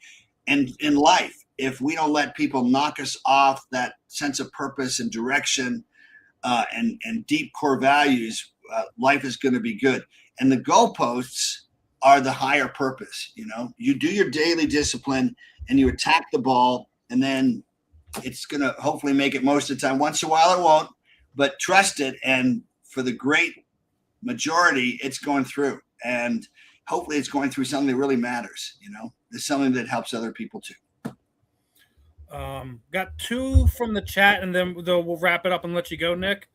And in life, if we don't let people knock us off that sense of purpose and direction and deep core values, life is going to be good. And the goalposts are the higher purpose. You do your daily discipline and you attack the ball, and then it's going to hopefully make it most of the time. Once in a while it won't, but trust it. And for the great majority, it's going through, and hopefully it's going through something that really matters. It's something that helps other people too. Got two from the chat, and then we'll wrap it up and let you go, Nick.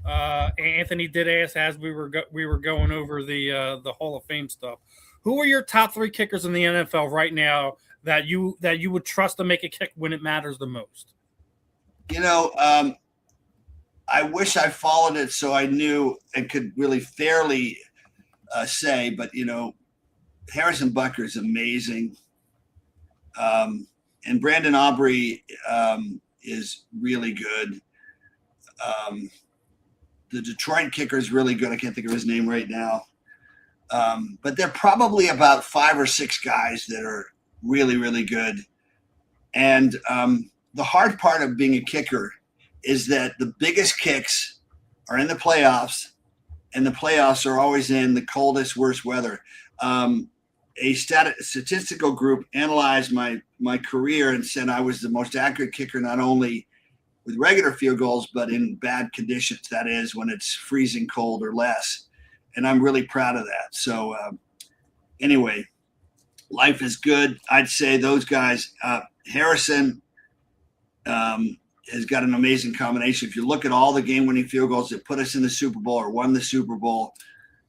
Anthony did ask as we were going over the Hall of Fame stuff. Who are your top 3 kickers in the NFL right now that you would trust to make a kick when it matters the most? I wish I followed it so I knew and could really fairly say, but Harrison Butker is amazing, and Brandon Aubrey is really good. The Detroit kicker is really good. I can't think of his name right now. But there are probably about 5 or 6 guys that are really, really good. And the hard part of being a kicker is that the biggest kicks are in the playoffs, and the playoffs are always in the coldest, worst weather. A statistical group analyzed my career and said I was the most accurate kicker, not only with regular field goals, but in bad conditions. That is when it's freezing cold or less. And I'm really proud of that. So anyway, life is good. I'd say those guys, Harrison has got an amazing combination. If you look at all the game-winning field goals that put us in the Super Bowl or won the Super Bowl,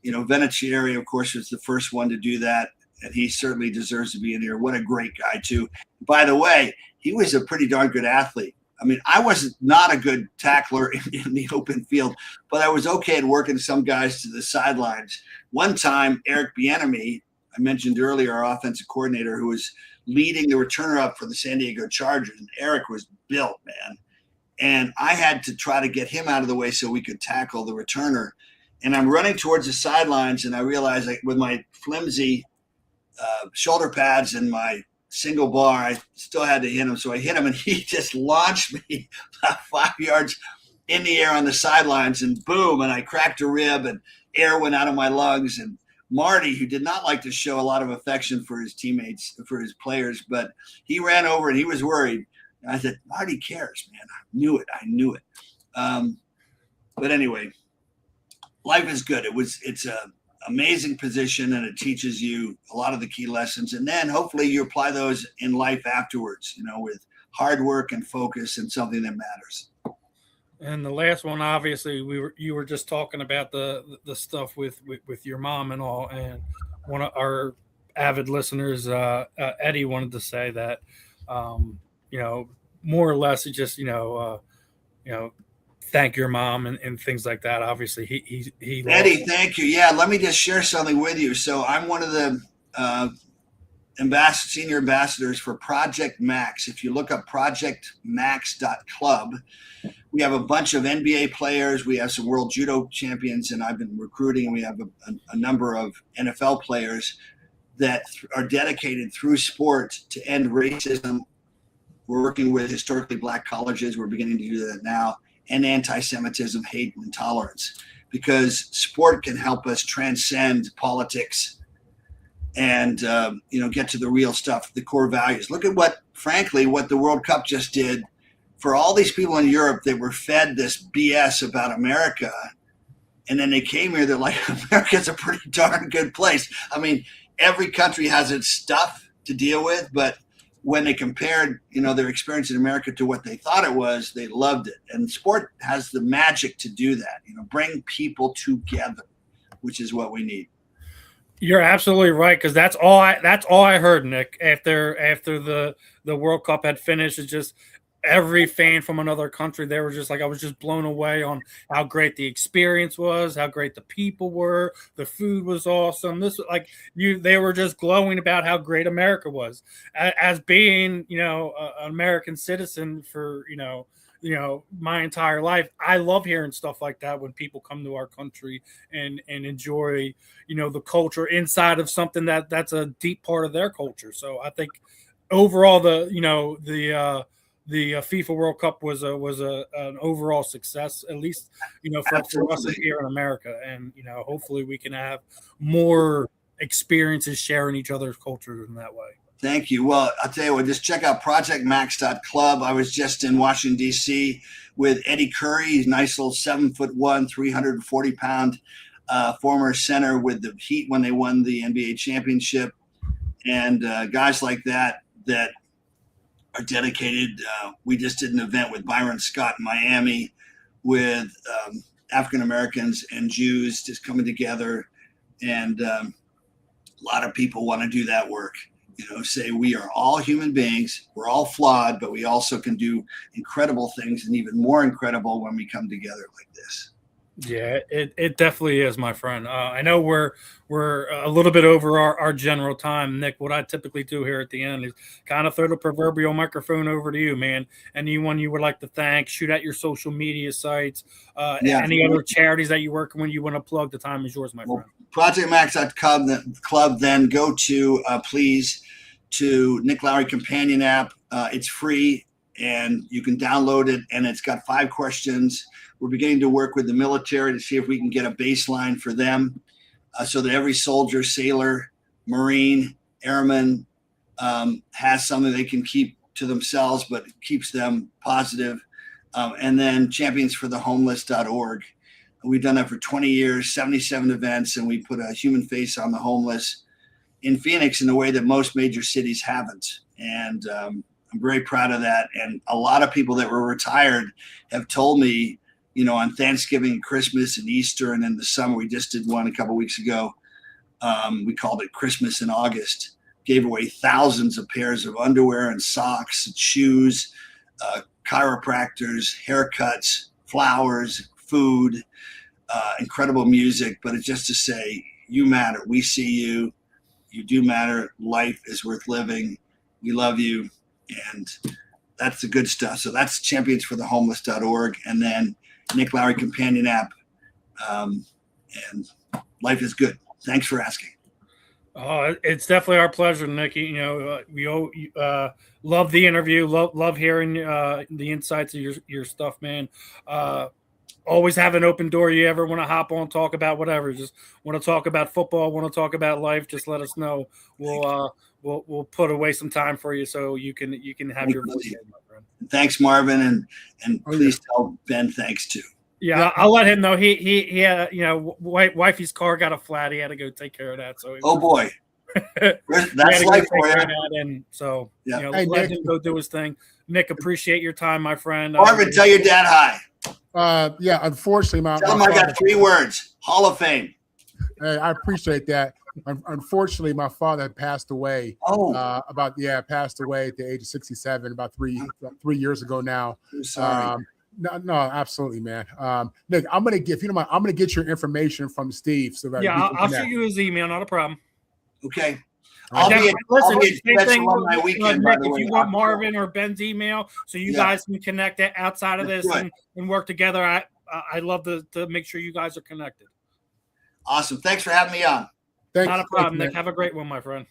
Vinatieri, of course, was the first one to do that. And he certainly deserves to be in here. What a great guy, too. By the way, he was a pretty darn good athlete. I mean, I was not a good tackler in the open field, but I was okay at working some guys to the sidelines. One time, Eric Bieniemy, I mentioned earlier, our offensive coordinator, who was leading the returner up for the San Diego Chargers, and Eric was built, man. And I had to try to get him out of the way so we could tackle the returner. And I'm running towards the sidelines, and I realized with my flimsy shoulder pads and my single bar, I still had to hit him. So I hit him, and he just launched me about 5 yards in the air on the sidelines, and boom, and I cracked a rib, and air went out of my lungs. And Marty, who did not like to show a lot of affection for his teammates, for his players, but he ran over and he was worried. And I said, Marty cares, man. I knew it. But anyway, life is good. It's a amazing position, and it teaches you a lot of the key lessons. And then hopefully you apply those in life afterwards, with hard work and focus and something that matters. And the last one, obviously, you were just talking about the stuff with your mom and all. And one of our avid listeners, Eddie, wanted to say that, more or less, just, thank your mom and things like that. Obviously, he Eddie, thank you. Yeah, let me just share something with you. So I'm one of the senior ambassadors for Project Max. If you look up projectmax.club, we have a bunch of NBA players. We have some world judo champions, and I've been recruiting. We have a number of NFL players that are dedicated through sport to end racism. We're working with historically black colleges. We're beginning to do that now. and anti-Semitism, hate, and intolerance, because sport can help us transcend politics and get to the real stuff, the core values. Look at what the World Cup just did for all these people in Europe that were fed this BS about America. And then they came here, they're like, America's a pretty darn good place. I mean, every country has its stuff to deal with, but when they compared, their experience in America to what they thought it was, they loved it. And sport has the magic to do that, bring people together, which is what we need. You're absolutely right, because that's all I heard, Nick, after the World Cup had finished. It's just every fan from another country, they were just like, I was just blown away on how great the experience was, how great the people were, the food was awesome. They were just glowing about how great America was. As being, an American citizen for, my entire life, I love hearing stuff like that when people come to our country and enjoy, the culture inside of something that's a deep part of their culture. So I think overall, the FIFA World Cup was an overall success, at least, for us here in America. And, hopefully we can have more experiences sharing each other's cultures in that way. Thank you. Well, I'll tell you what, just check out projectmax.club. I was just in Washington, D.C. with Eddie Curry. He's a nice little 7'1", 340-pound former center with the Heat when they won the NBA championship. And guys like that are dedicated. We just did an event with Byron Scott in Miami with African Americans and Jews just coming together. And a lot of people want to do that work. Say we are all human beings. We're all flawed, but we also can do incredible things, and even more incredible when we come together like this. Yeah, it definitely is, my friend. I know we're a little bit over our general time, Nick. What I typically do here at the end is kind of throw the proverbial microphone over to you, man. Anyone you would like to thank, shoot out your social media sites, any other charities that you work when you want to plug, the time is yours, my friend. ProjectMax.club, then go to, please, to Nick Lowery Companion app. It's free, and you can download it, and it's got 5 questions. We're beginning to work with the military to see if we can get a baseline for them so that every soldier, sailor, Marine, airman has something they can keep to themselves, but keeps them positive. And then championsforthehomeless.org. We've done that for 20 years, 77 events, and we put a human face on the homeless in Phoenix in a way that most major cities haven't. And I'm very proud of that. And a lot of people that were retired have told me, on Thanksgiving, Christmas, and Easter, and in the summer, we just did one a couple of weeks ago. We called it Christmas in August. Gave away thousands of pairs of underwear and socks and shoes, chiropractors, haircuts, flowers, food, incredible music. But it's just to say, you matter. We see you. You do matter. Life is worth living. We love you. And that's the good stuff. So that's championsforthehomeless.org. And then Nick Lowery Companion app, and life is good. Thanks for asking. Oh, it's definitely our pleasure, Nick. We love the interview. Love hearing the insights of your stuff, man. Always have an open door. You ever want to hop on, talk about whatever? Just want to talk about football, want to talk about life? Just let us know. We'll put away some time for you so you can have your voice, my friend. Thanks, Marvin, and please tell Ben thanks too. Yeah, I'll let him know. He had, wifey's car got a flat. He had to go take care of that. So boy, that's life for you. And so Hey, let Nick. him go do his thing. Nick, appreciate your time, my friend. Marvin, tell your dad hi. Unfortunately, Tell him I got 3 words: Hall of Fame. Hey, I appreciate that. Unfortunately, my father had passed away. Passed away at the age of 67, about 3 years ago now. I'm sorry. No, absolutely, man. Nick, I'm gonna get your information from Steve so that I'll shoot you his email, not a problem. Okay. I'll be at same on my weekend. Nick, if you want Marvin or Ben's email, so you guys can connect it outside of this and work together. I'd love to make sure you guys are connected. Awesome. Thanks for having me on. Not a problem, Nick. Have a great one, my friend.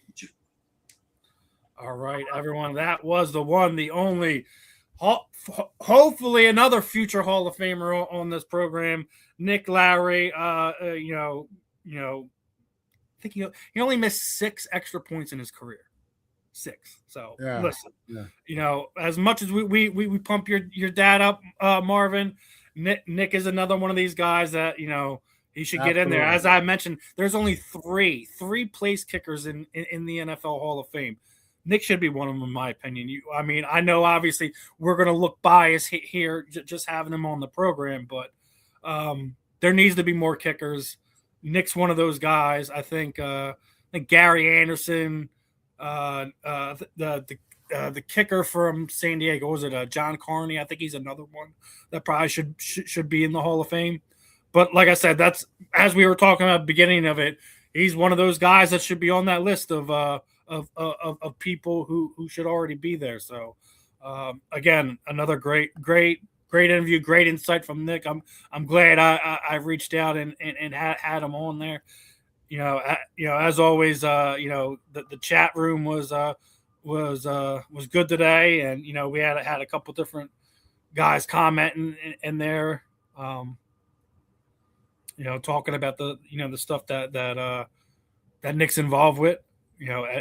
All right, everyone. That was the one, the only hopefully another future Hall of Famer on this program, Nick Lowery. I think he only missed 6 extra points in his career. 6. So listen, as much as we pump your dad up, Marvin, Nick is another one of these guys that he should get in there. As I mentioned, there's only three place kickers in the NFL Hall of Fame. Nick should be one of them, in my opinion. I know obviously we're going to look biased here just having him on the program, but there needs to be more kickers. Nick's one of those guys. I think Gary Anderson, the kicker from San Diego, was it John Carney? I think he's another one that probably should be in the Hall of Fame. But like I said, that's, as we were talking about at the beginning of it, he's one of those guys that should be on that list of people who should already be there. So again, another great interview, great insight from Nick. I'm glad I reached out and had him on there. As always, the chat room was good today, and we had a couple different guys commenting in there, talking about the stuff that Nick's involved with.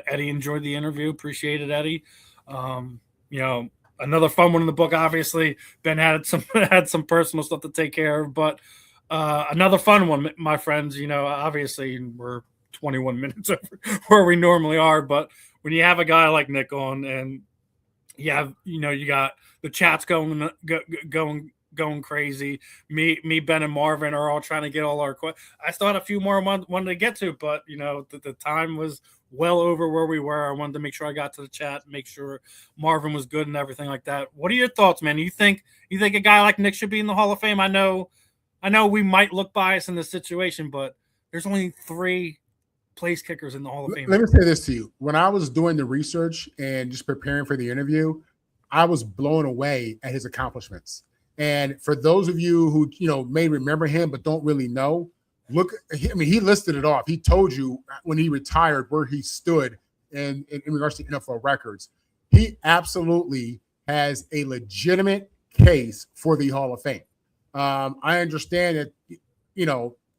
Eddie enjoyed the interview, appreciated Eddie. Another fun one in the book. Obviously, Ben had some personal stuff to take care of, but another fun one, my friends. Obviously we're 21 minutes over where we normally are, but when you have a guy like Nick on, and you got the chats going crazy. Me, Ben, and Marvin are all trying to get all our questions. I still had a few more wanted to get to, but the time was well over where we were. I wanted to make sure I got to the chat, make sure Marvin was good and everything like that. What are your thoughts, man? You think a guy like Nick should be in the Hall of Fame? I know we might look biased in this situation, but there's only 3 place kickers in the Hall of Fame. Let me say this to you. When I was doing the research and just preparing for the interview, I was blown away at his accomplishments. And for those of you who may remember him but don't really know, he listed it off. He told you when he retired where he stood in regards to NFL records. He absolutely has a legitimate case for the Hall of Fame. I understand that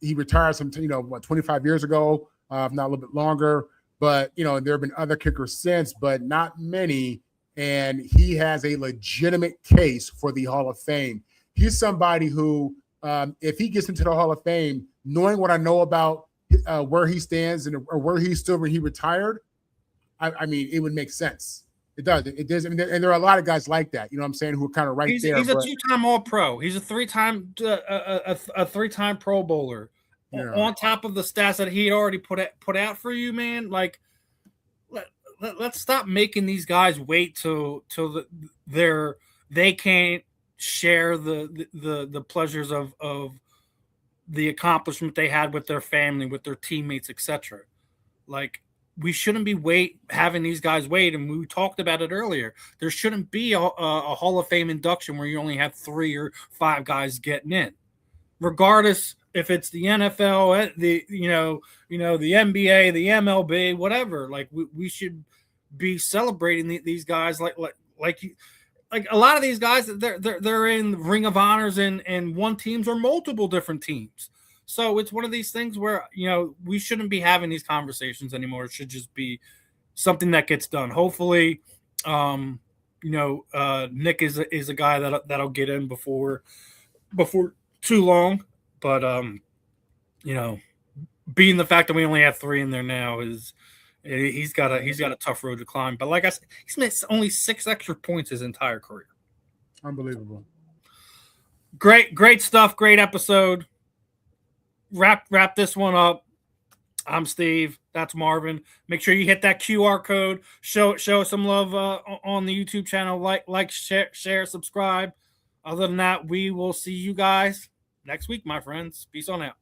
he retired some 25 years ago, not a little bit longer, but there have been other kickers since, but not many. And he has a legitimate case for the Hall of Fame. He's somebody who, if he gets into the Hall of Fame, knowing what I know about where he stands or where he stood when he retired, I mean, it would make sense. It does. It does. And there are a lot of guys like that, you know what I'm saying, who are kind of right there. He's a 2-time All-Pro. He's a 3-time a 3-time Pro Bowler. Yeah. On top of the stats that he had already put out for you, man. Like, let's stop making these guys wait till they can't share the pleasures of the accomplishment they had with their family, with their teammates, etc. Like, we shouldn't be having these guys wait. And we talked about it earlier. There shouldn't be a Hall of Fame induction where you only have 3 or 5 guys getting in, regardless if it's the NFL, the NBA, the MLB, whatever. Like, we should be celebrating these guys like a lot of these guys. They're in Ring of Honors and one teams or multiple different teams. So it's one of these things where, we shouldn't be having these conversations anymore. It should just be something that gets done. Hopefully, Nick is a guy that'll get in before too long. But, being the fact that we only have 3 in there now he's got a tough road to climb. But like I said, he's missed only 6 extra points his entire career. Unbelievable. Great stuff. Great episode. Wrap this one up. I'm Steve. That's Marvin. Make sure you hit that QR code. Show some love on the YouTube channel. Like, share, subscribe. Other than that, we will see you guys next week, my friends. Peace on out.